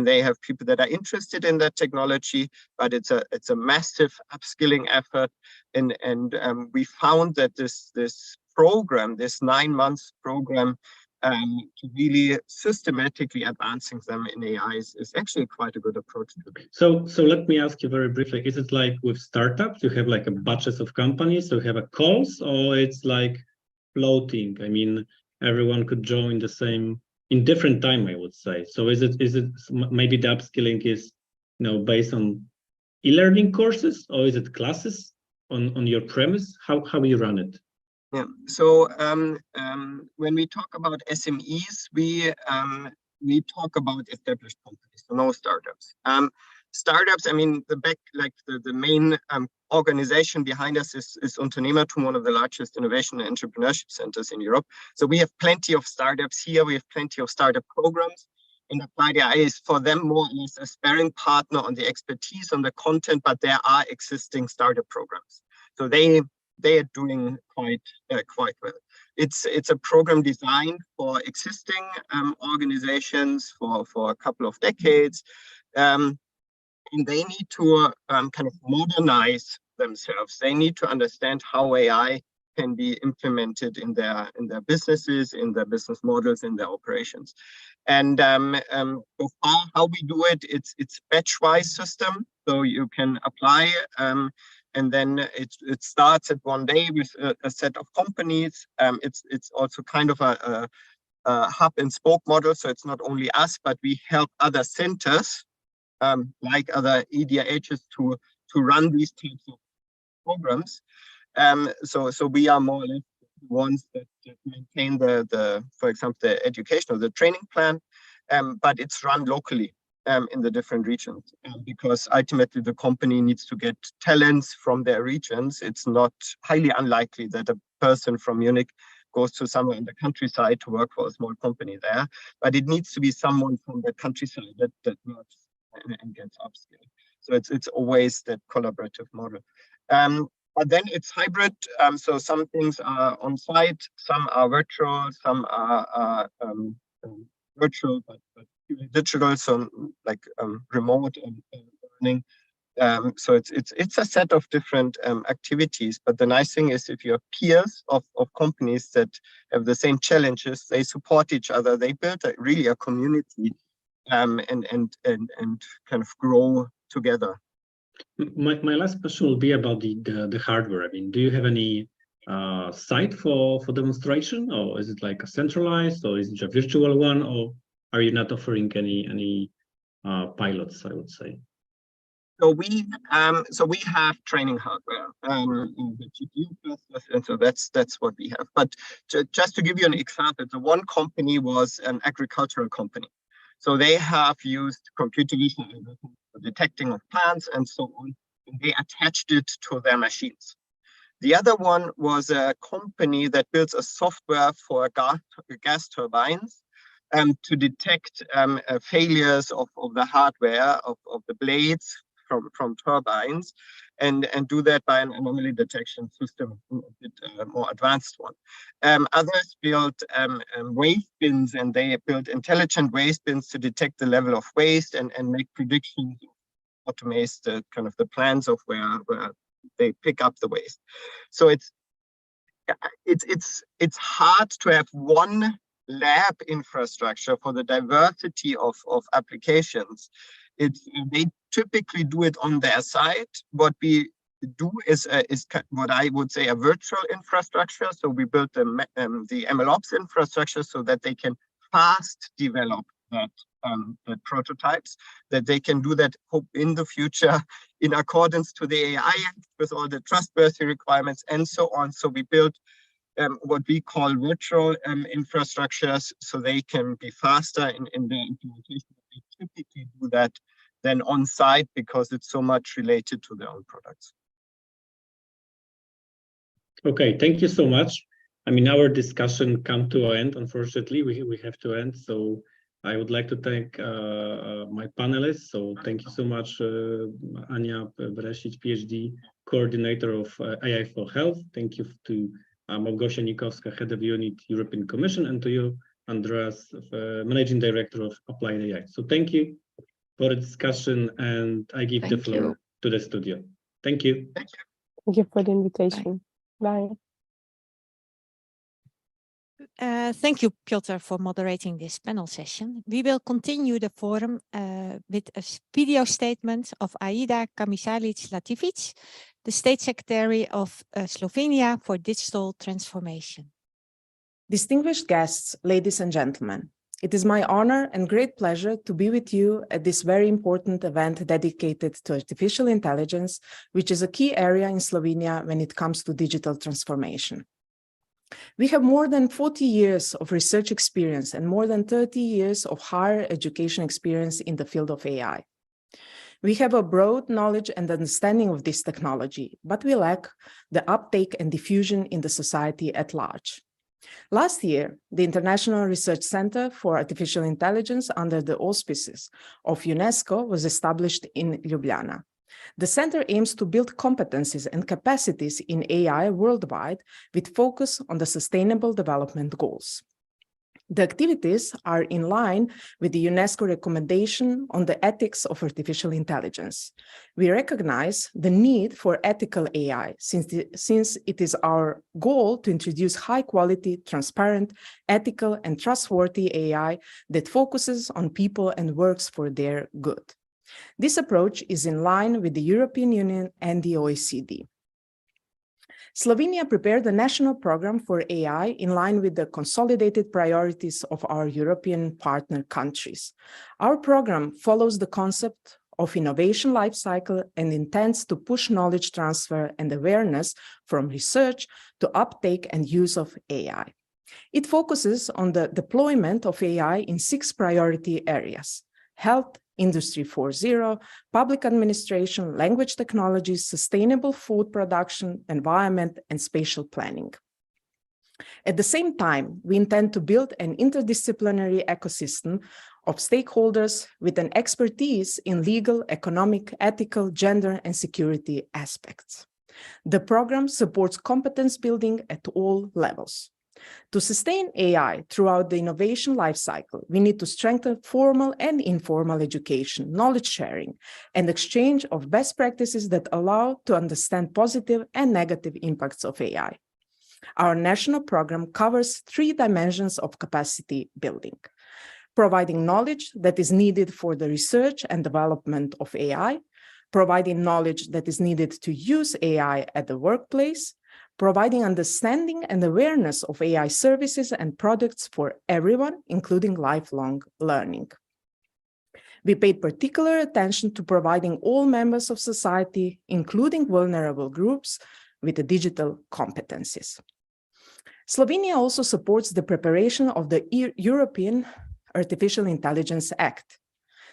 They have people that are interested in that technology, but it's a massive upskilling effort. And we found that this program, this 9-month program, to really systematically advancing them in AI is actually quite a good approach to it. So let me ask you very briefly, is it like with startups, you have like a batches of companies, so you have a calls, or it's like floating? I mean, everyone could join the same in different time, I would say. So is it maybe the upskilling is, based on e-learning courses, or is it classes on your premise? How you run it? Yeah. So when we talk about SMEs, we talk about established companies, so no startups. Startups, I mean, the main organization behind us is Unternehmertum, one of the largest innovation and entrepreneurship centers in Europe. So we have plenty of startups here. We have plenty of startup programs. And appliedAI is for them more or less a sparring partner on the expertise, on the content, but there are existing startup programs. So they are doing quite well. It's a program designed for existing organizations for a couple of decades. And they need to kind of modernize themselves. They need to understand how AI can be implemented in their businesses, in their business models, in their operations. And so far, how we do it, it's batch-wise system. So you can apply, and then it starts at one day with a set of companies. It's also kind of a hub and spoke model. So it's not only us, but we help other centers, like other EDHs to run these types of programs. So we are more or less ones that maintain for example, the education or the training plan, but it's run locally in the different regions, because ultimately the company needs to get talents from their regions. It's not highly unlikely that a person from Munich goes to somewhere in the countryside to work for a small company there, but it needs to be someone from the countryside that works and gets upskilled. So it's always that collaborative model. But then it's hybrid. So some things are on site, some are virtual, some are virtual but digital, so like remote and learning. So it's a set of different activities. But the nice thing is, if you have peers of companies that have the same challenges, they support each other. They build really a community and kind of grow together. My last question will be about the hardware. I mean, do you have any site for demonstration, or is it like a centralized, or is it a virtual one, or are you not offering any pilots, I would say? So we have training hardware, the GPU clusters, and so that's what we have. But just to give you an example, the one company was an agricultural company. So they have used computer vision for detecting of plants and so on, and they attached it to their machines. The other one was a company that builds a software for gas turbines to detect failures of the hardware, of the blades from turbines, and do that by an anomaly detection system, a bit more advanced one. Others built waste bins, and they built intelligent waste bins to detect the level of waste and make predictions, automate the kind of the plans of where they pick up the waste. So it's hard to have one lab infrastructure for the diversity of applications. They typically do it on their side. What we do is what I would say a virtual infrastructure. So we built the MLOps infrastructure so that they can fast develop the prototypes, that they can do that in the future in accordance to the AI Act with all the trustworthy requirements and so on. So we built what we call virtual infrastructures, so they can be faster in their implementation. They typically do that then on site because it's so much related to their own products. Okay, thank you so much. I mean, our discussion come to an end. Unfortunately, we have to end. So I would like to thank my panelists. So thank you so much, Anja Barešić, PhD, coordinator of AI4Health. Thank you to Malgorzata Nikowska, head of unit, European Commission, and to you, Andreas, managing director of appliedAI. So thank you for the discussion, and I give the floor to the studio. Thank you. Thank you for the invitation. Bye. Thank you, Piotr, for moderating this panel session. We will continue the forum with a video statement of Aida Kamišalić Latifić, the State Secretary of Slovenia for Digital Transformation. Distinguished guests, ladies and gentlemen, it is my honor and great pleasure to be with you at this very important event dedicated to artificial intelligence, which is a key area in Slovenia when it comes to digital transformation. We have more than 40 years of research experience and more than 30 years of higher education experience in the field of AI. We have a broad knowledge and understanding of this technology, but we lack the uptake and diffusion in the society at large. Last year, the International Research Center for Artificial Intelligence under the auspices of UNESCO was established in Ljubljana. The center aims to build competencies and capacities in AI worldwide with focus on the Sustainable Development Goals. The activities are in line with the UNESCO recommendation on the ethics of artificial intelligence. We recognize the need for ethical AI since it is our goal to introduce high-quality, transparent, ethical, and trustworthy AI that focuses on people and works for their good. This approach is in line with the European Union and the OECD. Slovenia prepared a national program for AI in line with the consolidated priorities of our European partner countries. Our program follows the concept of innovation lifecycle and intends to push knowledge transfer and awareness from research to uptake and use of AI. It focuses on the deployment of AI in 6 priority areas: health, Industry 4.0, public administration, language technologies, sustainable food production, environment, and spatial planning. At the same time, we intend to build an interdisciplinary ecosystem of stakeholders with an expertise in legal, economic, ethical, gender, and security aspects. The program supports competence building at all levels. To sustain AI throughout the innovation lifecycle, we need to strengthen formal and informal education, knowledge sharing, and exchange of best practices that allow to understand positive and negative impacts of AI. Our national program covers 3 dimensions of capacity building: providing knowledge that is needed for the research and development of AI, providing knowledge that is needed to use AI at the workplace, providing understanding and awareness of AI services and products for everyone, including lifelong learning. We paid particular attention to providing all members of society, including vulnerable groups, with the digital competencies. Slovenia also supports the preparation of the European Artificial Intelligence Act.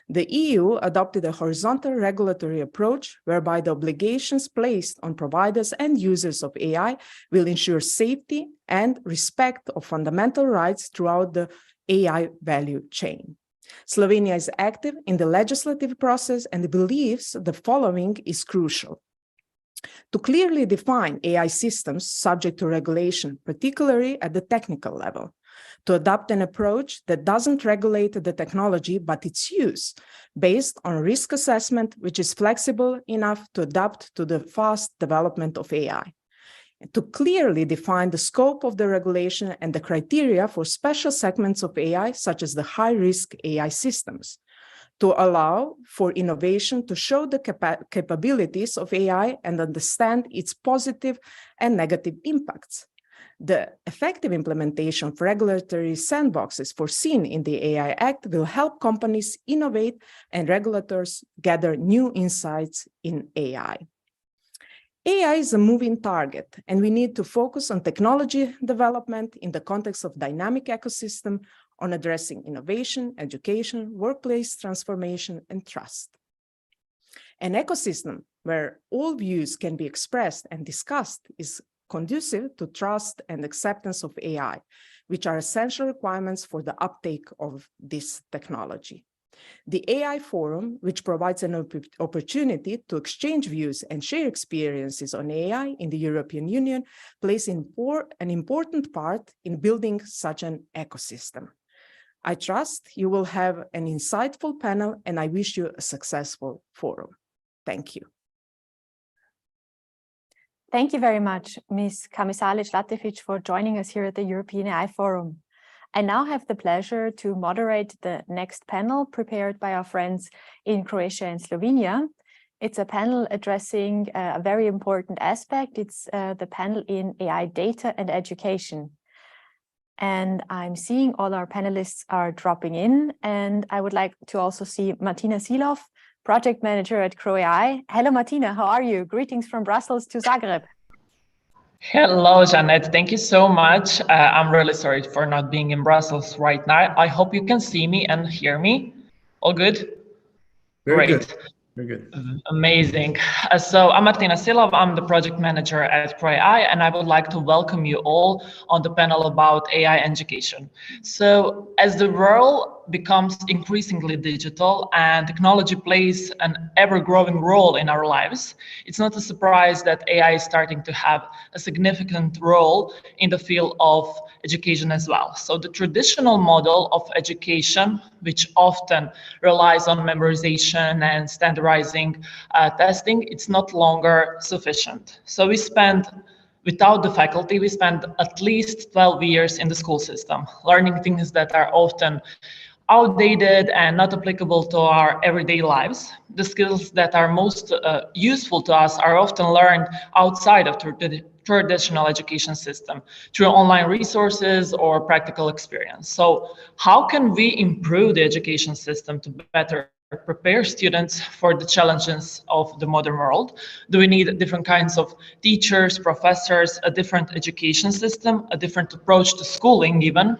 The EU adopted a horizontal regulatory approach whereby the obligations placed on providers and users of AI will ensure safety and respect of fundamental rights throughout the AI value chain. Slovenia is active in the legislative process and believes the following is crucial: to clearly define AI systems subject to regulation, particularly at the technical level; to adopt an approach that doesn't regulate the technology, but its use, based on risk assessment, which is flexible enough to adapt to the fast development of AI; to clearly define the scope of the regulation and the criteria for special segments of AI, such as the high-risk AI systems; to allow for innovation to show the capabilities of AI and understand its positive and negative impacts. The effective implementation of regulatory sandboxes foreseen in the AI Act will help companies innovate and regulators gather new insights in AI. AI is a moving target, and we need to focus on technology development in the context of dynamic ecosystem, on addressing innovation, education, workplace transformation, and trust. An ecosystem where all views can be expressed and discussed is conducive to trust and acceptance of AI, which are essential requirements for the uptake of this technology. The AI Forum, which provides an opportunity to exchange views and share experiences on AI in the European Union, plays an important part in building such an ecosystem. I trust you will have an insightful panel, and I wish you a successful forum. Thank you. Thank you very much, Ms. Kamišalić Latifić, for joining us here at the European AI Forum. I now have the pleasure to moderate the next panel prepared by our friends in Croatia and Slovenia. It's a panel addressing a very important aspect. It's the panel in AI data and education. And I'm seeing all our panelists are dropping in, and I would like to also see Martina Silov, project manager at CroAI. Hello, Martina, how are you? Greetings from Brussels to Zagreb. Hello, Jeanette. Thank you so much. I'm really sorry for not being in Brussels right now. I hope you can see me and hear me. All good? Very Great. good. Very good. Amazing. So I'm Martina Silov. I'm the project manager at CroAI, and I would like to welcome you all on the panel about AI education. So as the world becomes increasingly digital and technology plays an ever-growing role in our lives, it's not a surprise that AI is starting to have a significant role in the field of education as well. So the traditional model of education, which often relies on memorization and standardizing testing, it's not longer sufficient. So without the faculty, we spend at least 12 years in the school system, learning things that are often outdated and not applicable to our everyday lives. The skills that are most useful to us are often learned outside of the traditional education system through online resources or practical experience. So how can we improve the education system to better prepare students for the challenges of the modern world? Do we need different kinds of teachers, professors, a different education system, a different approach to schooling even?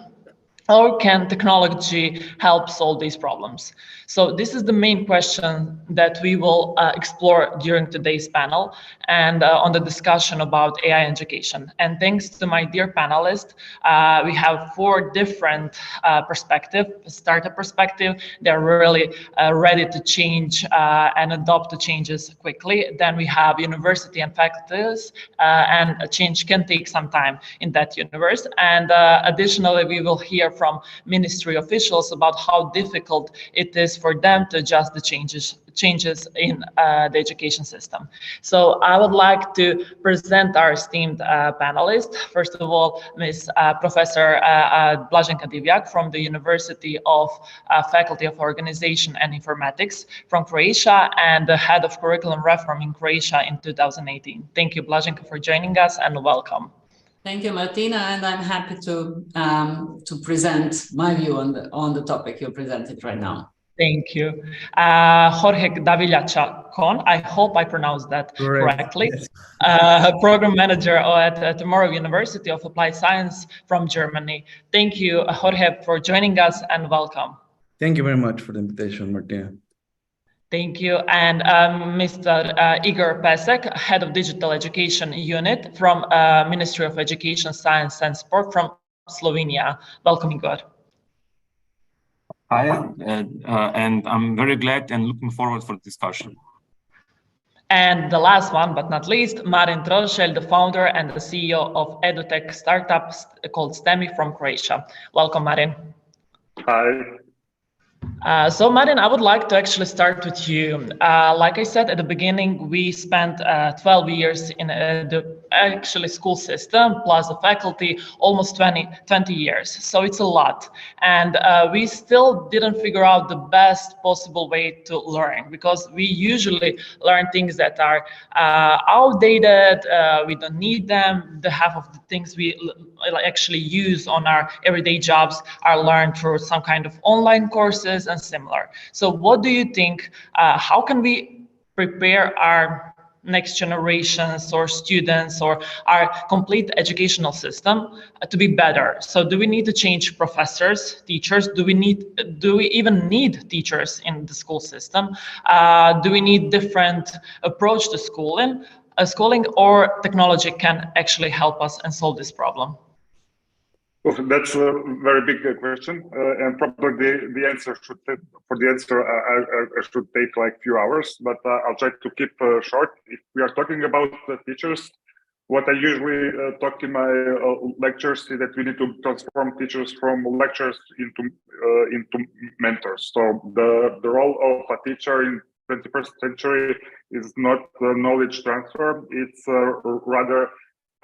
Or can technology help solve these problems? So this is the main question that we will explore during today's panel and on the discussion about AI education. And thanks to my dear panelists, we have 4 different perspectives. Startup perspective, they're really ready to change and adopt the changes quickly. Then we have university and faculties, and a change can take some time in that universe. And additionally, we will hear from ministry officials about how difficult it is for them to adjust the changes in the education system. So I would like to present our esteemed panelists. First of all, Ms. Professor Blaženka Divjak from the University of Faculty of Organization and Informatics from Croatia and the head of curriculum reform in Croatia in 2018. Thank you, Blaženka, for joining us and welcome. Thank you, Martina, and I'm happy to present my view on the topic you presented right now. Thank you. Jorge Davila-Chacon, I hope I pronounced that correctly. Yes. Program manager at Tomorrow University of Applied Science from Germany. Thank you, Jorge, for joining us and welcome. Thank you very much for the invitation, Martina. Thank you. And Mr. Igor Pesek, Head of Digital Education Unit from Ministry of Education, Science and Sport from Slovenia. Welcome, Igor. Hi, and I'm very glad and looking forward for the discussion. And the last one, but not least, Marin Trošelj, the founder and the CEO of edutech startup called STEMI from Croatia. Welcome, Marin. Hi. So Marin, I would like to actually start with you. Like I said at the beginning, we spent 12 years in the actually school system, plus the faculty, almost 20 years. So it's a lot. And we still didn't figure out the best possible way to learn, because we usually learn things that are outdated, we don't need them. The half of the things we actually use on our everyday jobs are learned through some kind of online courses and similar. So what do you think, how can we prepare our next generations or students or our complete educational system to be better? So do we need to change professors, teachers? Do we even need teachers in the school system? Do we need different approach to schooling, or technology can actually help us and solve this problem? Well, that's a very big question, and probably the answer should take, I should take like few hours, but I'll try to keep short. If we are talking about the teachers, what I usually talk in my lectures is that we need to transform teachers from lecturers into mentors. So the role of a teacher in 21st century is not knowledge transfer; it's rather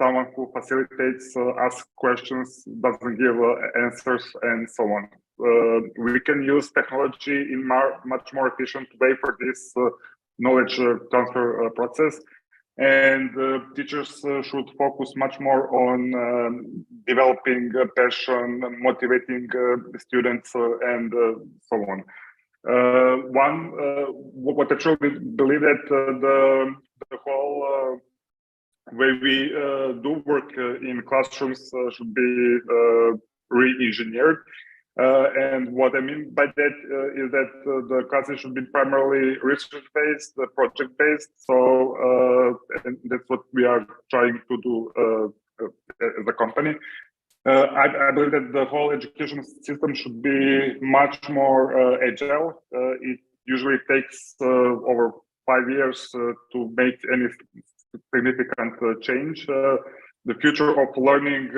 someone who facilitates, asks questions, doesn't give answers, and so on. We can use technology in much more efficient way for this knowledge transfer process. And teachers should focus much more on developing passion, motivating students, and so on. What I truly believe that the whole way we do work in classrooms should be re-engineered. And what I mean by that is that the classes should be primarily research-based, project-based. So and that's what we are trying to do as a company. I believe that the whole education system should be much more agile. It usually takes over 5 years to make any significant change. The future of learning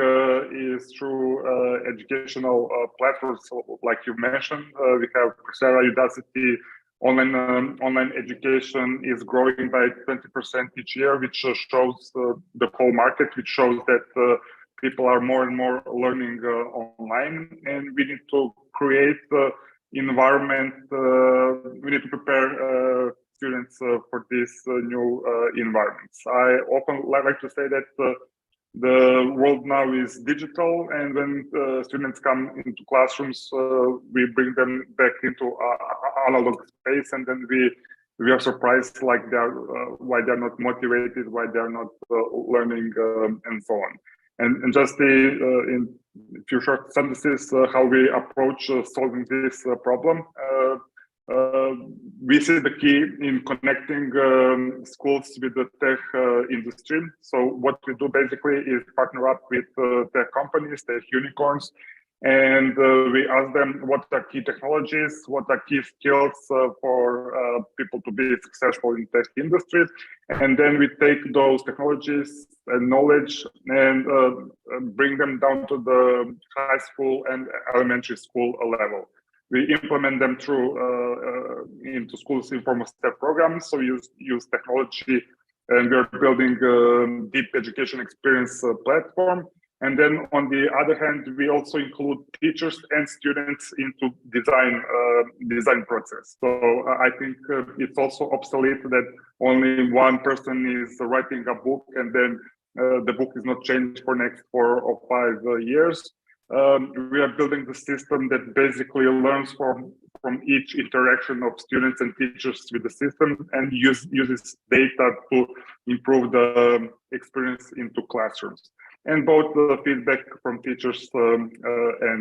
is through educational platforms, like you mentioned. We have Coursera, Udacity. Online education is growing by 20% each year, which shows the whole market, which shows that people are more and more learning online, and we need to create the environment. We need to prepare students for these new environments. I often like to say that The world now is digital, and when students come into classrooms, we bring them back into analog space, and then we are surprised, like why they're not motivated, why they're not learning, and so on. And just in a few short sentences, how we approach solving this problem. We see the key in connecting schools with the tech industry. So what we do basically is partner up with tech companies, tech unicorns, and we ask them what are key technologies, what are key skills for people to be successful in tech industry. And then we take those technologies and knowledge and bring them down to the high school and elementary school level. We implement them through into schools informal STEP programs. So we use technology, and we're building a deep education experience platform. And then on the other hand, we also include teachers and students into design process. So I think it's also obsolete that only one person is writing a book and then the book is not changed for next 4 or 5 years. We are building the system that basically learns from each interaction of students and teachers with the system and uses data to improve the experience into classrooms. And both the feedback from teachers and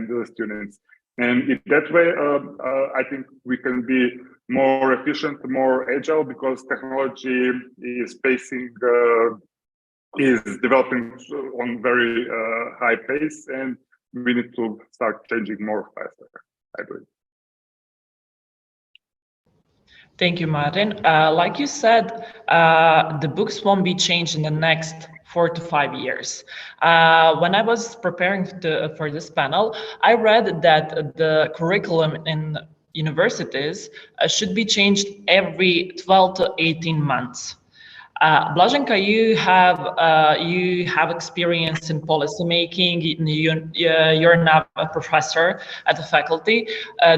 the students. And in that way, I think we can be more efficient, more agile, because technology is developing on very high pace, and we need to start changing more faster, I believe. Thank you, Martin. Like you said, the books won't be changed in the next 4 to 5 years. When I was preparing for this panel, I read that the curriculum in universities should be changed every 12 to 18 months. Blaženka, you have experience in policy making. You're now a professor at the faculty.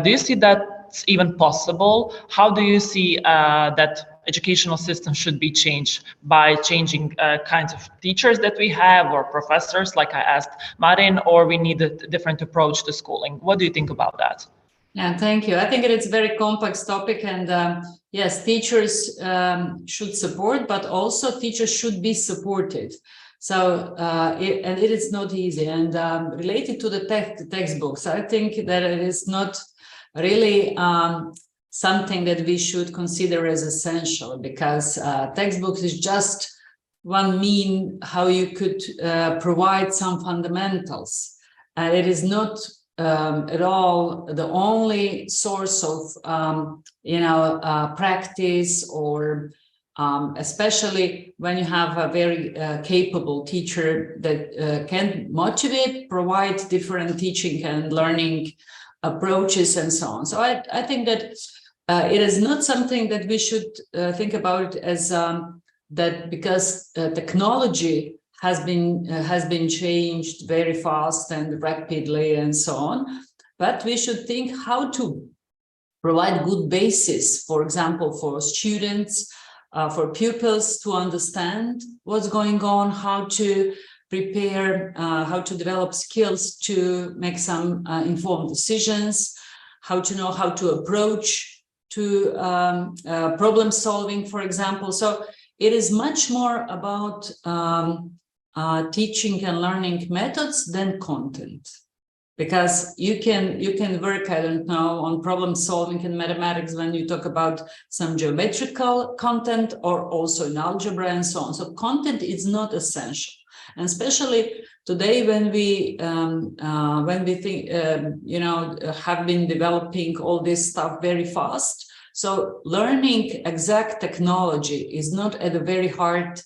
Do you see that's even possible? How do you see that educational system should be changed by changing kinds of teachers that we have, or professors, like I asked Martin, or we need a different approach to schooling? What do you think about that? Yeah, thank you. I think it's a very complex topic, and yes, teachers should support, but also teachers should be supported. So, and it is not easy. And related to the textbooks, I think that it is not really something that we should consider as essential, because textbooks is just one mean how you could provide some fundamentals. And it is not at all the only source of, practice, or especially when you have a very capable teacher that can motivate, provide different teaching and learning approaches and so on. So I think that it is not something that we should think about as that, because technology has been changed very fast and rapidly and so on. But we should think how to provide good basis, for example, for students, for pupils to understand what's going on, how to prepare, how to develop skills to make some informed decisions, how to know how to approach to problem solving, for example. So it is much more about teaching and learning methods than content, because you can work, I don't know, on problem solving in mathematics when you talk about some geometrical content, or also in algebra and so on. So content is not essential, and especially today when we think have been developing all this stuff very fast. So learning exact technology is not at the very heart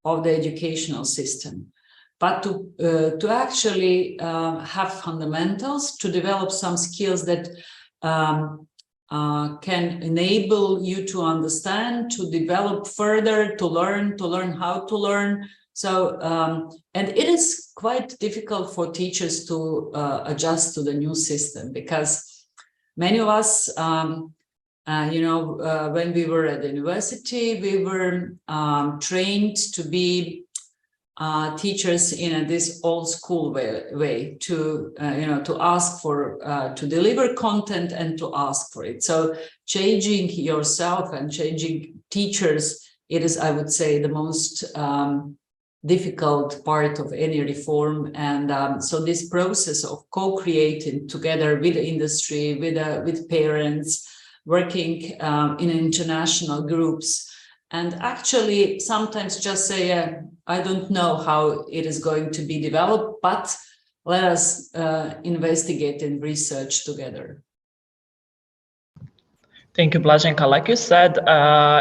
of the educational system, but to actually have fundamentals, to develop some skills that can enable you to understand, to develop further, to learn how to learn. So, and it is quite difficult for teachers to adjust to the new system, because many of us, when we were at the university, we were trained to be teachers in this old school way to to ask for to deliver content and to ask for it. So changing yourself and changing teachers, it is, I would say, the most difficult part of any reform. And so this process of co-creating together with the industry, with parents, working in international groups, and actually sometimes just say, I don't know how it is going to be developed, but let us investigate and research together. Thank you, Blaženka. Like you said,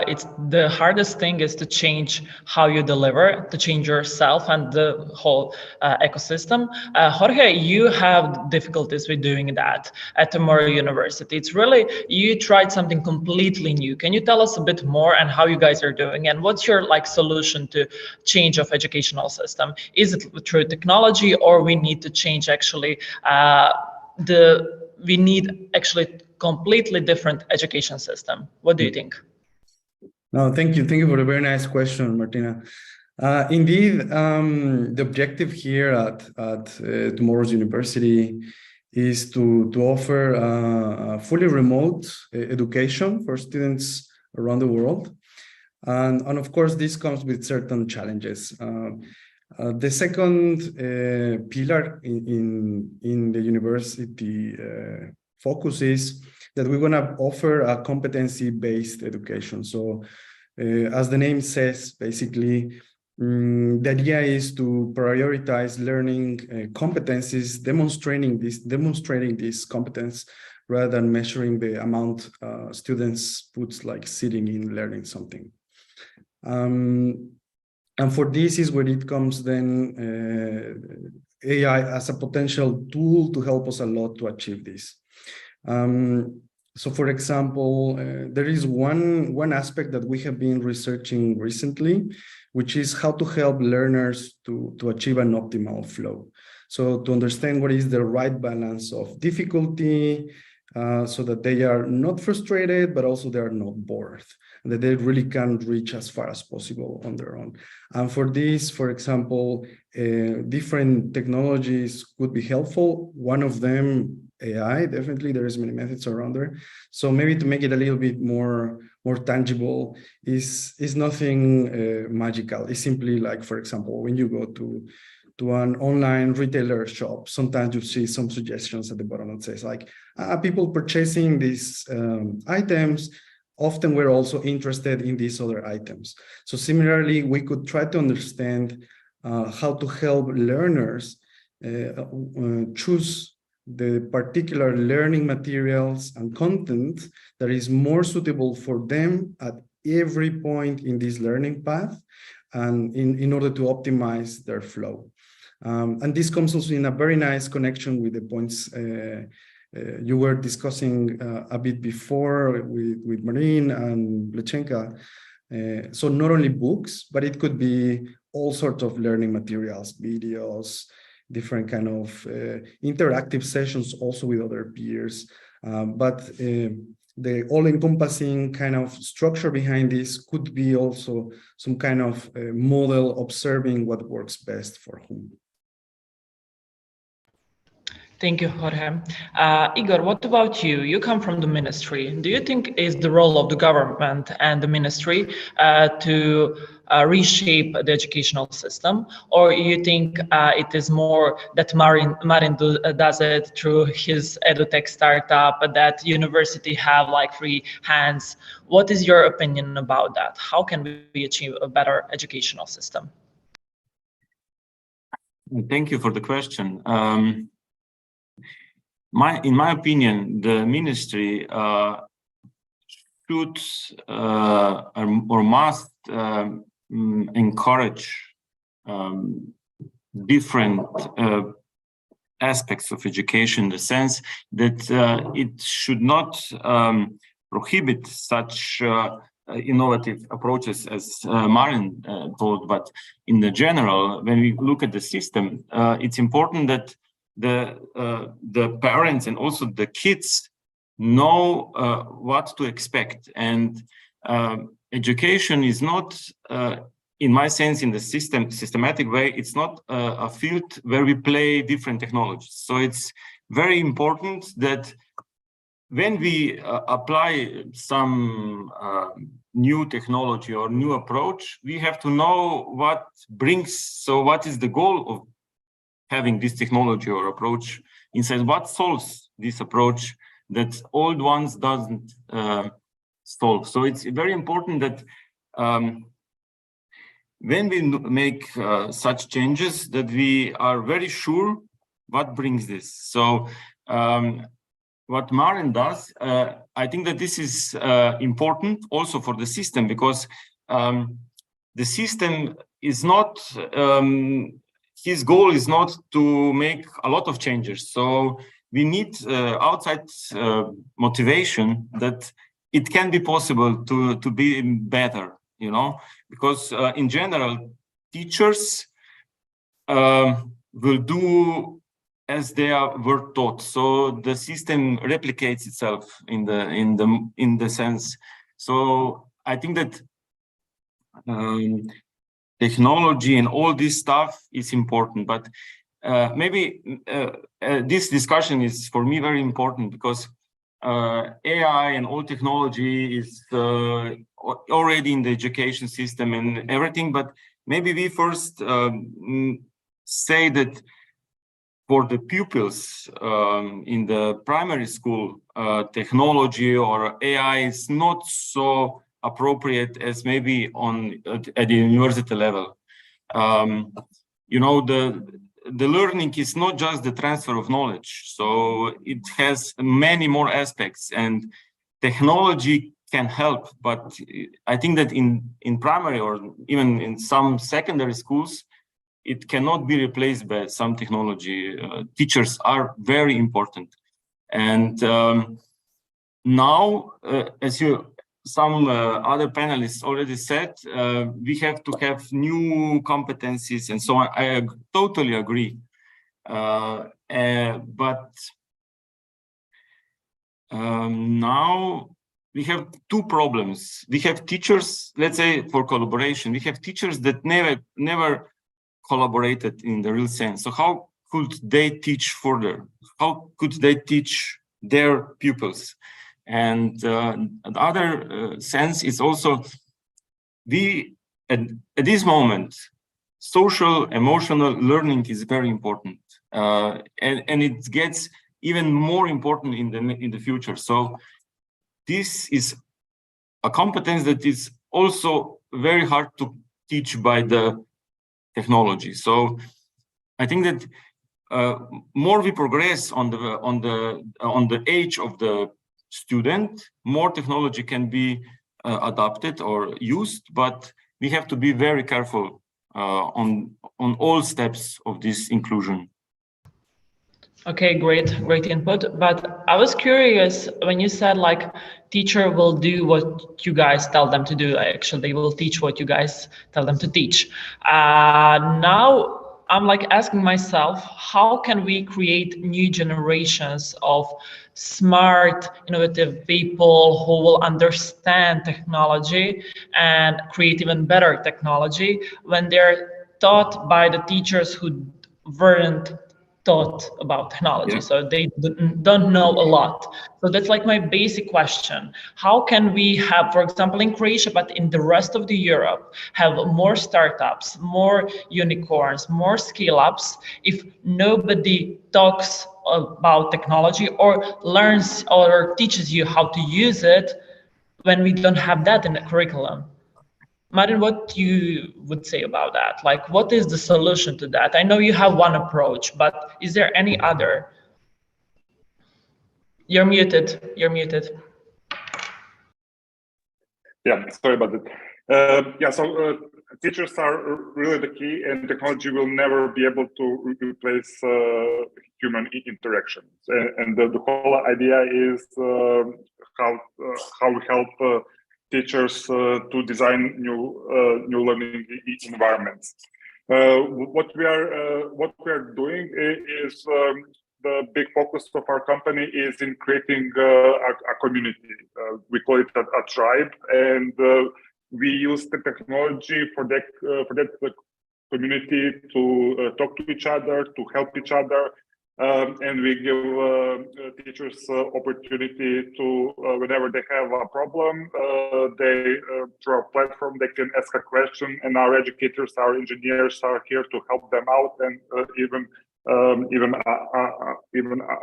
it's the hardest thing is to change how you deliver, to change yourself and the whole ecosystem. Jorge, you have difficulties with doing that at Tomorrow University. It's really, you tried something completely new. Can you tell us a bit more and how you guys are doing, and what's your solution to change of educational system? Is it through technology, or we need to change actually we need actually completely different education system? What do you think? No, thank you. Thank you for a very nice question, Martina. Indeed, the objective here at Tomorrow's University is to offer fully remote education for students around the world. And of course, this comes with certain challenges. The second pillar in the university focus is that we're going to offer a competency-based education. So as the name says, basically, the idea is to prioritize learning competencies, demonstrating this competence rather than measuring the amount students put sitting in learning something. And for this is where it comes then AI as a potential tool to help us a lot to achieve this. So for example, there is one aspect that we have been researching recently, which is how to help learners to achieve an optimal flow. So to understand what is the right balance of difficulty, so that they are not frustrated, but also they are not bored, and that they really can reach as far as possible on their own. And for this, for example, different technologies could be helpful. One of them, AI, definitely, there is many methods around there. So maybe to make it a little bit more tangible is nothing magical. It's simply like, for example, when you go to an online retailer shop, sometimes you see some suggestions at the bottom that says people purchasing these items, often we're also interested in these other items. So similarly, we could try to understand how to help learners choose the particular learning materials and content that is more suitable for them at every point in this learning path, and in order to optimize their flow. And this comes also in a very nice connection with the points you were discussing a bit before with Marine and Blaženka. So not only books, but it could be all sorts of learning materials, videos, different kind of interactive sessions also with other peers. But the all-encompassing kind of structure behind this could be also some kind of model observing what works best for whom. Thank you, Jorge. Igor, what about you? You come from the ministry. Do you think is the role of the government and the ministry to reshape the educational system, or you think it is more that Marin does it through his edutech startup, that university have free hands? What is your opinion about that? How can we achieve a better educational system? Thank you for the question. In my opinion, the ministry should or must encourage different aspects of education, in the sense that it should not prohibit such innovative approaches as Marin told, but in the general, when we look at the system, it's important that the parents and also the kids know what to expect. And education is not in my sense, in the systematic way, it's not a field where we play different technologies. So it's very important that when we apply some new technology or new approach, we have to know what is the goal of having this technology or approach inside, what solves this approach that old ones doesn't solve. So it's very important that when we make such changes, that we are very sure what brings this. So what Maren does, I think that this is important also for the system, because the system is not, his goal is not to make a lot of changes. So we need outside motivation that it can be possible to be better, you know, because in general, teachers will do as they were taught. So the system replicates itself in the sense. So I think that technology and all this stuff is important, but maybe this discussion is for me very important, because AI and all technology is already in the education system and everything, but maybe we first say that for the pupils in the primary school, technology or AI is not so appropriate as maybe at the university level. You know, the learning is not just the transfer of knowledge, so it has many more aspects, and technology can help. But I think that in primary or even in some secondary schools, it cannot be replaced by some technology. Teachers are very important. And now, as some other panelists already said, we have to have new competencies and so on. I totally agree. But now we have two problems. We have teachers, let's say for collaboration, we have teachers that never collaborated in the real sense. So how could they teach further? How could they teach their pupils? And the other sense is also, at this moment, social, emotional learning is very important. And it gets even more important in the future. So this is a competence that is also very hard to teach by the technology. So I think that more we progress on the age of the student, more technology can be adopted or used, but we have to be very careful on all steps of this inclusion. Okay, great input. But I was curious when you said like teacher will do what you guys tell them to do. Actually, they will teach what you guys tell them to teach. Now I'm like asking myself, how can we create new generations of smart, innovative people who will understand technology and create even better technology when they're taught by the teachers who weren't taught about technology, yeah. So they don't know a lot. So that's like my basic question. How can we have, for example, in Croatia, but in the rest of the Europe, have more startups, more unicorns, more scale-ups if nobody talks about technology or learns or teaches you how to use it when we don't have that in the curriculum? Maren, what you would say about that? Like, what is the solution to that? I know you have one approach, but is there any other? You're muted. Yeah, sorry about that. So teachers are really the key, and technology will never be able to replace human interactions. And the whole idea is how we help teachers to design new learning environments. What we are doing is the big focus of our company is in creating a community. We call it a tribe, and we use the technology for that community to talk to each other, to help each other, and we give teachers opportunity to, whenever they have a problem, through our platform, they can ask a question, and our educators, our engineers are here to help them out, and even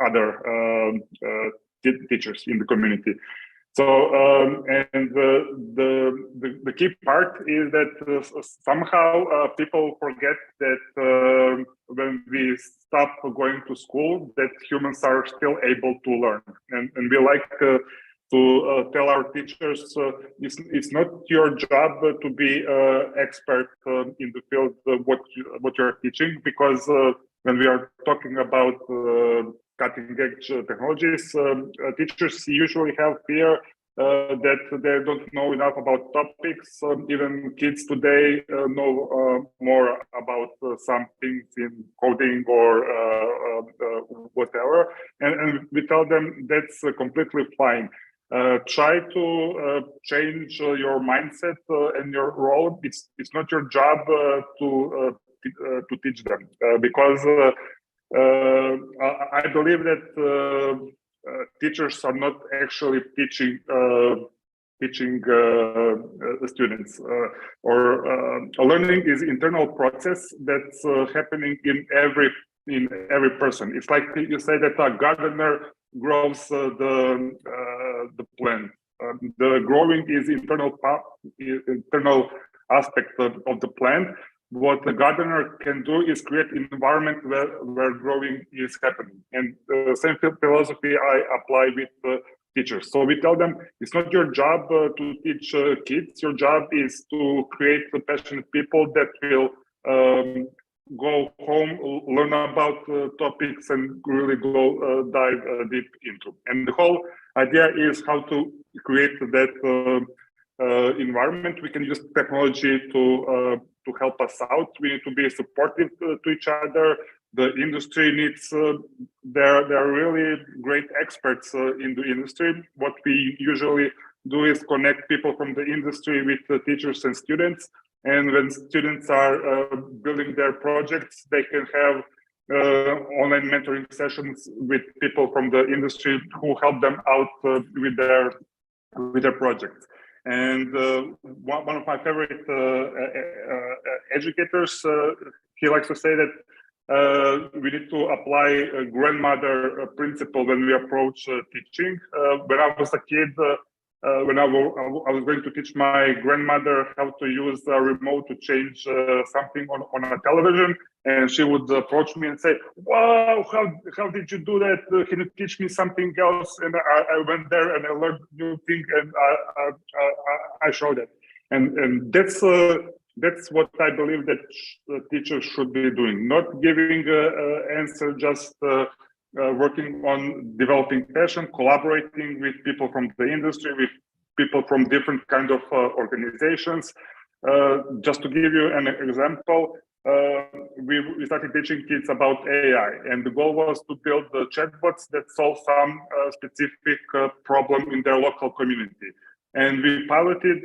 other teachers in the community. So, and the key part is that somehow people forget that when we stop going to school, that humans are still able to learn. And we like to tell our teachers, it's not your job to be expert in the field of what you're teaching, because when we are talking about cutting-edge technologies, teachers usually have fear that they don't know enough about topics. Even kids today know more about some things in coding or whatever, and we tell them that's completely fine. Try to change your mindset and your role. It's not your job to teach them, because I believe that teachers are not actually teaching students, or learning is internal process that's happening in every person. It's like you say that a gardener grows the plant. The growing is internal aspect of the plant. What the gardener can do is create an environment where growing is happening. And the same philosophy I apply with teachers. So we tell them it's not your job to teach kids. Your job is to create passionate people that will go home, learn about topics, and really go dive deep into. And the whole idea is how to create that environment. We can use technology to help us out. We need to be supportive to each other. The industry needs, they're really great experts in the industry. What we usually do is connect people from the industry with the teachers and students. And when students are building their projects, they can have online mentoring sessions with people from the industry who help them out with their projects. And one of my favorite educators, he likes to say that we need to apply a grandmother principle when we approach teaching. When I was a kid, when I was going to teach my grandmother how to use a remote to change something on a television, and she would approach me and say, "Wow, how did you do that? Can you teach me something else?" And I went there and I learned new thing, and I showed it. And that's what I believe that teachers should be doing, not giving answer, just working on developing passion, collaborating with people from the industry, with people from different kind of organizations. Just to give you an example, we started teaching kids about AI, and the goal was to build the chatbots that solve some specific problem in their local community. And we piloted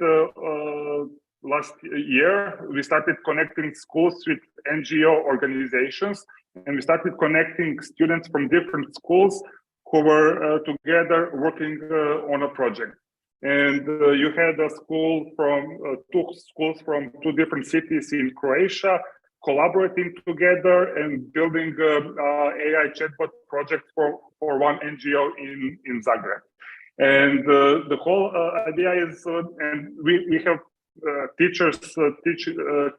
last year. We started connecting schools with NGO organizations, and we started connecting students from different schools who were together working on a project. And you had a school from two schools from two different cities in Croatia collaborating together and building AI chatbot project for one NGO in Zagreb. And the whole idea is, and we have teachers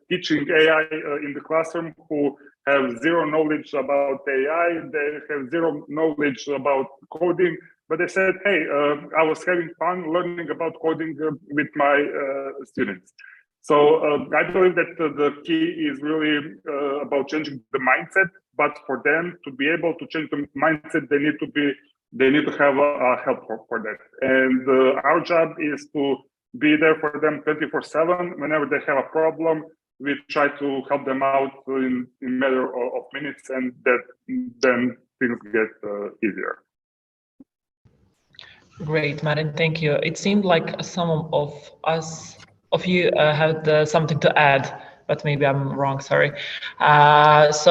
teaching AI in the classroom who have zero knowledge about AI, they have zero knowledge about coding, but they said, hey, I was having fun learning about coding with my students. So I believe that the key is really about changing the mindset, but for them to be able to change the mindset, they need to have help for that. And our job is to be there for them 24/7. Whenever they have a problem, we try to help them out in a matter of minutes, and then things get easier. Great, Martin, thank you. It seemed like some of us of you had something to add, but maybe I'm wrong, sorry. What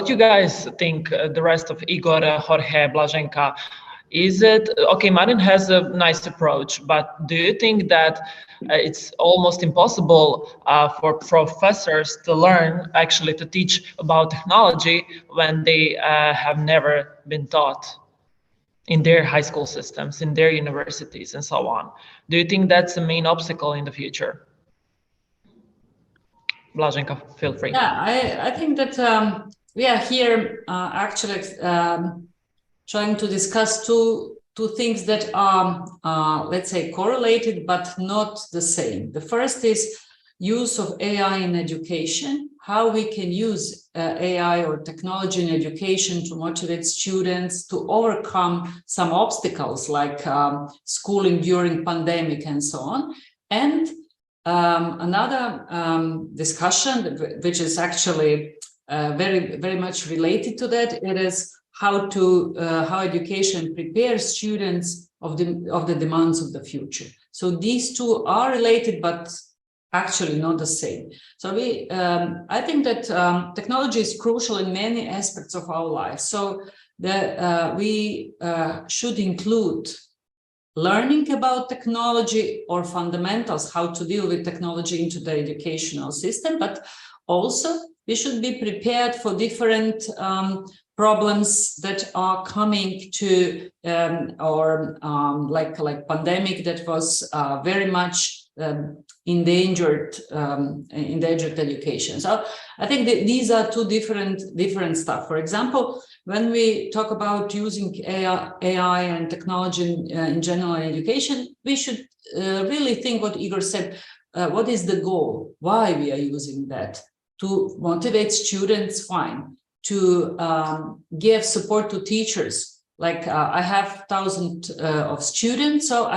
you guys think, the rest of Igor, Jorge, Blaženka, is it, okay, Marin has a nice approach, but do you think that it's almost impossible for professors to learn, actually to teach about technology when they have never been taught in their high school systems, in their universities and so on? Do you think that's the main obstacle in the future? Blaženka, feel free. Yeah, I think that we are here actually trying to discuss two things that are, let's say, correlated, but not the same. The first is use of AI in education, how we can use AI or technology in education to motivate students to overcome some obstacles like schooling during pandemic and so on. And another discussion, which is actually very much related to that, it is how education prepares students of the demands of the future. So these two are related, but actually not the same. So I think that technology is crucial in many aspects of our life. So we should include learning about technology or fundamentals, how to deal with technology into the educational system, but also we should be prepared for different problems that are coming to like pandemic that was very much endangered education. So I think that these are two different stuff. For example, when we talk about using AI and technology in general education, we should really think what Igor said. What is the goal? Why we are using that? To motivate students, fine. To give support to teachers. Like I have thousands of students, so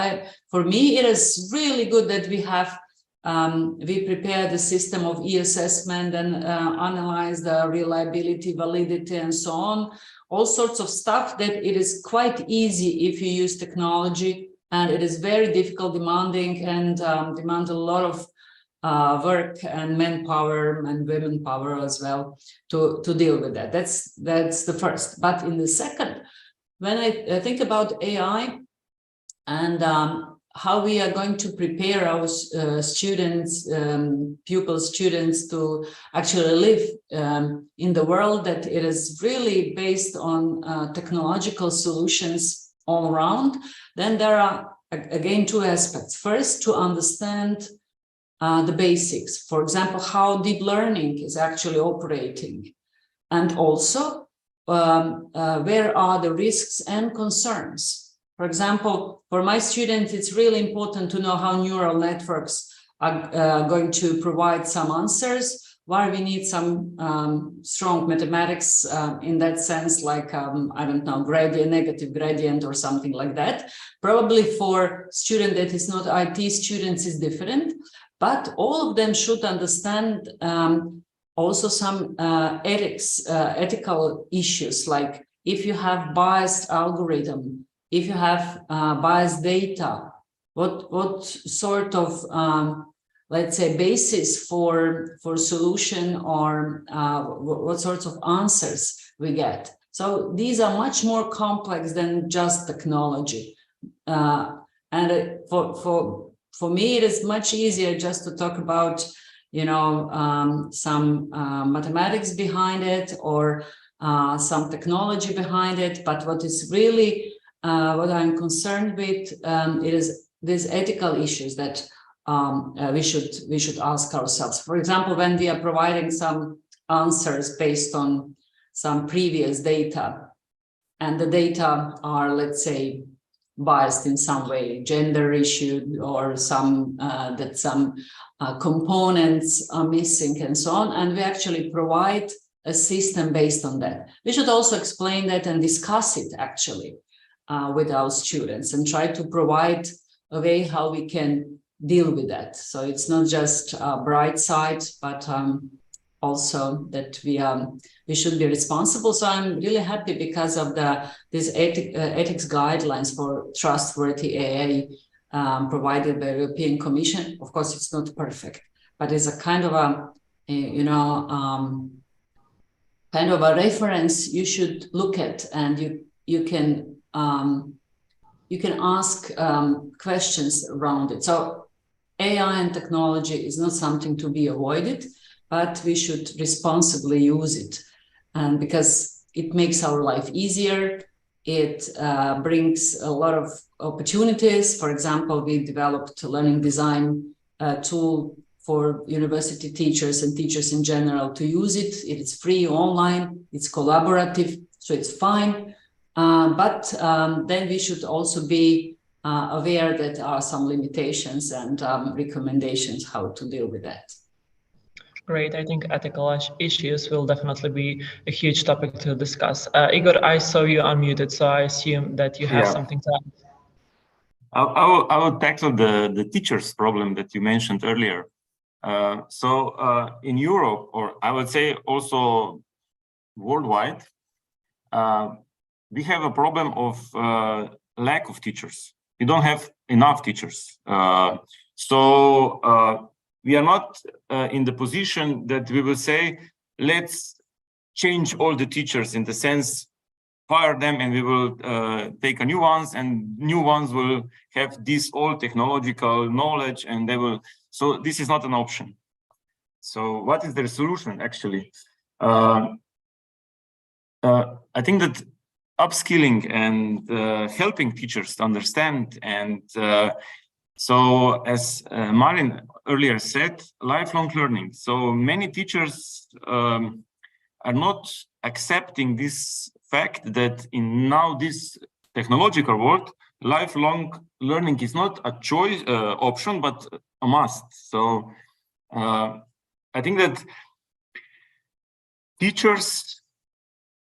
for me it is really good that we have we prepare the system of e-assessment and analyze the reliability, validity, and so on. All sorts of stuff that it is quite easy if you use technology, and it is very difficult, demanding, and demand a lot of work and manpower and women power as well to deal with that. That's the first. But in the second, when I think about AI and how we are going to prepare our students, pupils, students to actually live in the world that it is really based on technological solutions all around, then there are, again, two aspects. First, to understand the basics, for example, how deep learning is actually operating, and also where are the risks and concerns. For example, for my students, it's really important to know how neural networks are going to provide some answers, why we need some strong mathematics in that sense, like, I don't know, gradient, negative gradient or something like that. Probably for student that is not IT students is different. But all of them should understand also some ethical issues, like if you have biased algorithm, if you have biased data, what sort of, let's say, basis for solution, or what sorts of answers we get. So these are much more complex than just technology. And for me, it is much easier just to talk about, you know, some mathematics behind it, or some technology behind it. But what is really what I'm concerned with it is these ethical issues that we should ask ourselves. For example, when we are providing some answers based on some previous data, and the data are, let's say, biased in some way, gender issue, or some that some components are missing and so on, and we actually provide a system based on that. We should also explain that and discuss it actually with our students, and try to provide a way how we can deal with that. So it's not just a bright side, but also that we should be responsible. So I'm really happy because of these ethics guidelines for trustworthy AI provided by the European Commission. Of course, it's not perfect, but it's a kind of a kind of a reference you should look at, and you can ask questions around it. So AI and technology is not something to be avoided, but we should responsibly use it, and because it makes our life easier. It brings a lot of opportunities. For example, we developed a learning design tool for university teachers and teachers in general to use it. It's free online, it's collaborative, so it's fine. But then we should also be aware that there are some limitations and recommendations how to deal with that. Great. I think ethical issues will definitely be a huge topic to discuss. Igor, I saw you unmuted, so I assume that you have something to add. I will tackle the teachers problem that you mentioned earlier. In Europe, or I would say also worldwide, we have a problem of lack of teachers. We don't have enough teachers. We are not in the position that we will say, let's change all the teachers in the sense, fire them and we will take a new ones, and new ones will have this all technological knowledge and they will, so this is not an option. So what is the solution actually? I think that upskilling and helping teachers to understand, and so as Marin earlier said, lifelong learning. So many teachers are not accepting this fact that in now this technological world, lifelong learning is not a choice option, but a must. So I think that teachers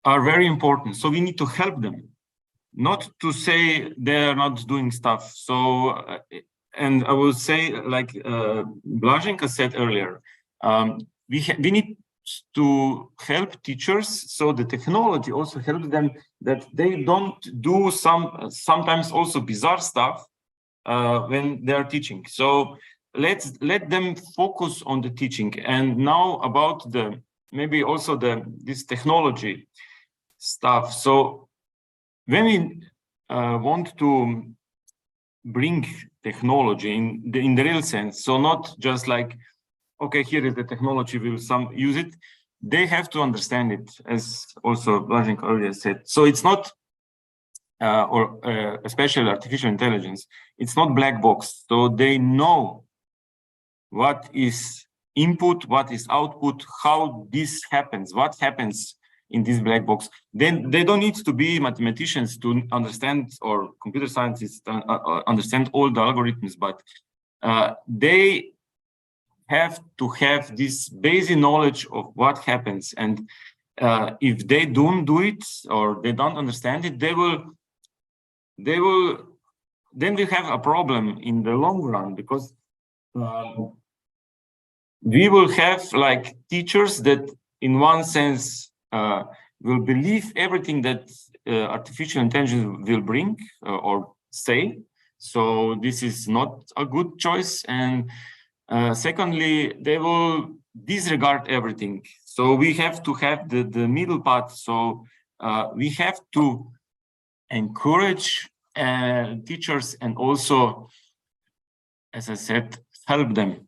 are very important. So we need to help them, not to say they are not doing stuff. So, and I will say, like Blaženka said earlier, we need to help teachers, so the technology also helps them that they don't do sometimes also bizarre stuff when they are teaching. So let them focus on the teaching. And now about the maybe also this technology stuff. So when we want to bring technology in the real sense, so not just like, okay, here is the technology, we will use it. They have to understand it, as also Blaženka earlier said. So it's not, especially artificial intelligence, it's not black box. So they know what is input, what is output, how this happens, what happens in this black box. Then they don't need to be mathematicians to understand, or computer scientists to understand all the algorithms, but they have to have this basic knowledge of what happens. And if they don't do it, or they don't understand it, then we have a problem in the long run, because we will have like teachers that in one sense will believe everything that artificial intelligence will bring or say. So this is not a good choice. And secondly, they will disregard everything. So we have to have the middle path. So we have to encourage teachers and also, as I said, help them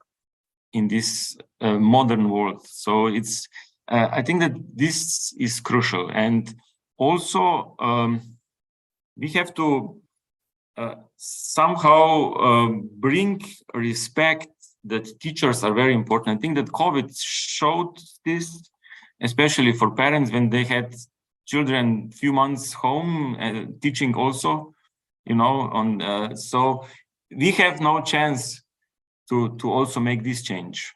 in this modern world. So it's, I think that this is crucial. And also we have to somehow bring respect that teachers are very important. I think that COVID showed this, especially for parents when they had children few months home teaching also, you know, so we have no chance to also make this change.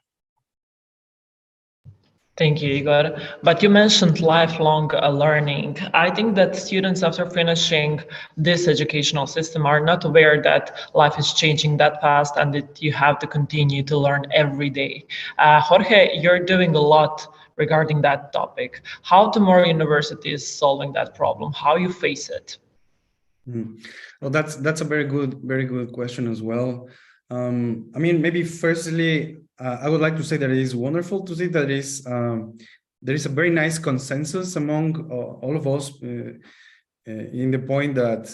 Thank you, Igor. But you mentioned lifelong learning. I think that students, after finishing this educational system, are not aware that life is changing that fast and that you have to continue to learn every day. Jorge, you're doing a lot regarding that topic. How tomorrow university is solving that problem? How you face it? Well, that's a very good question as well. I mean, maybe firstly, I would like to say that it is wonderful to see that there is a very nice consensus among all of us in the point that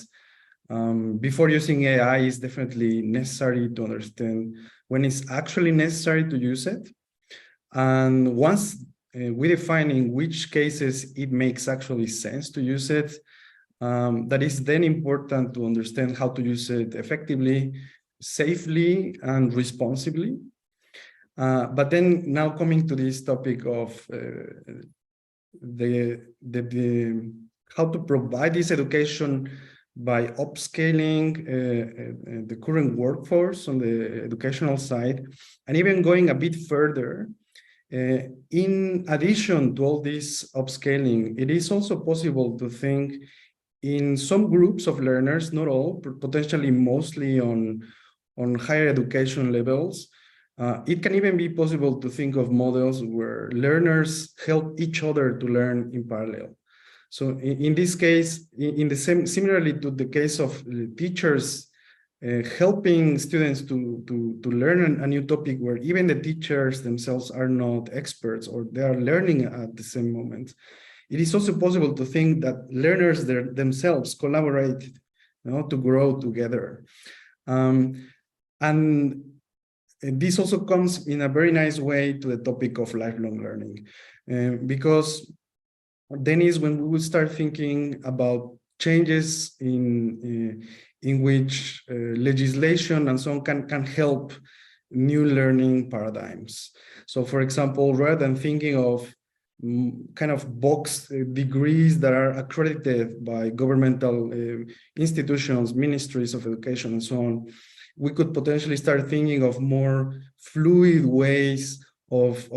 before using AI, it's definitely necessary to understand when it's actually necessary to use it. And once we define in which cases it makes actually sense to use it, that is then important to understand how to use it effectively, safely, and responsibly. But then now coming to this topic of how to provide this education by upscaling the current workforce on the educational side, and even going a bit further, in addition to all this upscaling, it is also possible to think in some groups of learners, not all, but potentially mostly on higher education levels. It can even be possible to think of models where learners help each other to learn in parallel. So in this case, similarly to the case of teachers helping students to learn a new topic where even the teachers themselves are not experts or they are learning at the same moment, it is also possible to think that learners themselves collaborate, to grow together. And this also comes in a very nice way to the topic of lifelong learning, because then is when we will start thinking about changes in which legislation and so on can help new learning paradigms. So for example, rather than thinking of kind of box degrees that are accredited by governmental institutions, ministries of education and so on, we could potentially start thinking of more fluid ways of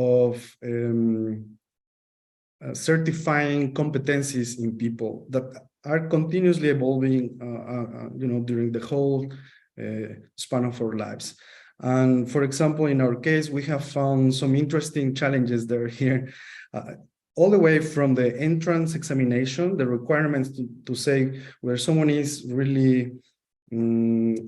certifying competencies in people that are continuously evolving, during the whole span of our lives. And for example, in our case, we have found some interesting challenges that are here, all the way from the entrance examination, the requirements to say whether someone is really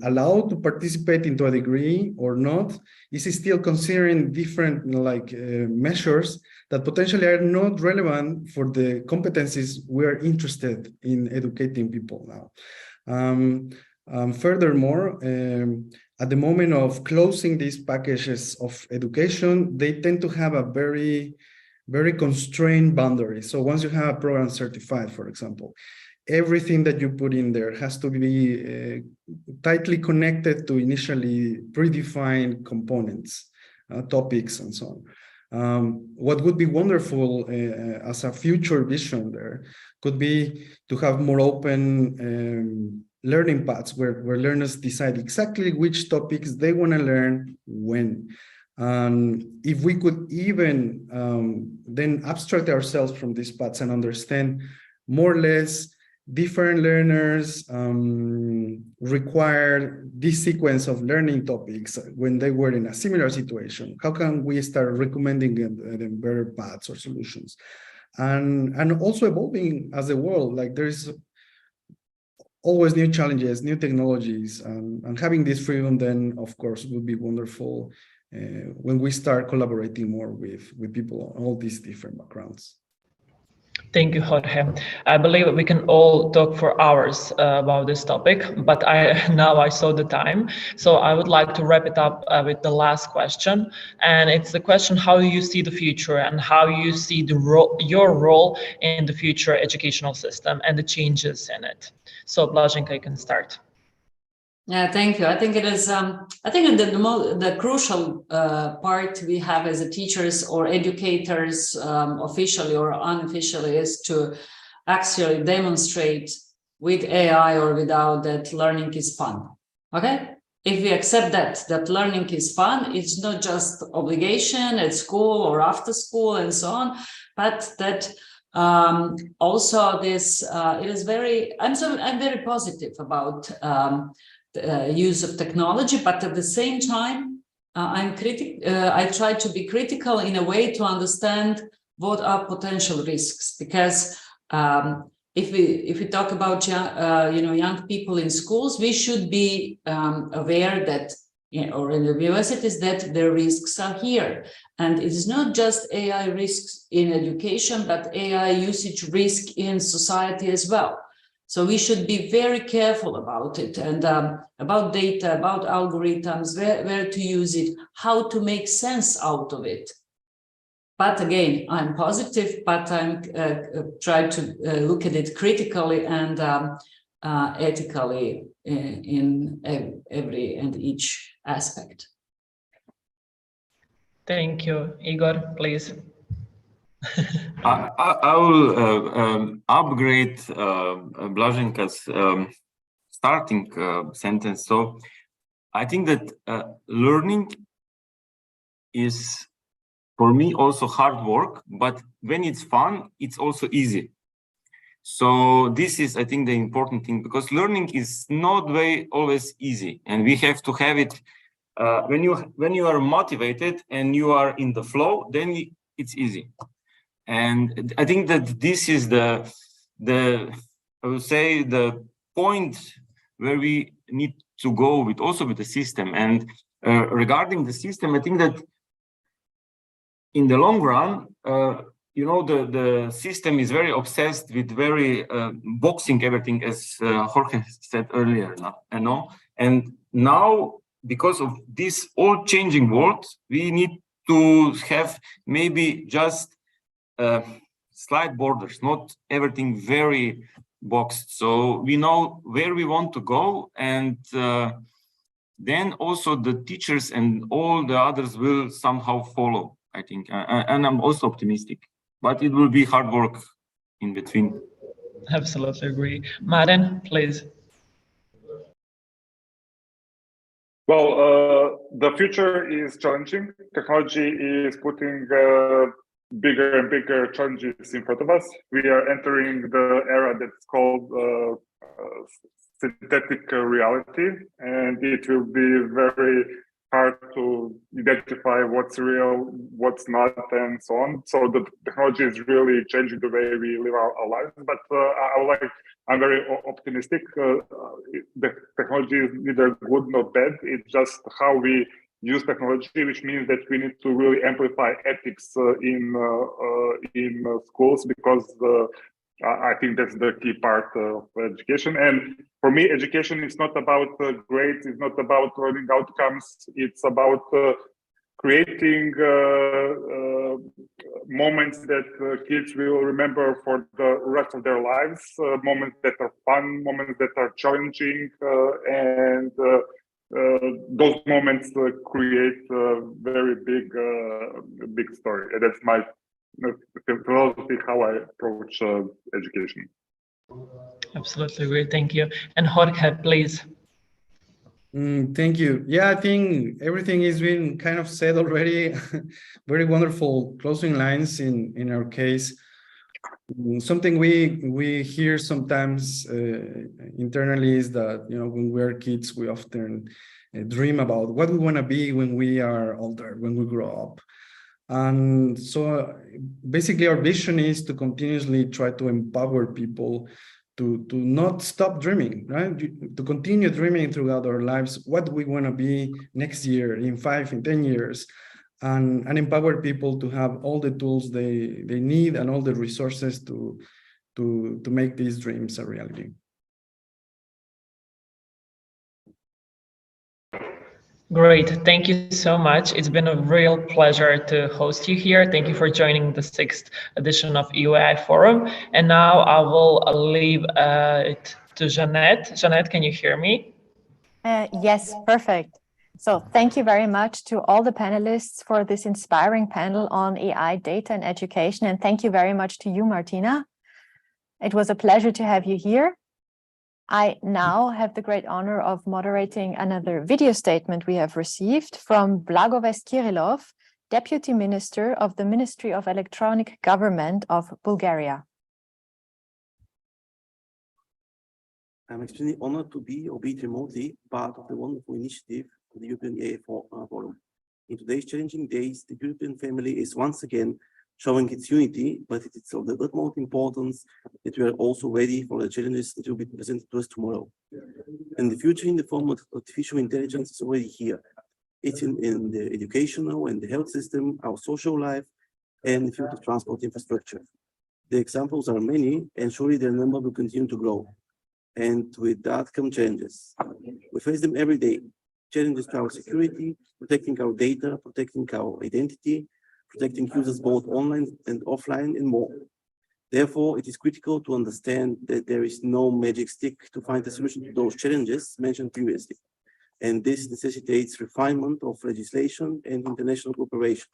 allowed to participate into a degree or not, is still considering different measures that potentially are not relevant for the competencies we are interested in educating people now. Furthermore, at the moment of closing these packages of education, they tend to have a very constrained boundary. So once you have a program certified, for example, everything that you put in there has to be tightly connected to initially predefined components, topics, and so on. What would be wonderful as a future vision there could be to have more open learning paths where learners decide exactly which topics they want to learn when. If we could even then abstract ourselves from these paths and understand more or less different learners require this sequence of learning topics when they were in a similar situation. How can we start recommending them better paths or solutions? And also evolving as a world, like there's always new challenges, new technologies, and having this freedom then, of course, would be wonderful when we start collaborating more with people on all these different backgrounds. Thank you, Jorge. I believe we can all talk for hours about this topic, but now I saw the time. So I would like to wrap it up with the last question. And it's the question, how you see the future and how you see your role in the future educational system and the changes in it. So Blaženka, you can start. Yeah, thank you. I think it is. I think the crucial part we have as a teachers or educators, officially or unofficially, is to actually demonstrate with AI or without that learning is fun. Okay, if we accept that learning is fun, it's not just obligation at school or after school and so on, but that also this it is very. I'm very positive about. Use of technology, but at the same time, I try to be critical in a way to understand what are potential risks, because if we talk about young people in schools, we should be aware that, or in the universities, that the risks are here. And it is not just AI risks in education, but AI usage risk in society as well. So we should be very careful about it, and about data, about algorithms, where to use it, how to make sense out of it. But again, I'm positive, but I'm trying to look at it critically and ethically in every and each aspect. Thank you. Igor, please. I will upgrade Blaženka's starting sentence. So I think that learning is, for me, also hard work, but when it's fun, it's also easy. So this is, I think, the important thing, because learning is not always easy, and we have to have it when you are motivated and you are in the flow, then it's easy. And I think that this is the I would say the point where we need to go with the system. And regarding the system, I think that in the long run, the system is very obsessed with very boxing everything, as Jorge said earlier. And now, because of this all changing world, we need to have maybe just slight borders, not everything very boxed. So we know where we want to go, and then also the teachers and all the others will somehow follow, I think. And I'm also optimistic, but it will be hard work in between. Absolutely agree. Maren, please. Well, the future is challenging. Technology is putting bigger and bigger challenges in front of us. We are entering the era that's called synthetic reality, and it will be very hard to identify what's real, what's not, and so on. So the technology is really changing the way we live our lives. But I'm very optimistic. The technology is neither good nor bad. It's just how we use technology, which means that we need to really amplify ethics in schools, because I think that's the key part of education. And for me, education is not about grades, it's not about learning outcomes, it's about creating moments that kids will remember for the rest of their lives, moments that are fun, moments that are challenging, and those moments create a very big story. And that's my philosophy, how I approach education. Absolutely great, thank you. And Jorge, please. Thank you. Yeah, I think everything has been kind of said already. Very wonderful closing lines in our case. Something we hear sometimes internally is that, when we're kids, we often dream about what we want to be when we are older, when we grow up. And so basically our vision is to continuously try to empower people to not stop dreaming, right? To continue dreaming throughout our lives, what we want to be next year, in 5, in 10 years, and empower people to have all the tools they need and all the resources to make these dreams a reality. Great, thank you so much. It's been a real pleasure to host you here. Thank you for joining the 6th edition of EU AI Forum. And now I will leave it to Jeanette. Jeanette, can you hear me? Yes, perfect. So thank you very much to all the panelists for this inspiring panel on AI, data, and education. And thank you very much to you, Martina. It was a pleasure to have you here. I now have the great honor of moderating another video statement we have received from Blagoves Kirillov, Deputy Minister of the Ministry of Electronic Government of Bulgaria. I'm extremely honored to be, albeit remotely, part of the wonderful initiative of the European AI Forum. In today's challenging days, the European family is once again showing its unity, but it is of the utmost importance that we are also ready for the challenges that will be presented to us tomorrow. And the future in the form of artificial intelligence is already here. It's in the educational and the health system, our social life, and the field of transport infrastructure. The examples are many, and surely their number will continue to grow. And with that come challenges. We face them every day. Challenges to our security, protecting our data, protecting our identity, protecting users both online and offline, and more. Therefore, it is critical to understand that there is no magic stick to find a solution to those challenges mentioned previously. And this necessitates refinement of legislation and international cooperation.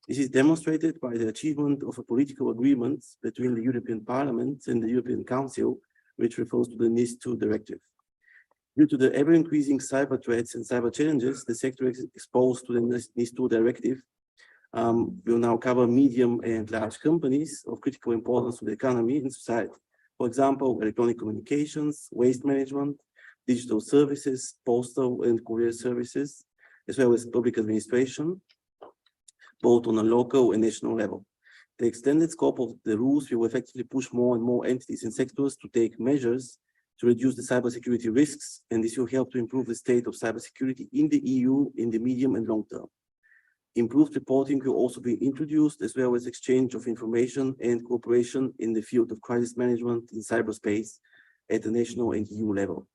This is demonstrated by the achievement of a political agreement between the European Parliament and the European Council, which refers to the NIS2 directive. Due to the ever-increasing cyber threats and cyber challenges, the sector exposed to the NIS2 directive will now cover medium and large companies of critical importance to the economy and society. For example, electronic communications, waste management, digital services, postal and courier services, as well as public administration, both on a local and national level. The extended scope of the rules will effectively push more and more entities and sectors to take measures to reduce the cybersecurity risks, and this will help to improve the state of cybersecurity in the EU in the medium and long term. Improved reporting will also be introduced, as well as exchange of information and cooperation in the field of crisis management in cyberspace at the national and EU level.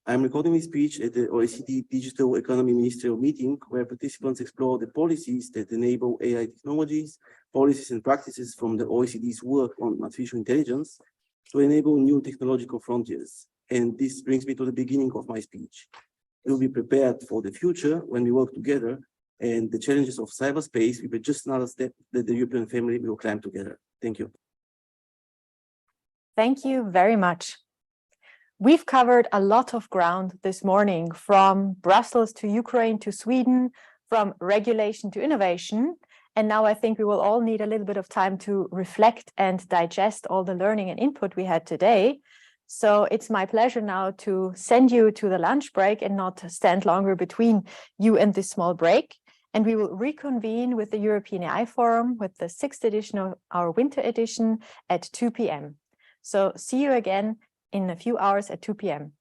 I'm recording this speech at the OECD Digital Economy Ministerial Meeting, where participants explore the policies that enable AI technologies, policies and practices from the OECD's work on artificial intelligence to enable new technological frontiers. And this brings me to the beginning of my speech. We'll be prepared for the future when we work together, and the challenges of cyberspace will be just another step that the European family will climb together. Thank you. Thank you very much. We've covered a lot of ground this morning, from Brussels to Ukraine to Sweden, from regulation to innovation. And now I think we will all need a little bit of time to reflect and digest all the learning and input we had today. So it's my pleasure now to send you to the lunch break and not stand longer between you and this small break. And we will reconvene with the European AI Forum with the 6th edition of our winter edition at 2 p.m. So see you again in a few hours at 2 p.m.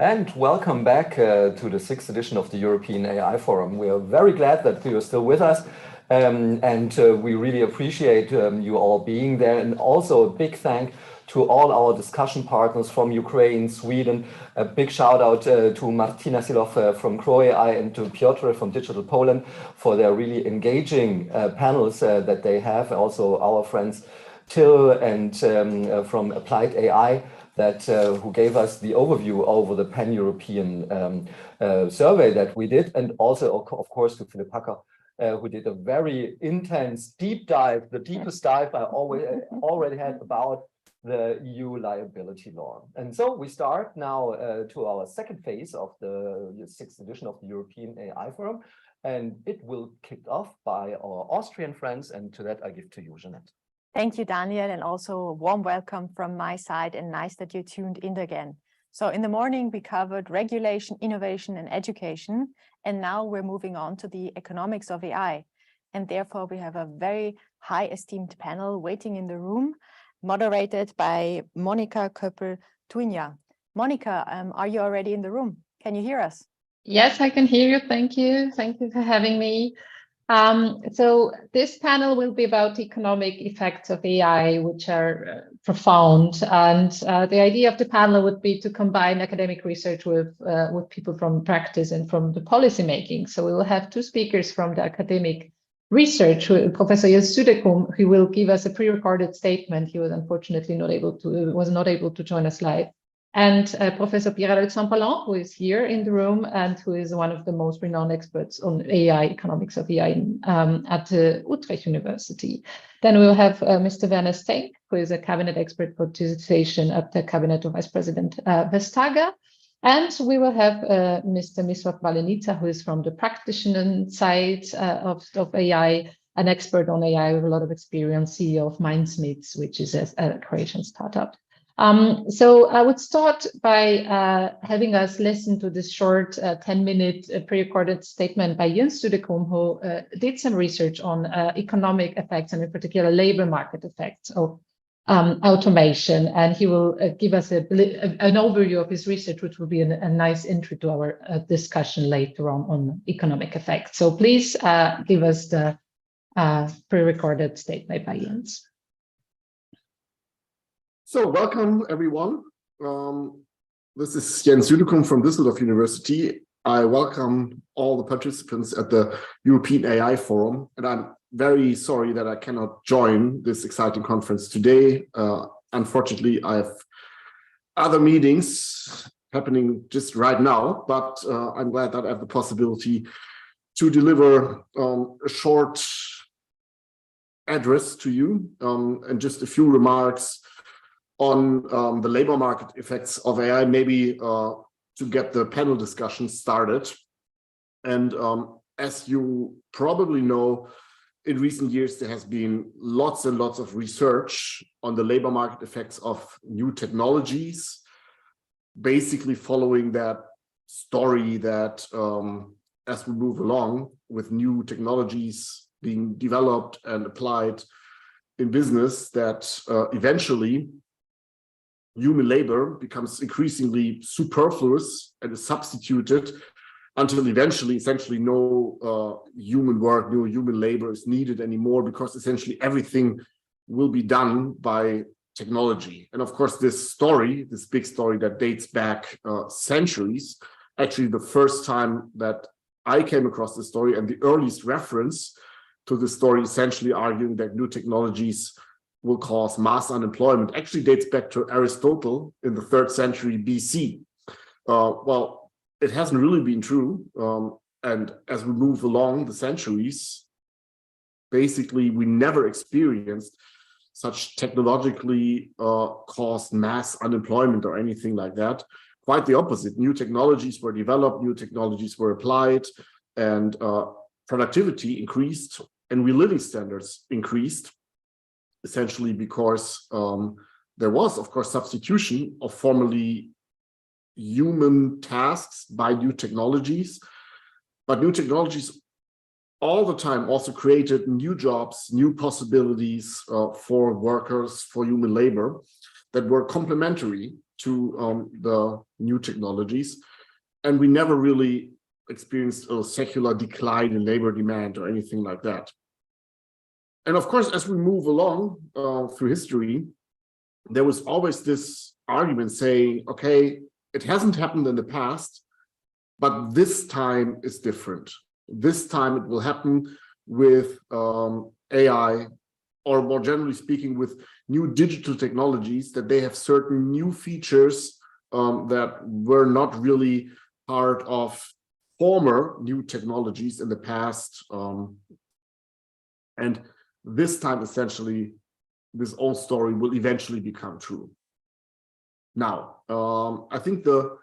And welcome back to the 6th edition of the European AI Forum. We are very glad that you are still with us, and we really appreciate you all being there. And also a big thank to all our discussion partners from Ukraine, Sweden. A big shout out to Martina Silov from Croatia and to Piotr from Digital Poland for their really engaging panels that they have. Also our friends Till and from appliedAI that who gave us the overview over the pan-European survey that we did, and also of course to Philipp who did a very intense deep dive, the deepest dive I already had about the EU liability law. And so we start now to our second phase of the 6th edition of the European AI Forum, and it will kick off by our Austrian friends, and to that I give to you, Jeanette. Thank you, Daniel, and also a warm welcome from my side, and nice that you tuned in again. So in the morning, we covered regulation, innovation, and education, and now we're moving on to the economics of AI. And therefore, we have a very high esteemed panel waiting in the room, moderated by Monica Köppl-Turyna. Monica, are you already in the room? Can you hear us? Yes, I can hear you. Thank you. Thank you for having me. So this panel will be about economic effects of AI, which are profound. And the idea of the panel would be to combine academic research with people from practice and from the policy making. So we will have two speakers from the academic research, Professor Jens Südekum, who will give us a pre-recorded statement. He was unfortunately not able to join us live. And Professor Pierre-Alexandre, who is here in the room and who is one of the most renowned experts on AI, economics of AI at Utrecht University. Then we'll have Mr. Werner Stenk, who is a cabinet expert for digitization at the cabinet of Vice President Vestager. And we will have Mr. Misław Walenica, who is from the practitioner side of AI, an expert on AI with a lot of experience, CEO of Mindsmiths, which is a Croatian startup. So I would start by having us listen to this short 10-minute pre-recorded statement by Jens Südekum, who did some research on economic effects and in particular labor market effects of automation. And he will give us an overview of his research, which will be a nice intro to our discussion later on economic effects. So please give us the pre-recorded statement by Jens. So welcome, everyone. This is Jens Südekum from Düsseldorf University. I welcome all the participants at the European AI Forum, and I'm very sorry that I cannot join this exciting conference today. Unfortunately, I have other meetings happening just right now, but I'm glad that I have the possibility to deliver a short address to you and just a few remarks on the labor market effects of AI, maybe to get the panel discussion started. And as you probably know, in recent years, there has been lots and lots of research on the labor market effects of new technologies, basically following that story that as we move along with new technologies being developed and applied in business, that eventually human labor becomes increasingly superfluous and is substituted until eventually, essentially, no human work, no human labor is needed anymore, because essentially everything will be done by technology. And of course, this story, this big story that dates back centuries, actually the first time that I came across the story and the earliest reference to the story, essentially arguing that new technologies will cause mass unemployment, actually dates back to Aristotle in the 3rd century BC. Well, it hasn't really been true. And as we move along the centuries, basically we never experienced such technologically caused mass unemployment or anything like that. Quite the opposite. New technologies were developed, new technologies were applied, and productivity increased, and real living standards increased, essentially because there was, of course, substitution of formerly human tasks by new technologies. But new technologies all the time also created new jobs, new possibilities for workers, for human labor that were complementary to the new technologies. And we never really experienced a secular decline in labor demand or anything like that. And of course, as we move along through history, there was always this argument saying, okay, it hasn't happened in the past, but this time is different. This time it will happen with AI, or more generally speaking, with new digital technologies, that they have certain new features that were not really part of former new technologies in the past. And this time, essentially, this old story will eventually become true. Now, I think the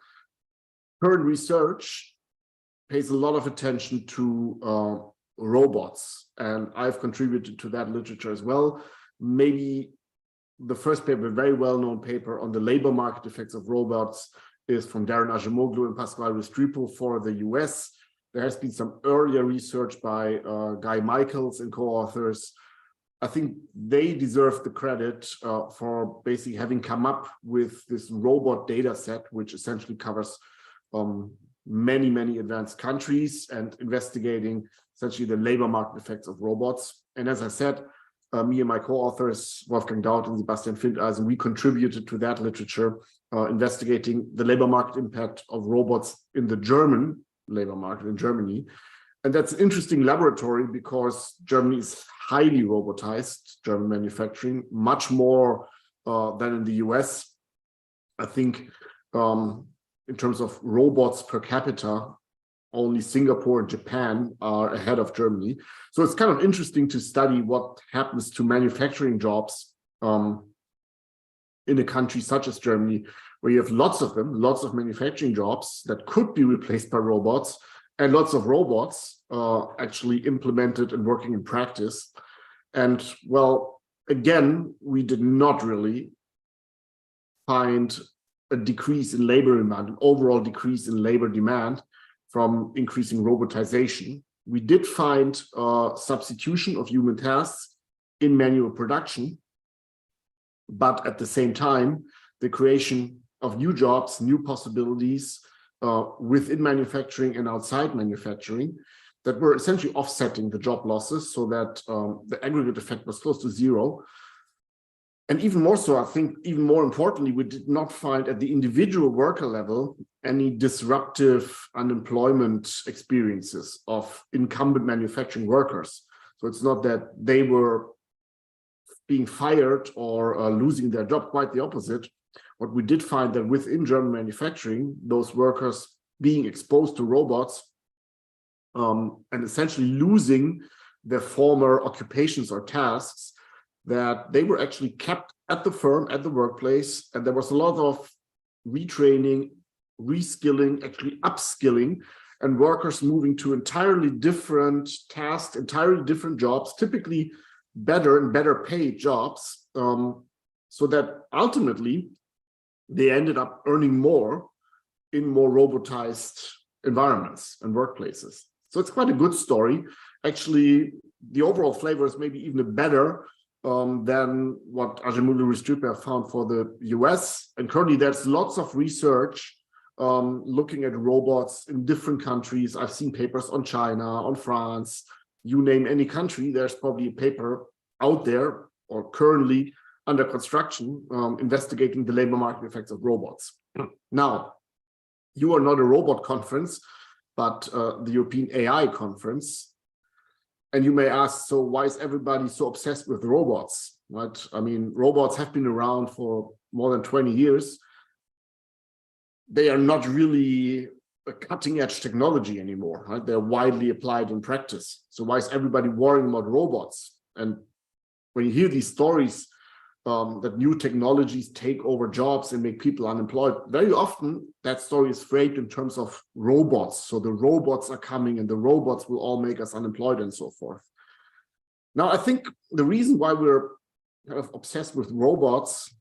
current research pays a lot of attention to robots, and I've contributed to that literature as well. Maybe the first paper, a very well-known paper on the labor market effects of robots, is from Darren Acemoglu and Pasquale Restrepo for the US. There has been some earlier research by Guy Michaels and co-authors. I think they deserve the credit for basically having come up with this robot data set, which essentially covers many, many advanced countries and investigating essentially the labor market effects of robots. And as I said, me and my co-authors, Wolfgang Daut and Sebastian Findeisen, we contributed to that literature, investigating the labor market impact of robots in the German labor market in Germany. And that's an interesting laboratory because Germany is highly robotized, German manufacturing, much more than in the US. I think in terms of robots per capita, only Singapore and Japan are ahead of Germany. So it's kind of interesting to study what happens to manufacturing jobs in a country such as Germany, where you have lots of them, lots of manufacturing jobs that could be replaced by robots, and lots of robots actually implemented and working in practice. And well, again, we did not really find a decrease in labor demand, an overall decrease in labor demand from increasing robotization. We did find substitution of human tasks in manual production, but at the same time, the creation of new jobs, new possibilities within manufacturing and outside manufacturing that were essentially offsetting the job losses, so that the aggregate effect was close to zero. And even more so, I think, even more importantly, we did not find at the individual worker level any disruptive unemployment experiences of incumbent manufacturing workers. So it's not that they were being fired or losing their job, quite the opposite. What we did find that within German manufacturing, those workers being exposed to robots and essentially losing their former occupations or tasks, that they were actually kept at the firm, at the workplace, and there was a lot of retraining, reskilling, actually upskilling, and workers moving to entirely different tasks, entirely different jobs, typically better and better paid jobs, so that ultimately they ended up earning more in more robotized environments and workplaces. So it's quite a good story. Actually, the overall flavor is maybe even better than what Ajemoglu found for the US. And currently there's lots of research looking at robots in different countries. I've seen papers on China, on France, you name any country, there's probably a paper out there or currently under construction investigating the labor market effects of robots. Now, you are not a robot conference, but the European AI conference. And you may ask, so why is everybody so obsessed with robots, right? I mean, robots have been around for more than 20 years. They are not really a cutting edge technology anymore, right? They're widely applied in practice. So why is everybody worrying about robots? And when you hear these stories that new technologies take over jobs and make people unemployed, very often that story is framed in terms of robots. So the robots are coming and the robots will all make us unemployed and so forth. Now, I think the reason why we're kind of obsessed with robots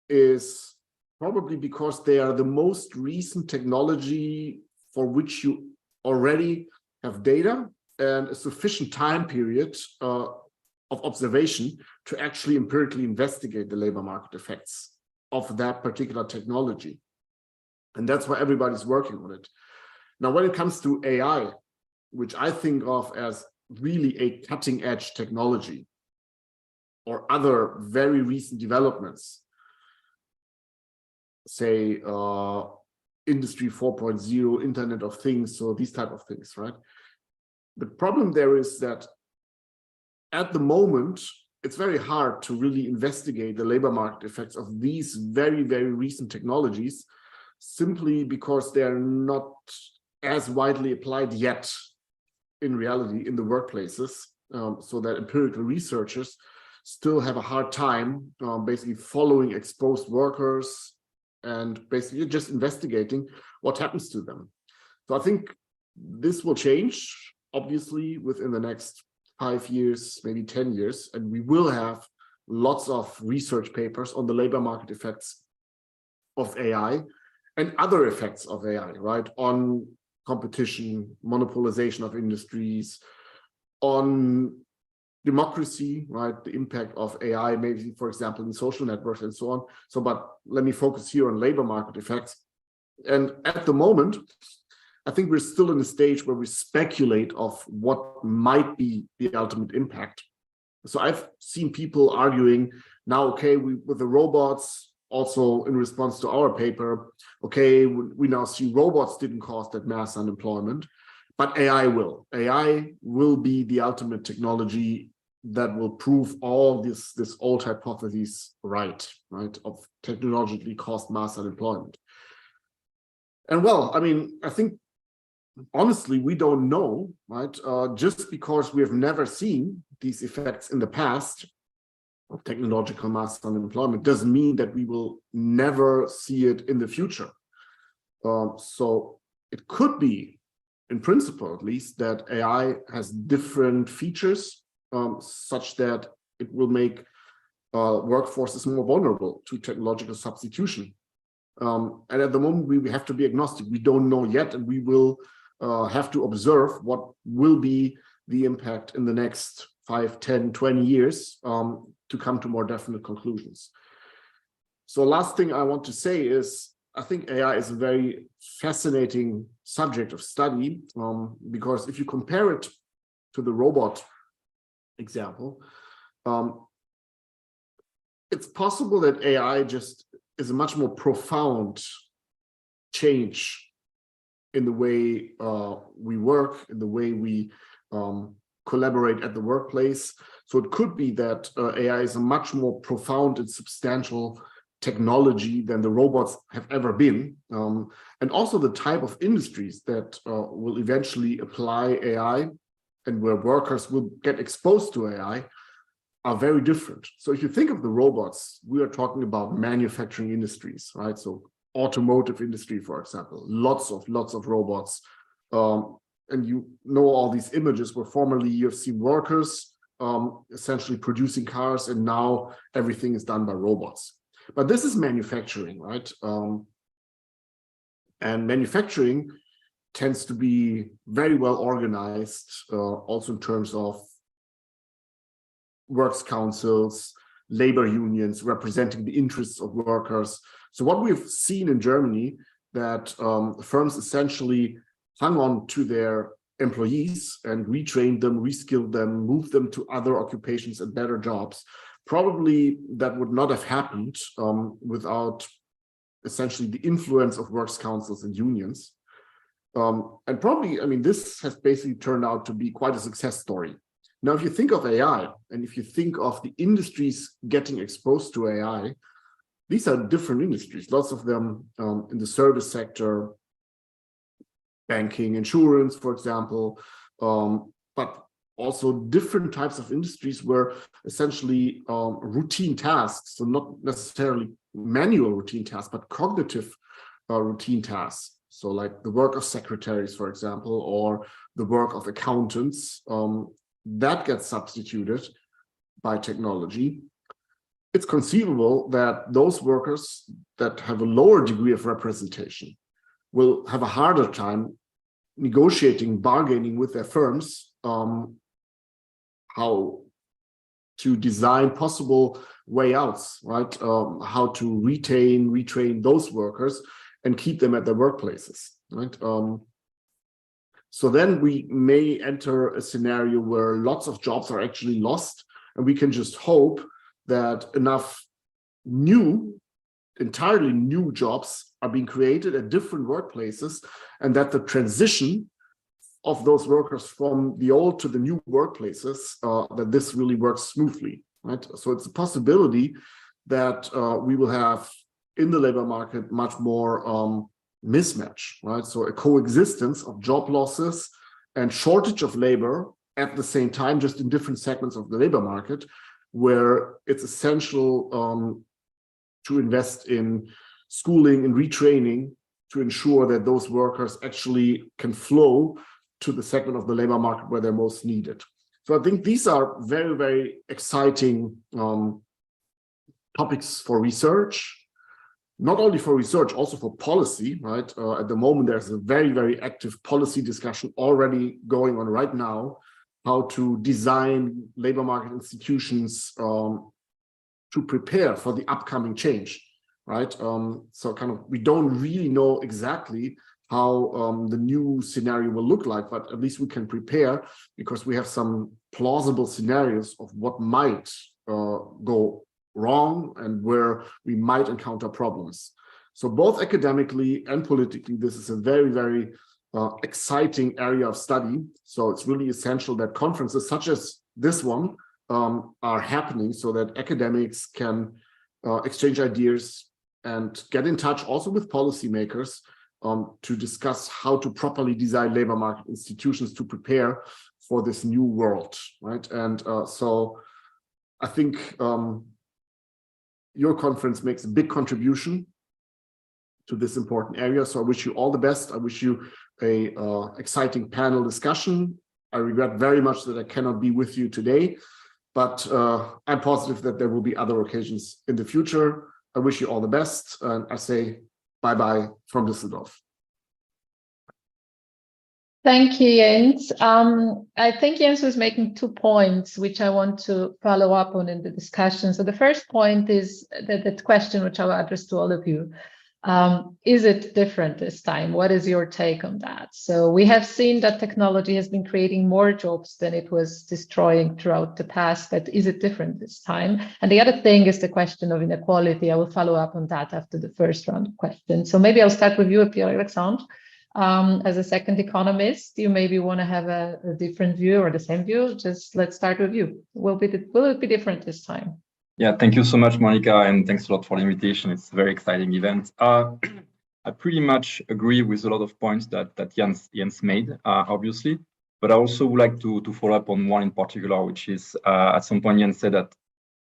is probably because they are the most recent technology for which you already have data and a sufficient time period of observation to actually empirically investigate the labor market effects of that particular technology. And that's why everybody's working on it. Now, when it comes to AI, which I think of as really a cutting edge technology, or other very recent developments, say Industry 4.0, Internet of Things, so these type of things, right? The problem there is that at the moment, it's very hard to really investigate the labor market effects of these very, very recent technologies, simply because they're not as widely applied yet in reality in the workplaces, so that empirical researchers still have a hard time basically following exposed workers and basically just investigating what happens to them. So I think this will change, obviously, within the next 5 years, maybe 10 years, and we will have lots of research papers on the labor market effects of AI and other effects of AI, right? On competition, monopolization of industries, on democracy, right? The impact of AI, maybe, for example, in social networks and so on. So, but let me focus here on labor market effects. And at the moment, I think we're still in a stage where we speculate of what might be the ultimate impact. So I've seen people arguing now, okay, with the robots, also in response to our paper, okay, we now see robots didn't cause that mass unemployment, but AI will. AI will be the ultimate technology that will prove all this old hypotheses right, of technologically caused mass unemployment. And well, I mean, I think honestly, we don't know, right? Just because we have never seen these effects in the past of technological mass unemployment doesn't mean that we will never see it in the future. So it could be, in principle at least, that AI has different features such that it will make workforces more vulnerable to technological substitution. And at the moment, we have to be agnostic. We don't know yet, and we will have to observe what will be the impact in the next 5, 10, 20 years to come to more definite conclusions. So last thing I want to say is, I think AI is a very fascinating subject of study because if you compare it to the robot example, it's possible that AI just is a much more profound change in the way we work, in the way we collaborate at the workplace. So it could be that AI is a much more profound and substantial technology than the robots have ever been. And also the type of industries that will eventually apply AI and where workers will get exposed to AI are very different. So if you think of the robots, we are talking about manufacturing industries, right? So automotive industry, for example, lots of robots. And you know all these images where formerly you've seen workers essentially producing cars, and now everything is done by robots. But this is manufacturing, right? And manufacturing tends to be very well organized, also in terms of works councils, labor unions representing the interests of workers. So what we've seen in Germany, that firms essentially hung on to their employees and retrained them, reskilled them, moved them to other occupations and better jobs. Probably that would not have happened without essentially the influence of works councils and unions. And probably, I mean, this has basically turned out to be quite a success story. Now, if you think of AI, and if you think of the industries getting exposed to AI, these are different industries, lots of them in the service sector, banking, insurance, for example, but also different types of industries where essentially routine tasks, so not necessarily manual routine tasks, but cognitive routine tasks. So like the work of secretaries, for example, or the work of accountants, that gets substituted by technology. It's conceivable that those workers that have a lower degree of representation will have a harder time negotiating, bargaining with their firms, how to design possible way outs, right? How to retrain those workers and keep them at their workplaces, right? So then we may enter a scenario where lots of jobs are actually lost, and we can just hope that enough entirely new jobs are being created at different workplaces, and that the transition of those workers from the old to the new workplaces, that this really works smoothly, right? So it's a possibility that we will have in the labor market much more mismatch, right? So a coexistence of job losses and shortage of labor at the same time, just in different segments of the labor market, where it's essential to invest in schooling and retraining to ensure that those workers actually can flow to the segment of the labor market where they're most needed. So I think these are very, very exciting topics for research, not only for research, also for policy, right? At the moment, there's a very, very active policy discussion already going on right now, how to design labor market institutions to prepare for the upcoming change, right? So kind of, we don't really know exactly how the new scenario will look like, but at least we can prepare because we have some plausible scenarios of what might go wrong and where we might encounter problems. So both academically and politically, this is a very, very exciting area of study. So it's really essential that conferences such as this one are happening so that academics can exchange ideas and get in touch also with policymakers to discuss how to properly design labor market institutions to prepare for this new world, right? And so I think your conference makes a big contribution to this important area. So I wish you all the best. I wish you a exciting panel discussion. I regret very much that I cannot be with you today, but I'm positive that there will be other occasions in the future. I wish you all the best, and I say bye-bye from Düsseldorf. Thank you, Jens. I think Jens was making 2 points, which I want to follow up on in the discussion. So the first point is that question, which I'll address to all of you. Is it different this time? What is your take on that? So we have seen that technology has been creating more jobs than it was destroying throughout the past, but is it different this time? And the other thing is the question of inequality. I will follow up on that after the first round of questions. So maybe I'll start with you, Pierre-Alexandre. As a second economist, you maybe want to have a different view or the same view. Just let's start with you. Will it be different this time? Yeah, thank you so much, Monica, and thanks a lot for the invitation. It's a very exciting event. I pretty much agree with a lot of points that Jens made, obviously, but I also would like to follow up on one in particular, which is at some point Jens said that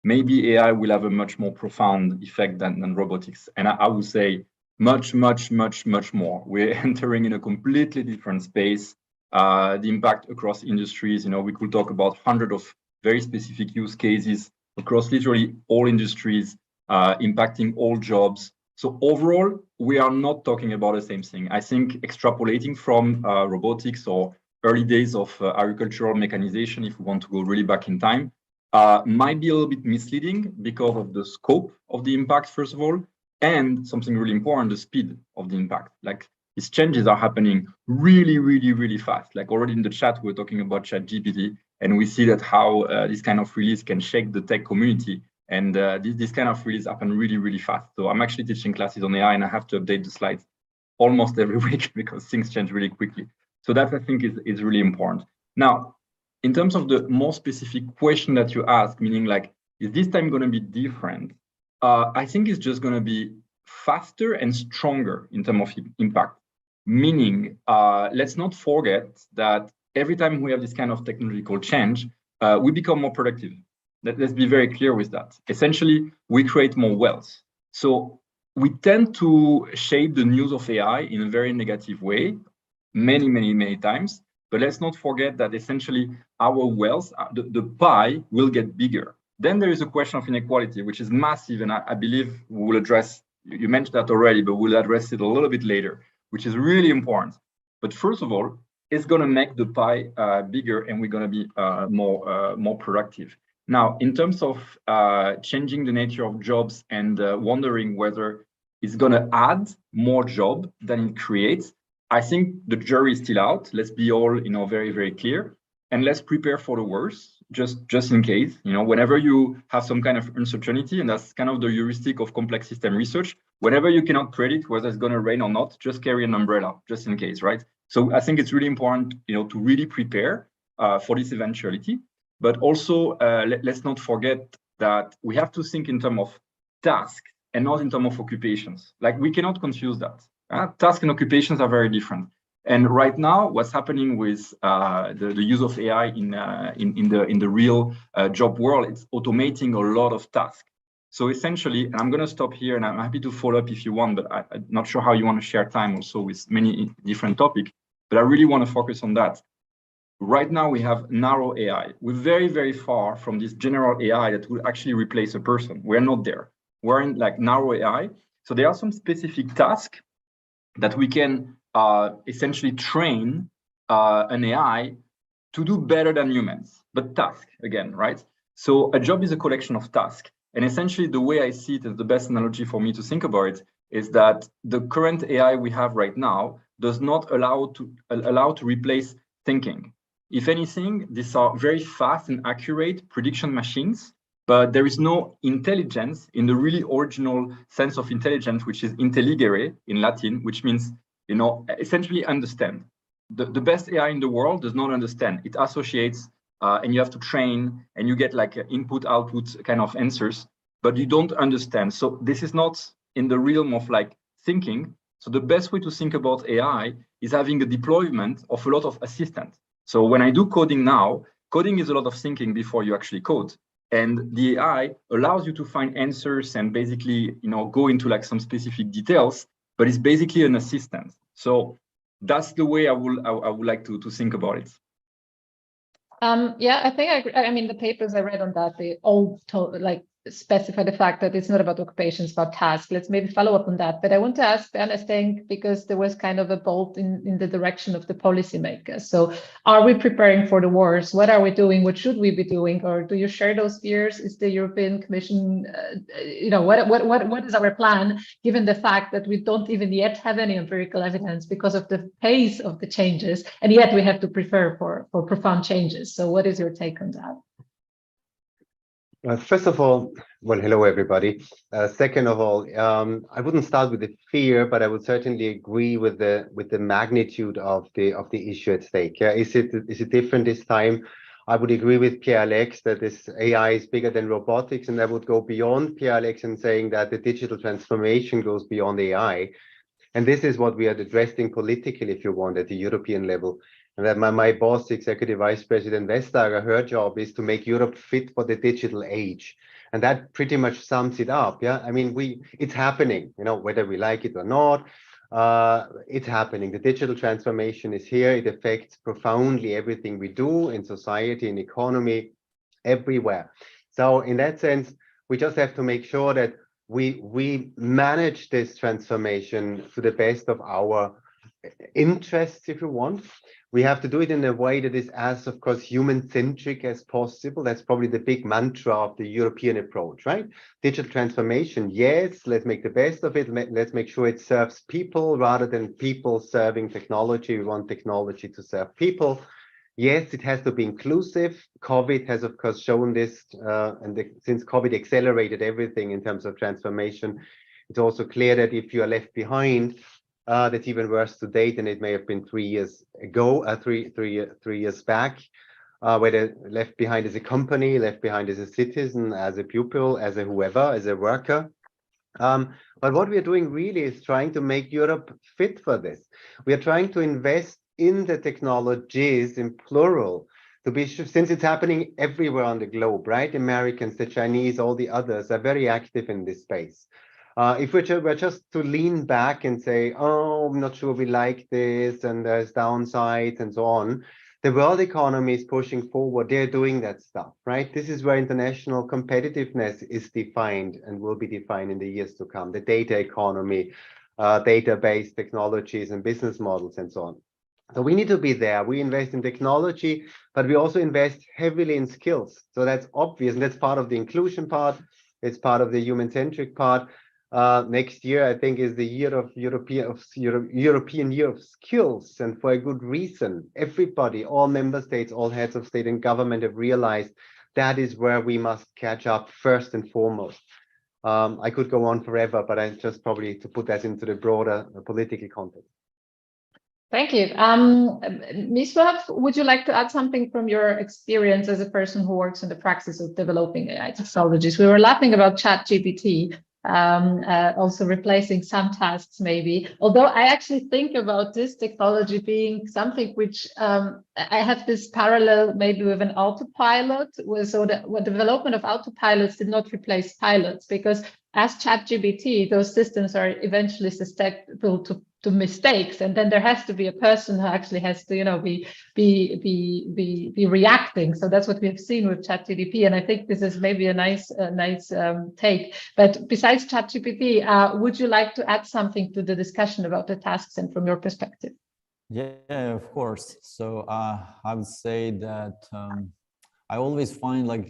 maybe AI will have a much more profound effect than robotics. And I would say much more. We're entering in a completely different space. The impact across industries, we could talk about hundreds of very specific use cases across literally all industries, impacting all jobs. So overall, we are not talking about the same thing. I think extrapolating from robotics or early days of agricultural mechanization, if we want to go really back in time, might be a little bit misleading because of the scope of the impact, first of all, and something really important, the speed of the impact. Like these changes are happening really fast. Like already in the chat, we're talking about ChatGPT, and we see that how this kind of release can shake the tech community. And this kind of release happen really fast. So I'm actually teaching classes on AI, and I have to update the slides almost every week because things change really quickly. So that I think is really important. Now, in terms of the more specific question that you ask, meaning like, is this time going to be different? I think it's just going to be faster and stronger in terms of impact. Meaning, let's not forget that every time we have this kind of technological change, we become more productive. Let's be very clear with that. Essentially, we create more wealth. So we tend to shape the news of AI in a very negative way, many times. But let's not forget that essentially our wealth, the pie will get bigger. Then there is a question of inequality, which is massive. And I believe we will address, you mentioned that already, but we'll address it a little bit later, which is really important. But first of all, it's going to make the pie bigger, and we're going to be more productive. Now, in terms of changing the nature of jobs and wondering whether it's going to add more job than it creates, I think the jury is still out. Let's be all, very clear, and let's prepare for the worst, just in case. Whenever you have some kind of uncertainty, and that's kind of the heuristic of complex system research. Whenever you cannot predict whether it's going to rain or not, just carry an umbrella, just in case, right? So I think it's really important, to really prepare for this eventuality. But also, let's not forget that we have to think in terms of tasks and not in terms of occupations. Like, we cannot confuse that. Tasks and occupations are very different. And right now, what's happening with the use of AI in the real job world, it's automating a lot of tasks. So essentially, and I'm going to stop here, and I'm happy to follow up if you want, but I'm not sure how you want to share time also with many different topics. But I really want to focus on that. Right now, we have narrow AI. We're very far from this general AI that will actually replace a person. We're not there. We're in like narrow AI. So there are some specific tasks that we can essentially train an AI to do better than humans, but task again, right? So a job is a collection of tasks. And essentially the way I see it, as the best analogy for me to think about it, is that the current AI we have right now does not allow to replace thinking. If anything, these are very fast and accurate prediction machines, but there is no intelligence in the really original sense of intelligence, which is intelligere in Latin, which means, essentially understand. The best AI in the world does not understand. It associates, and you have to train, and you get like input-output kind of answers, but you don't understand. So this is not in the realm of like thinking. So the best way to think about AI is having a deployment of a lot of assistants. So when I do coding now, coding is a lot of thinking before you actually code. And the AI allows you to find answers and basically, go into like some specific details, but it's basically an assistant. So that's the way I would like to think about it. Yeah, I think I agree. I mean, the papers I read on that, they all specify the fact that it's not about occupations, about tasks. Let's maybe follow up on that. But I want to ask Ben, I think, because there was kind of a bolt in the direction of the policymakers. So are we preparing for the worst? What are we doing? What should we be doing? Or do you share those fears? Is the European Commission, what is our plan, given the fact that we don't even yet have any empirical evidence because of the pace of the changes, and yet we have to prepare for profound changes? So what is your take on that? First of all, well, hello, everybody. Second of all, I wouldn't start with the fear, but I would certainly agree with the magnitude of the issue at stake. Yeah, is it different this time? I would agree with Pierre-Alex that this AI is bigger than robotics, and I would go beyond Pierre-Alex in saying that the digital transformation goes beyond AI. And this is what we are addressing politically, if you want, at the European level. And that my boss, Executive Vice President Vestager, her job is to make Europe fit for the digital age. And that pretty much sums it up. Yeah, I mean, it's happening, you know, whether we like it or not. It's happening. The digital transformation is here. It affects profoundly everything we do in society, in economy, everywhere. So in that sense, we just have to make sure that we manage this transformation to the best of our interests, if you want. We have to do it in a way that is as, of course, human-centric as possible. That's probably the big mantra of the European approach, right? Digital transformation, yes, let's make the best of it. Let's make sure it serves people rather than people serving technology. We want technology to serve people. Yes, it has to be inclusive. COVID has, of course, shown this, since COVID accelerated everything in terms of transformation, it's also clear that if you are left behind, that's even worse today than it may have been 3 years ago, three years back, whether left behind as a company, left behind as a citizen, as a pupil, as a whoever, as a worker. But what we are doing really is trying to make Europe fit for this. We are trying to invest in the technologies in plural, to be sure, since it's happening everywhere on the globe, right? Americans, the Chinese, all the others are very active in this space. If we're just to lean back and say, oh, I'm not sure we like this and there's downsides and so on, the world economy is pushing forward. They're doing that stuff, right? This is where international competitiveness is defined and will be defined in the years to come. The data economy, database technologies and business models and so on. So we need to be there. We invest in technology, but we also invest heavily in skills. So that's obvious. And that's part of the inclusion part. It's part of the human-centric part. Next year, I think, is the year of European Year of Skills, and for a good reason. Everybody, all member states, all heads of state and government have realized that is where we must catch up first and foremost. I could go on forever, but I just probably to put that into the broader political context. Thank you. Ms. Prof, would you like to add something from your experience as a person who works in the practice of developing AI technologies? We were laughing about ChatGPT. Also replacing some tasks maybe, although I actually think about this technology being something which I have this parallel maybe with an autopilot, so the development of autopilots did not replace pilots, because as ChatGPT, those systems are eventually susceptible to mistakes, and then there has to be a person who actually has to, you know, be reacting. So that's what we have seen with ChatGPT, and I think this is maybe a nice take. But besides ChatGPT, would you like to add something to the discussion about the tasks and from your perspective? Yeah, of course. So I would say that I always find like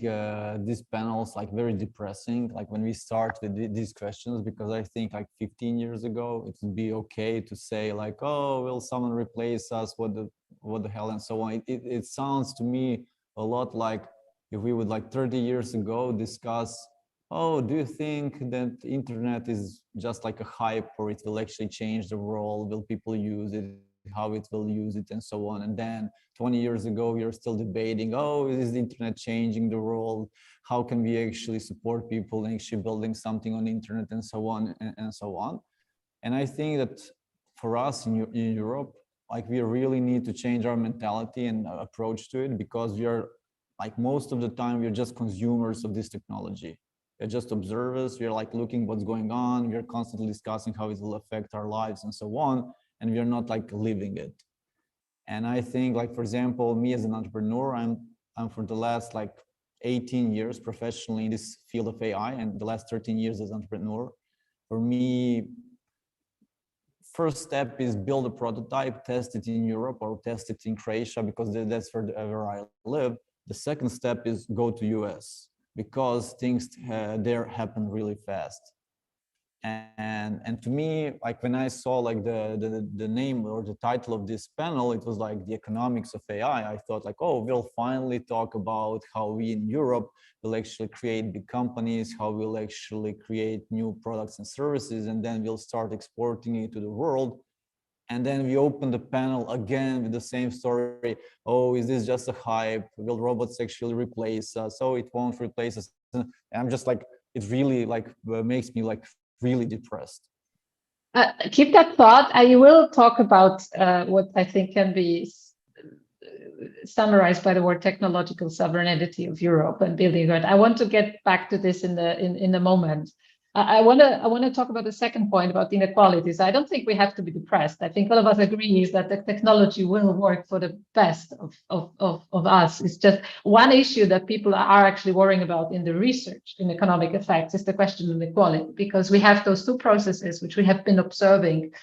these panels like very depressing, like when we start with these questions, because I think like 15 years ago it would be okay to say like, oh, will someone replace us, what the hell, and so on. It sounds to me a lot like if we would like 30 years ago discuss, oh, do you think that internet is just like a hype, or it will actually change the world? Will people use it? How it will use it, and so on. And then 20 years ago, we are still debating, oh, is the internet changing the world? How can we actually support people in actually building something on the internet, and so on, and so on. And I think that for us in Europe, like we really need to change our mentality and approach to it, because we are like most of the time, we're just consumers of this technology. We're just observers. We're like looking what's going on. We're constantly discussing how it will affect our lives and so on. And we are not like living it. And I think, like, for example, me as an entrepreneur, I'm for the last like 18 years professionally in this field of AI, and the last 13 years as an entrepreneur. For me, first step is build a prototype, test it in Europe or test it in Croatia, because that's where I live. The second step is go to US, because things there happen really fast. And to me, like when I saw like the name or the title of this panel, it was like the economics of AI. I thought like, oh, we'll finally talk about how we in Europe will actually create big companies, how we'll actually create new products and services, and then we'll start exporting it to the world. And then we open the panel again with the same story. Oh, is this just a hype? Will robots actually replace us? Oh, it won't replace us. And I'm just like, it really like makes me like really depressed. Keep that thought. I will talk about what I think can be summarized by the word technological sovereignty of Europe and building it. I want to get back to this in a moment. I want to talk about the second point about inequalities. I don't think we have to be depressed. I think all of us agree is that the technology will work for the best of us. It's just one issue that people are actually worrying about in the research in economic effects is the question of inequality, because we have those two processes which we have been observing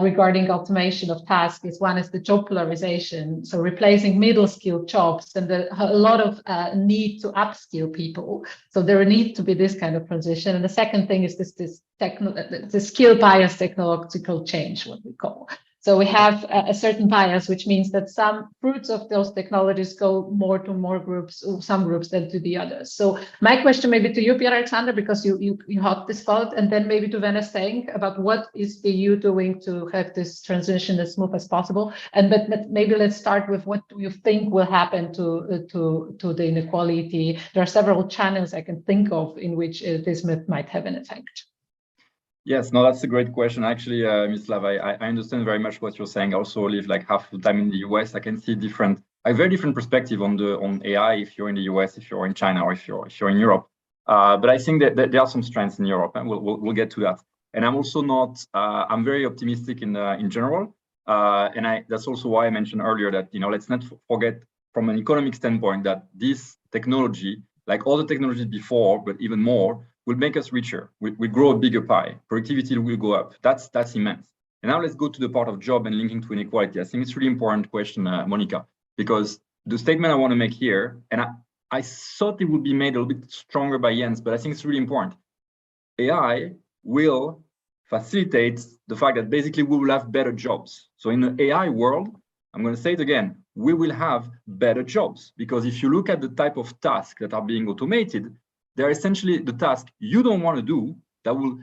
regarding automation of tasks. Is one is the job polarization, so replacing middle skilled jobs, and a lot of need to upskill people. So there needs to be this kind of transition. And the second thing is the skill bias technological change, what we call. So we have a certain bias, which means that some fruits of those technologies go more to more groups, or some groups than to the others. So my question maybe to you, Pierre-Alexandre, because you hot this spot, and then maybe to Venice saying about what is the EU doing to have this transition as smooth as possible. And but maybe let's start with what do you think will happen to the inequality? There are several channels I can think of in which this might have an effect. Yes, no, that's a great question. Actually, Ms. Slav, I understand very much what you're saying. I also live like half the time in the US. I can see a very different perspective on AI if you're in the US, if you're in China, or if you're in Europe. But I think that there are some strengths in Europe, and we'll get to that. And I'm also not. I'm very optimistic in general, and that's also why I mentioned earlier that let's not forget from an economic standpoint that this technology, like all the technologies before, but even more, will make us richer. We grow a bigger pie. Productivity will go up. That's immense. And now let's go to the part of job and linking to inequality. I think it's a really important question, Monica, because the statement I want to make here, and I thought it would be made a little bit stronger by Jens, but I think it's really important. AI will facilitate the fact that basically we will have better jobs. So in the AI world, I'm going to say it again, we will have better jobs, because if you look at the type of tasks that are being automated, they're essentially the tasks you don't want to do that will,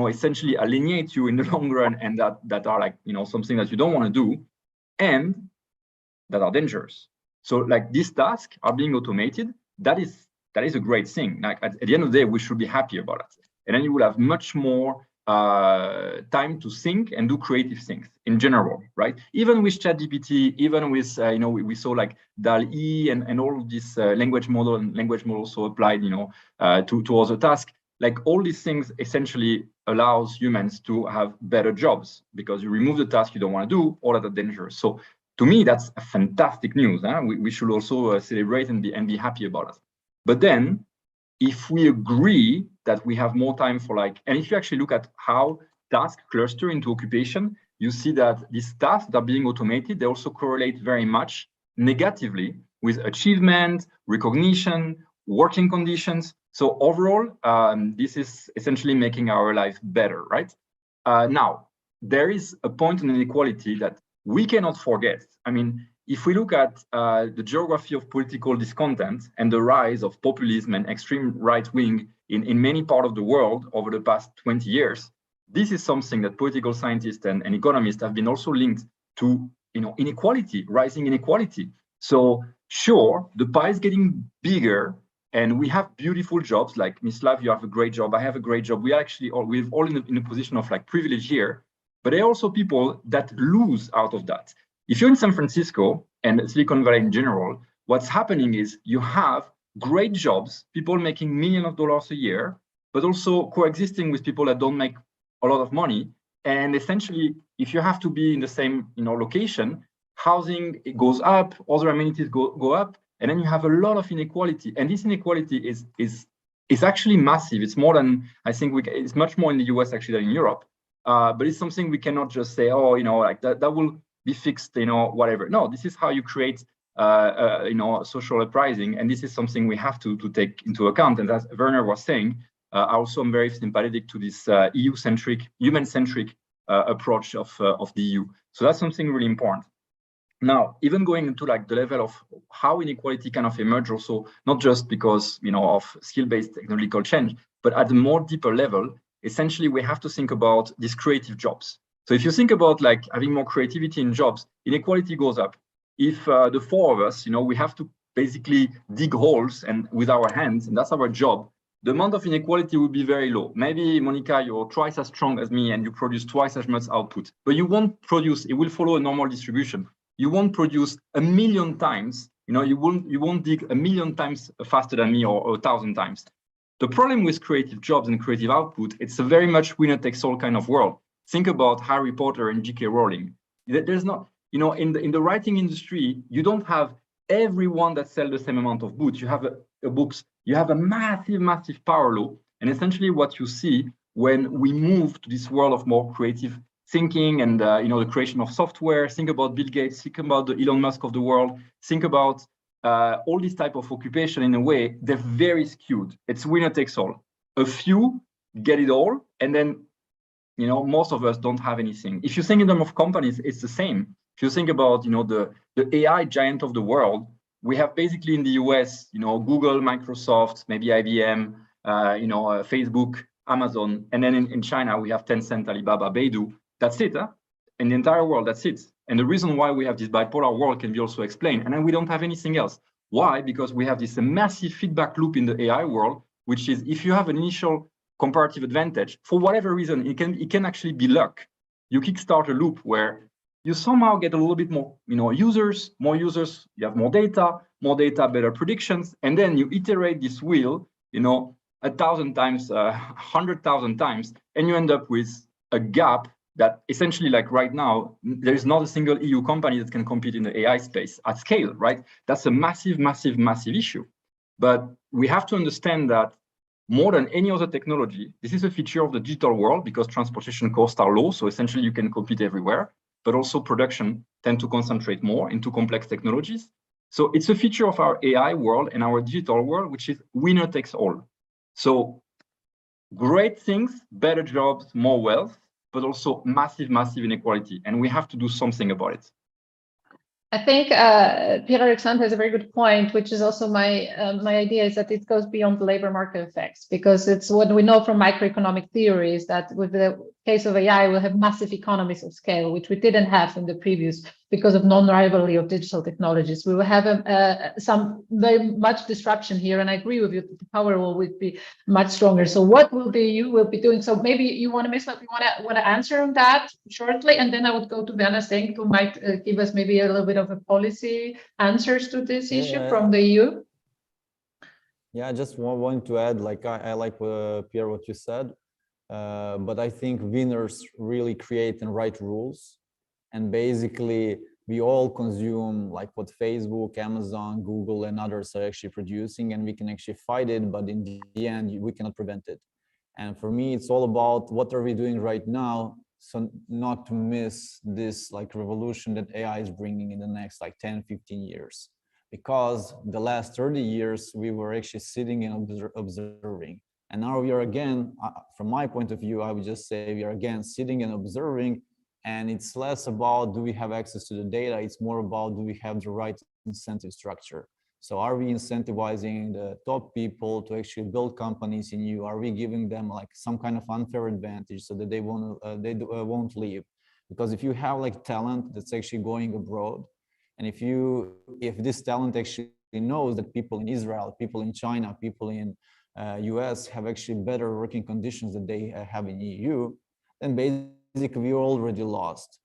essentially alienate you in the long run, and that are like, something that you don't want to do and that are dangerous. So like these tasks are being automated. That is a great thing. Like at the end of the day, we should be happy about it. And then you will have much more time to think and do creative things in general, right? Even with ChatGPT, even with, we saw like DALL-E and all of this language model and language model also applied, to other tasks. Like all these things essentially allows humans to have better jobs because you remove the task you don't want to do or that are dangerous. So to me, that's a fantastic news. Huh? We should also celebrate and be happy about it. But then, if we agree that we have more time for and if you actually look at how tasks cluster into occupation, you see that these tasks that are being automated, they also correlate very much negatively with achievement, recognition, working conditions. So overall, this is essentially making our life better, right? Now, there is a point in inequality that we cannot forget. I mean, if we look at the geography of political discontent and the rise of populism and extreme right wing in many parts of the world over the past 20 years, this is something that political scientists and economists have been also linked to, inequality, rising inequality. So sure, the pie is getting bigger and we have beautiful jobs like Ms. Slav, you have a great job, I have a great job. We actually, we're all in a position of privilege here, but there are also people that lose out of that. If you're in San Francisco and Silicon Valley in general, what's happening is you have great jobs, people making millions of dollars a year, but also coexisting with people that don't make a lot of money. And essentially, if you have to be in the same location, housing it goes up, other amenities go up, and then you have a lot of inequality. And this inequality is actually massive. It's more than, I think it's much more in the US actually than in Europe. But it's something we cannot just say, oh, that will be fixed, whatever. No, this is how you create, social uprising, and this is something we have to take into account. And as Werner was saying, also I'm very sympathetic to this EU-centric, human-centric approach of the EU. So that's something really important. Now, even going into the level of how inequality kind of emerge, also not just because of skill-based technological change, but at a more deeper level. Essentially, we have to think about these creative jobs. So if you think about having more creativity in jobs, inequality goes up. If the four of us, we have to basically dig holes and with our hands, and that's our job, the amount of inequality will be very low. Maybe, Monica, you're twice as strong as me and you produce twice as much output, but you won't produce, it will follow a normal distribution. you won't produce 1,000,000 times, you won't dig 1,000,000 times faster than me or 1,000 times. The problem with creative jobs and creative output, it's a very much winner takes all kind of world. Think about Harry Potter and J.K. Rowling. There's not, in the writing industry, you don't have everyone that sells the same amount of books. You have books, you have a massive power law. And essentially what you see when we move to this world of more creative thinking and the creation of software, think about Bill Gates, think about the Elon Musk of the world, think about all these type of occupation. In a way, they're very skewed. It's winner takes all. A few get it all, and then most of us don't have anything. If you think in terms of companies, it's the same. If you think about the AI giant of the world, we have basically in the US, Google, Microsoft, maybe IBM, Facebook, Amazon, and then in China we have Tencent, Alibaba, Baidu. That's it. In the entire world, that's it. And the reason why we have this bipolar world can be also explained. And then we don't have anything else. Why? Because we have this massive feedback loop in the AI world, which is if you have an initial comparative advantage, for whatever reason, it can actually be luck. You kickstart a loop where you somehow get a little bit more, more users, you have more data, better predictions, and then you iterate this wheel, 1,000 times, 100,000 times, and you end up with a gap that essentially, like right now, there is not a single EU company that can compete in the AI space at scale, right? That's a massive issue. But we have to understand that more than any other technology, this is a feature of the digital world because transportation costs are low, so essentially you can compete everywhere, but also production tend to concentrate more into complex technologies. So it's a feature of our AI world and our digital world, which is winner takes all. So great things, better jobs, more wealth, but also massive inequality. And we have to do something about it. I think Pierre-Alexandre has a very good point, which is also my idea is that it goes beyond the labor market effects, because it's what we know from macroeconomic theory is that with the case of AI, we'll have massive economies of scale, which we didn't have in the previous because of non-rivalry of digital technologies. We will have some very much disruption here, and I agree with you that the power will be much stronger. So what will the EU will be doing? So maybe you want to answer on that shortly, and then I would go to Werner Senk, who might give us maybe a little bit of a policy answers to this issue from the EU. Yeah, I just want to add, like I like Pierre what you said, but I think winners really create and write rules. And basically, we all consume like what Facebook, Amazon, Google, and others are actually producing, and we can actually fight it, but in the end, we cannot prevent it. And for me, it's all about what are we doing right now, so not to miss this like revolution that AI is bringing in the next like 10, 15 years. Because the last 30 years, we were actually sitting and observing. And now we are again, from my point of view, I would just say we are again sitting and observing. And it's less about do we have access to the data, it's more about do we have the right incentive structure. So are we incentivizing the top people to actually build companies in EU? Are we giving them like some kind of unfair advantage so that they won't leave? Because if you have like talent that's actually going abroad, and if this talent actually knows that people in Israel, people in China, people in US have actually better working conditions than they have in EU, then basically we're already lost.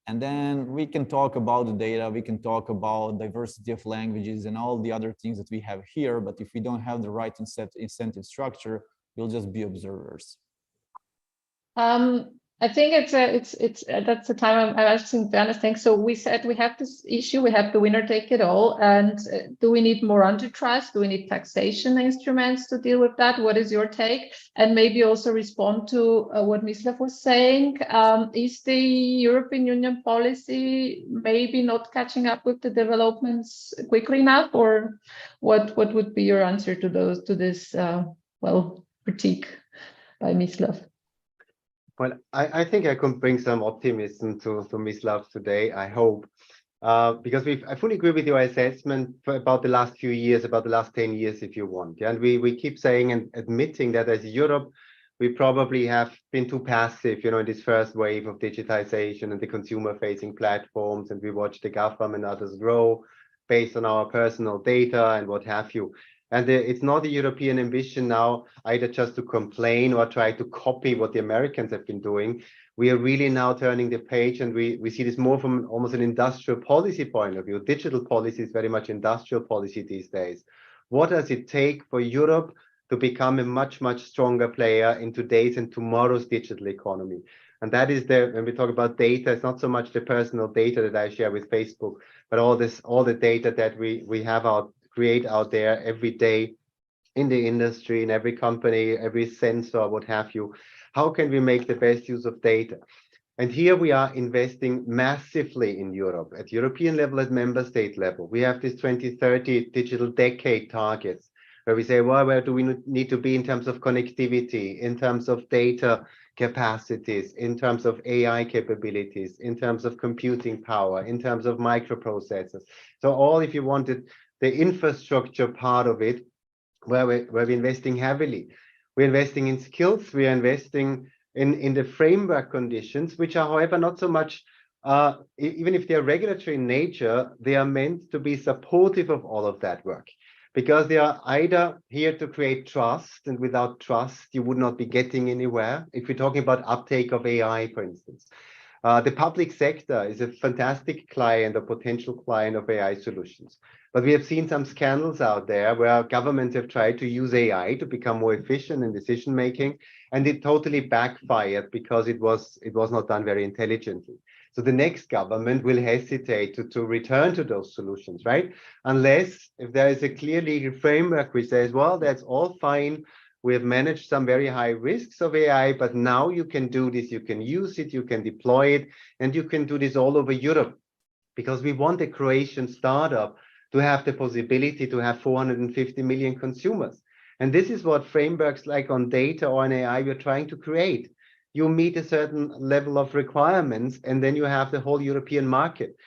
And then we can talk about the data, we can talk about diversity of languages and all the other things that we have here, but if we don't have the right incentive structure, we'll just be observers. I think that's the time I'm asking Werner. Thanks. So we said we have this issue, we have the winner take it all, and do we need more antitrust? Do we need taxation instruments to deal with that? What is your take? And maybe also respond to what Mislav was saying. Is the European Union policy maybe not catching up with the developments quickly enough, or what would be your answer to this critique by Mislav? Well, I think I can bring some optimism to Mislav today, I hope, because I fully agree with your assessment about the last few years, about the last 10 years, if you want. Yeah? And we keep saying and admitting that as Europe, we probably have been too passive, in this first wave of digitization and the consumer-facing platforms, and we watch the government and others grow based on our personal data and what have you. And it's not a European ambition now either just to complain or try to copy what the Americans have been doing. We are really now turning the page, and we see this more from almost an industrial policy point of view. Digital policy is very much industrial policy these days. What does it take for Europe to become a much, much stronger player in today's and tomorrow's digital economy? And that is when we talk about data, it's not so much the personal data that I share with Facebook, but all the data that we have create out there every day in the industry, in every company, every sensor, what have you. How can we make the best use of data? And here we are investing massively in Europe, at European level, at member state level. We have this 2030 digital decade targets, where we say, well, where do we need to be in terms of connectivity, in terms of data capacities, in terms of AI capabilities, in terms of computing power, in terms of microprocessors. So all, if you wanted, the infrastructure part of it, where we're investing heavily. We're investing in skills, we are investing in the framework conditions, which are, however, not so much, even if they're regulatory in nature, they are meant to be supportive of all of that work. Because they are either here to create trust, and without trust, you would not be getting anywhere. If we're talking about uptake of AI, for instance, the public sector is a fantastic client or potential client of AI solutions. But we have seen some scandals out there where governments have tried to use AI to become more efficient in decision making, and it totally backfired because it was not done very intelligently. So the next government will hesitate to return to those solutions, right? Unless if there is a clear legal framework which says, well, that's all fine. We have managed some very high risks of AI, but now you can do this, you can use it, you can deploy it, and you can do this all over Europe. Because we want a Croatian startup to have the possibility to have 450 million consumers. And this is what frameworks like on data or on AI we're trying to create. You meet a certain level of requirements, and then you have the whole European market.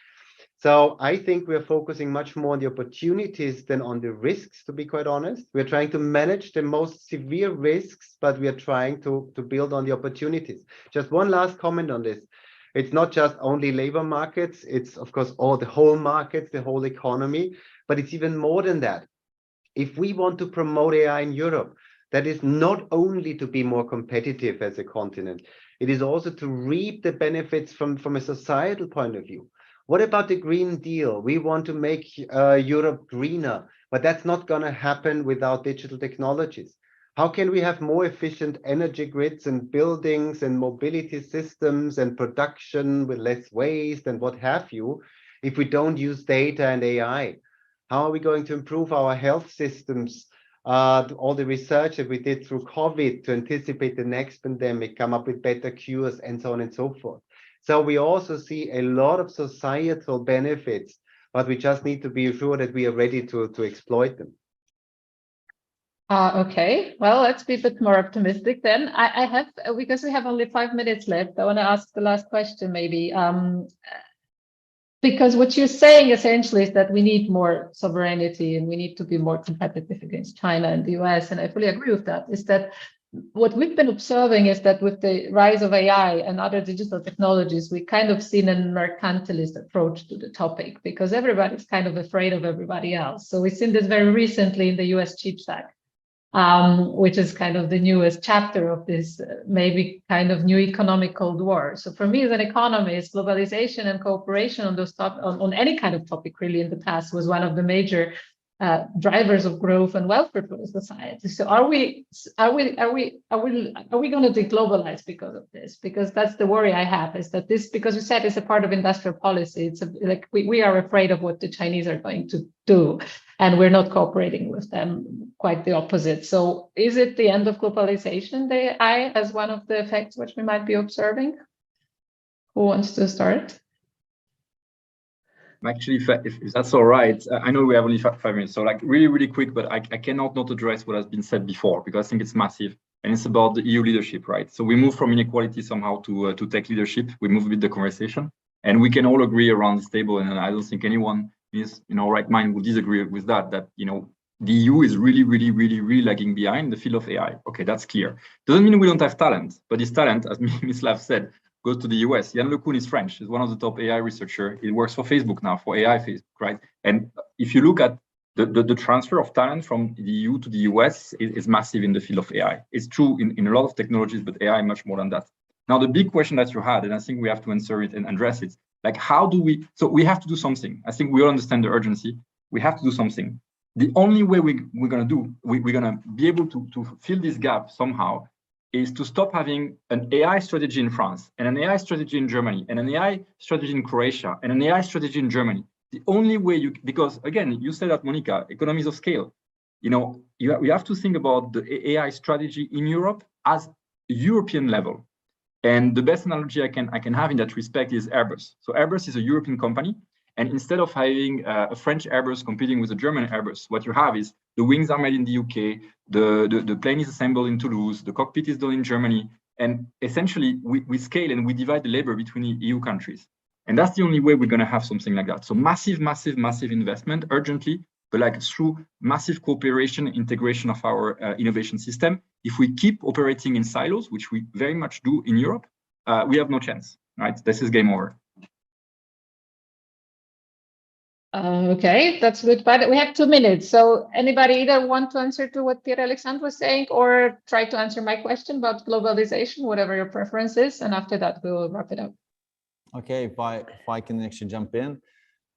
So I think we're focusing much more on the opportunities than on the risks, to be quite honest. We're trying to manage the most severe risks, but we are trying to build on the opportunities. Just one last comment on this. It's not just only labor markets, it's of course all the whole markets, the whole economy, but it's even more than that. If we want to promote AI in Europe, that is not only to be more competitive as a continent, it is also to reap the benefits from a societal point of view. What about the Green Deal? We want to make Europe greener, but that's not going to happen without digital technologies. How can we have more efficient energy grids and buildings and mobility systems and production with less waste and what have you, if we don't use data and AI? How are we going to improve our health systems? All the research that we did through COVID to anticipate the next pandemic, come up with better cures, and so on and so forth. So we also see a lot of societal benefits, but we just need to be sure that we are ready to exploit them. Okay, well, let's be a bit more optimistic then. I have, because we have only 5 minutes left, I want to ask the last question maybe. Because what you're saying essentially is that we need more sovereignty and we need to be more competitive against China and the US. And I fully agree with that, is that what we've been observing is that with the rise of AI and other digital technologies, we kind of seen a mercantilist approach to the topic because everybody's kind of afraid of everybody else. So we've seen this very recently in the US CHIPS Act, which is kind of the newest chapter of this maybe kind of new economic Cold War. So for me as an economist, globalization and cooperation on those on any kind of topic really in the past was one of the major drivers of growth and wealth for society. So are we going to deglobalize because of this? Because that's the worry I have, is that this, because you said it's a part of industrial policy, it's like we are afraid of what the Chinese are going to do, and we're not cooperating with them, quite the opposite. So is it the end of globalization, the AI, as one of the effects which we might be observing? Who wants to start? Actually, if that's all right, I know we have only 5 minutes, so like really quick, but I cannot not address what has been said before, because I think it's massive, and it's about the EU leadership, right? So we move from inequality somehow to tech leadership. We move with the conversation, and we can all agree around this table, and I don't think anyone is, right mind will disagree with that, the EU is really lagging behind the field of AI. Okay, that's clear. Doesn't mean we don't have talent, but this talent, as Ms. Lav said, goes to the US. Yann LeCun is French. He's one of the top AI researchers. He works for Facebook now, for AI Facebook, right? And if you look at the transfer of talent from the EU to the US is massive in the field of AI. It's true in a lot of technologies, but AI much more than that. Now, the big question that you had, and I think we have to answer it and address it, like how do we, so we have to do something. I think we all understand the urgency. We have to do something. The only way we're going to be able to fill this gap somehow is to stop having an AI strategy in France and an AI strategy in Germany and an AI strategy in Croatia and an AI strategy in Germany. The only way because again, you said that, Monica, economies of scale. You know, we have to think about the AI strategy in Europe as European level. And the best analogy I can have in that respect is Airbus. So Airbus is a European company. And instead of having a French Airbus competing with a German Airbus, what you have is the wings are made in the UK, the plane is assembled in Toulouse, the cockpit is done in Germany. And essentially, we scale and we divide the labor between the EU countries. And that's the only way we're going to have something like that. So massive, massive, massive investment urgently, but like through massive cooperation, integration of our innovation system. If we keep operating in silos, which we very much do in Europe, we have no chance, right? This is game over. Okay, that's good. But we have 2 minutes. So anybody either want to answer to what Pierre-Alexandre was saying or try to answer my question about globalization, whatever your preference is. And after that, we will wrap it up. Okay, if I can actually jump in.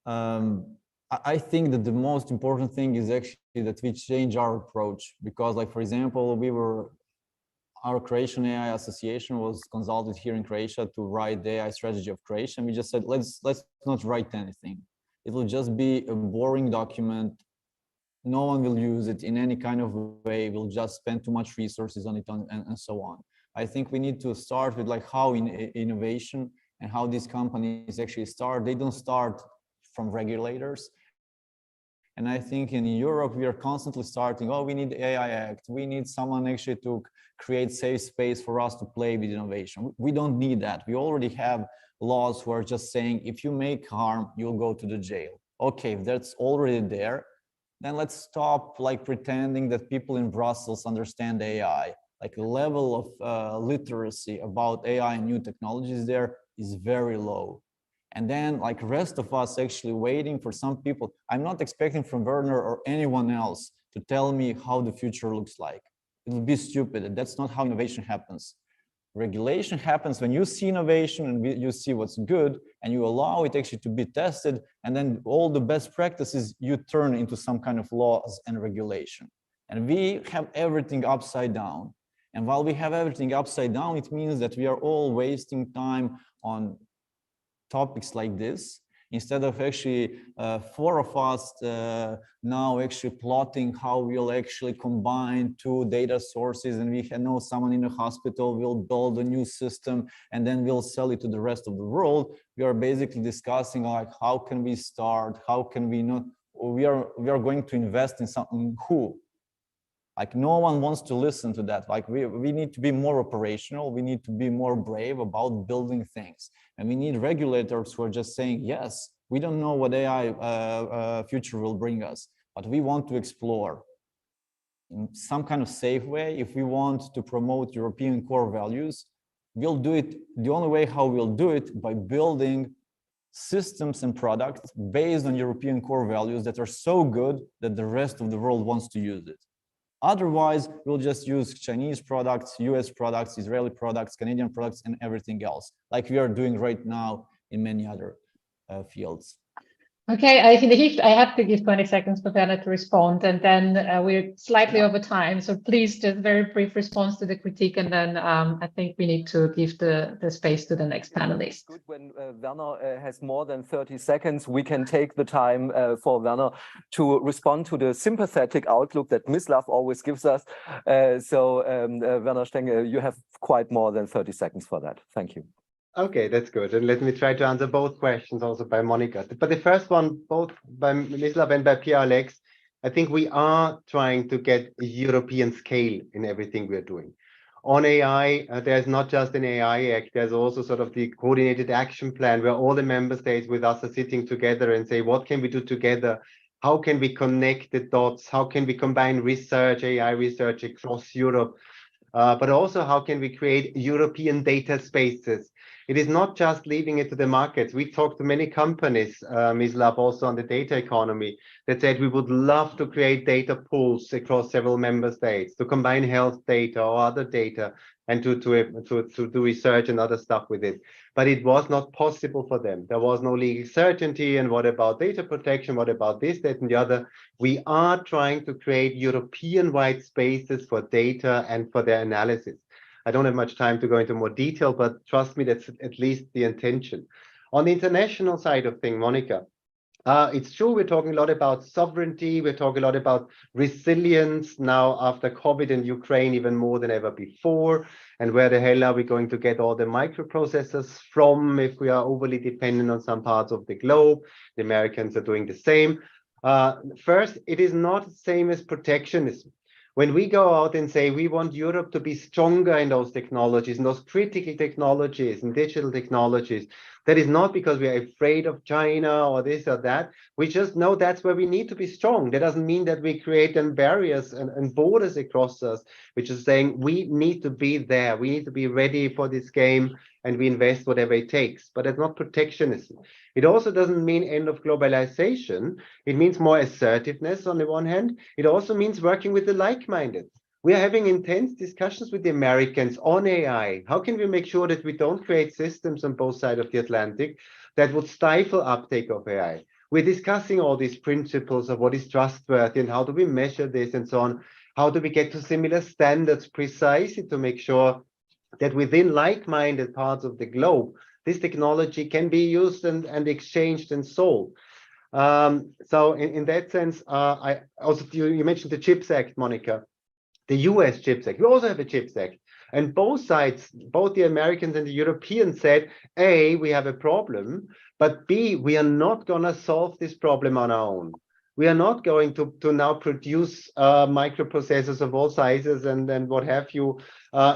I think that the most important thing is actually that we change our approach, because like, for example, our Croatian AI Association was consulted here in Croatia to write the AI strategy of Croatia. And we just said, let's not write anything. It will just be a boring document. No one will use it in any kind of way. We'll just spend too much resources on it and so on. I think we need to start with like how innovation and how these companies actually start. They don't start from regulators. And I think in Europe, we are constantly starting, oh, we need the AI Act. We need someone actually to create safe space for us to play with innovation. We don't need that. We already have laws who are just saying, if you make harm, you'll go to the jail. Okay, if that's already there, then let's stop like pretending that people in Brussels understand AI. Like the level of literacy about AI and new technologies there is very low. And then like rest of us actually waiting for some people. I'm not expecting from Werner or anyone else to tell me how the future looks like. It would be stupid. That's not how innovation happens. Regulation happens when you see innovation and you see what's good and you allow it actually to be tested, and then all the best practices you turn into some kind of laws and regulation. And we have everything upside down. And while we have everything upside down, it means that we are all wasting time on topics like this, instead of actually 4 of us now actually plotting how we'll actually combine 2 data sources, and we know someone in a hospital will build a new system and then we'll sell it to the rest of the world. We are basically discussing like how can we start, how can we not, we are going to invest in something who. Like no one wants to listen to that. Like we need to be more operational. We need to be more brave about building things. And we need regulators who are just saying, yes, we don't know what AI future will bring us, but we want to explore in some kind of safe way. If we want to promote European core values, we'll do it. The only way how we'll do it by building systems and products based on European core values that are so good that the rest of the world wants to use it. Otherwise, we'll just use Chinese products, US products, Israeli products, Canadian products, and everything else, like we are doing right now in many other fields. Okay, I have to give 20 seconds for Werner to respond, and then we're slightly over time. So please, just very brief response to the critique, and then I think we need to give the space to the next panelist. Good when Werner has more than 30 seconds, we can take the time for Werner to respond to the sympathetic outlook that Mislav always gives us. Werner Stenge, you have quite more than 30 seconds for that. Thank you. Okay, that's good. And let me try to answer both questions also by Monica. But the first one, both by Mislav and by Pierre-Alex, I think we are trying to get a European scale in everything we're doing. On AI, there's not just an AI Act, there's also sort of the coordinated action plan where all the member states with us are sitting together and say, what can we do together? How can we connect the dots? How can we combine research, AI research across Europe? But also how can we create European data spaces? It is not just leaving it to the markets. We talked to many companies, Mislav, also on the data economy, that said we would love to create data pools across several member states, to combine health data or other data, and to do research and other stuff with it. But it was not possible for them. There was no legal certainty. And what about data protection? What about this, that, and the other? We are trying to create European-wide spaces for data and for their analysis. I don't have much time to go into more detail, but trust me, that's at least the intention. On the international side of things, Monica, it's true, we're talking a lot about sovereignty, we're talking a lot about resilience now after COVID and Ukraine, even more than ever before. And where the hell are we going to get all the microprocessors from if we are overly dependent on some parts of the globe? The Americans are doing the same. First, it is not the same as protectionism. When we go out and say we want Europe to be stronger in those technologies, in those critical technologies and digital technologies, that is not because we are afraid of China or this or that. We just know that's where we need to be strong. That doesn't mean that we create then barriers and borders across us, which is saying we need to be there. We need to be ready for this game and we invest whatever it takes. But it's not protectionism. It also doesn't mean end of globalization. It means more assertiveness on the one hand. It also means working with the like-minded. We are having intense discussions with the Americans on AI. How can we make sure that we don't create systems on both sides of the Atlantic that would stifle uptake of AI? We're discussing all these principles of what is trustworthy and how do we measure this and so on. How do we get to similar standards precisely to make sure that within like-minded parts of the globe, this technology can be used and exchanged and sold. So in that sense, I also, you mentioned the CHIPS Act, Monica. The US CHIPS Act. We also have a CHIPS Act. And both sides, both the Americans and the Europeans said, A, we have a problem, but B, we are not going to solve this problem on our own. We are not going to now produce microprocessors of all sizes and what have you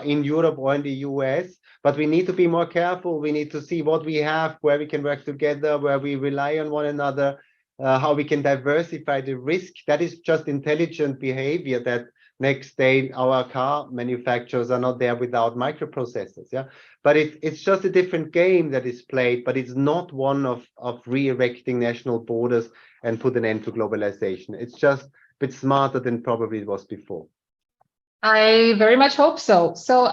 in Europe or in the US, but we need to be more careful. We need to see what we have, where we can work together, where we rely on one another, how we can diversify the risk. That is just intelligent behavior that next day our car manufacturers are not there without microprocessors. Yeah, but it's just a different game that is played, but it's not one of re-erecting national borders and put an end to globalization. It's just a bit smarter than probably it was before. I very much hope so. So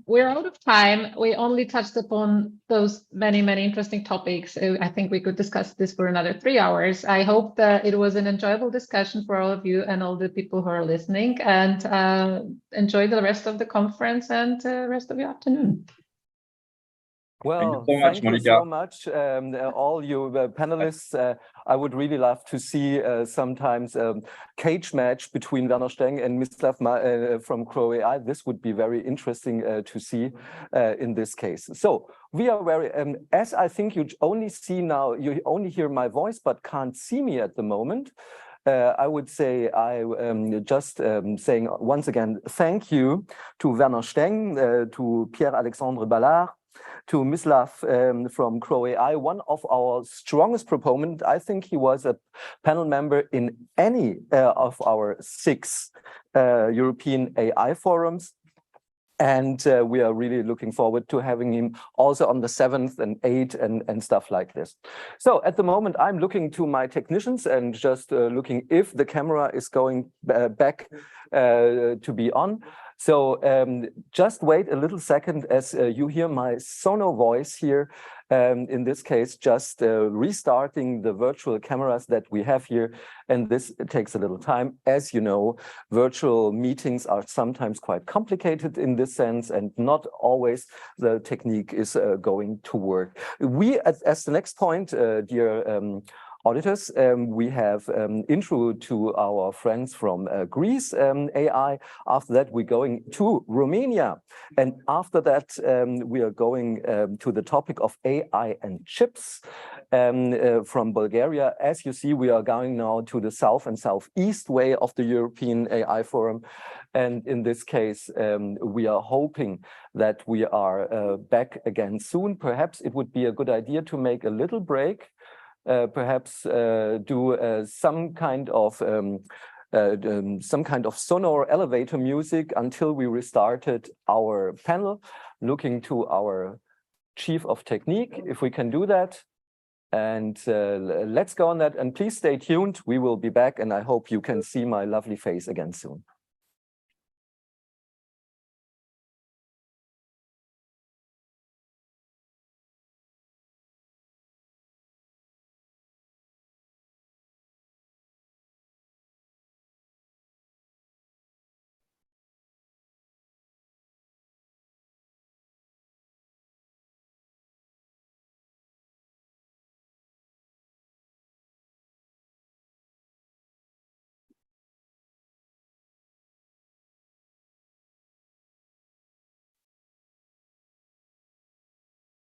we're out of time. We only touched upon those many interesting topics. I think we could discuss this for another 3 hours. I hope that it was an enjoyable discussion for all of you and all the people who are listening, and enjoy the rest of the conference and the rest of your afternoon. Well, thank you so much, all you panelists. I would really love to see sometimes cage match between Werner Steng and Mislav from Crow.ai. This would be very interesting to see in this case. So we are very, as I think you only see now, you only hear my voice, but can't see me at the moment. I would say just saying once again, thank you to Werner Steng, to Pierre-Alexandre Ballard, to Mislav from Crow.ai, one of our strongest proponents. I think he was a panel member in any of our 6 European AI forums. And we are really looking forward to having him also on the 7th and 8th and stuff like this. So at the moment, I'm looking to my technicians and just looking if the camera is going back to be on. So just wait a little second as you hear my sono voice here. In this case, just restarting the virtual cameras that we have here. And this takes a little time. As you know, virtual meetings are sometimes quite complicated in this sense, and not always the technique is going to work. We, as the next point, dear auditors, we have intro to our friends from Greece AI. After that, we're going to Romania. And after that, we are going to the topic of AI and chips from Bulgaria. As you see, we are going now to the south and southeast way of the European AI Forum. And in this case, we are hoping that we are back again soon. Perhaps it would be a good idea to make a little break. Perhaps do some kind of sonor elevator music until we restarted our panel, looking to our chief of technique, if we can do that. And let's go on that. And please stay tuned. We will be back, and I hope you can see my lovely face again soon.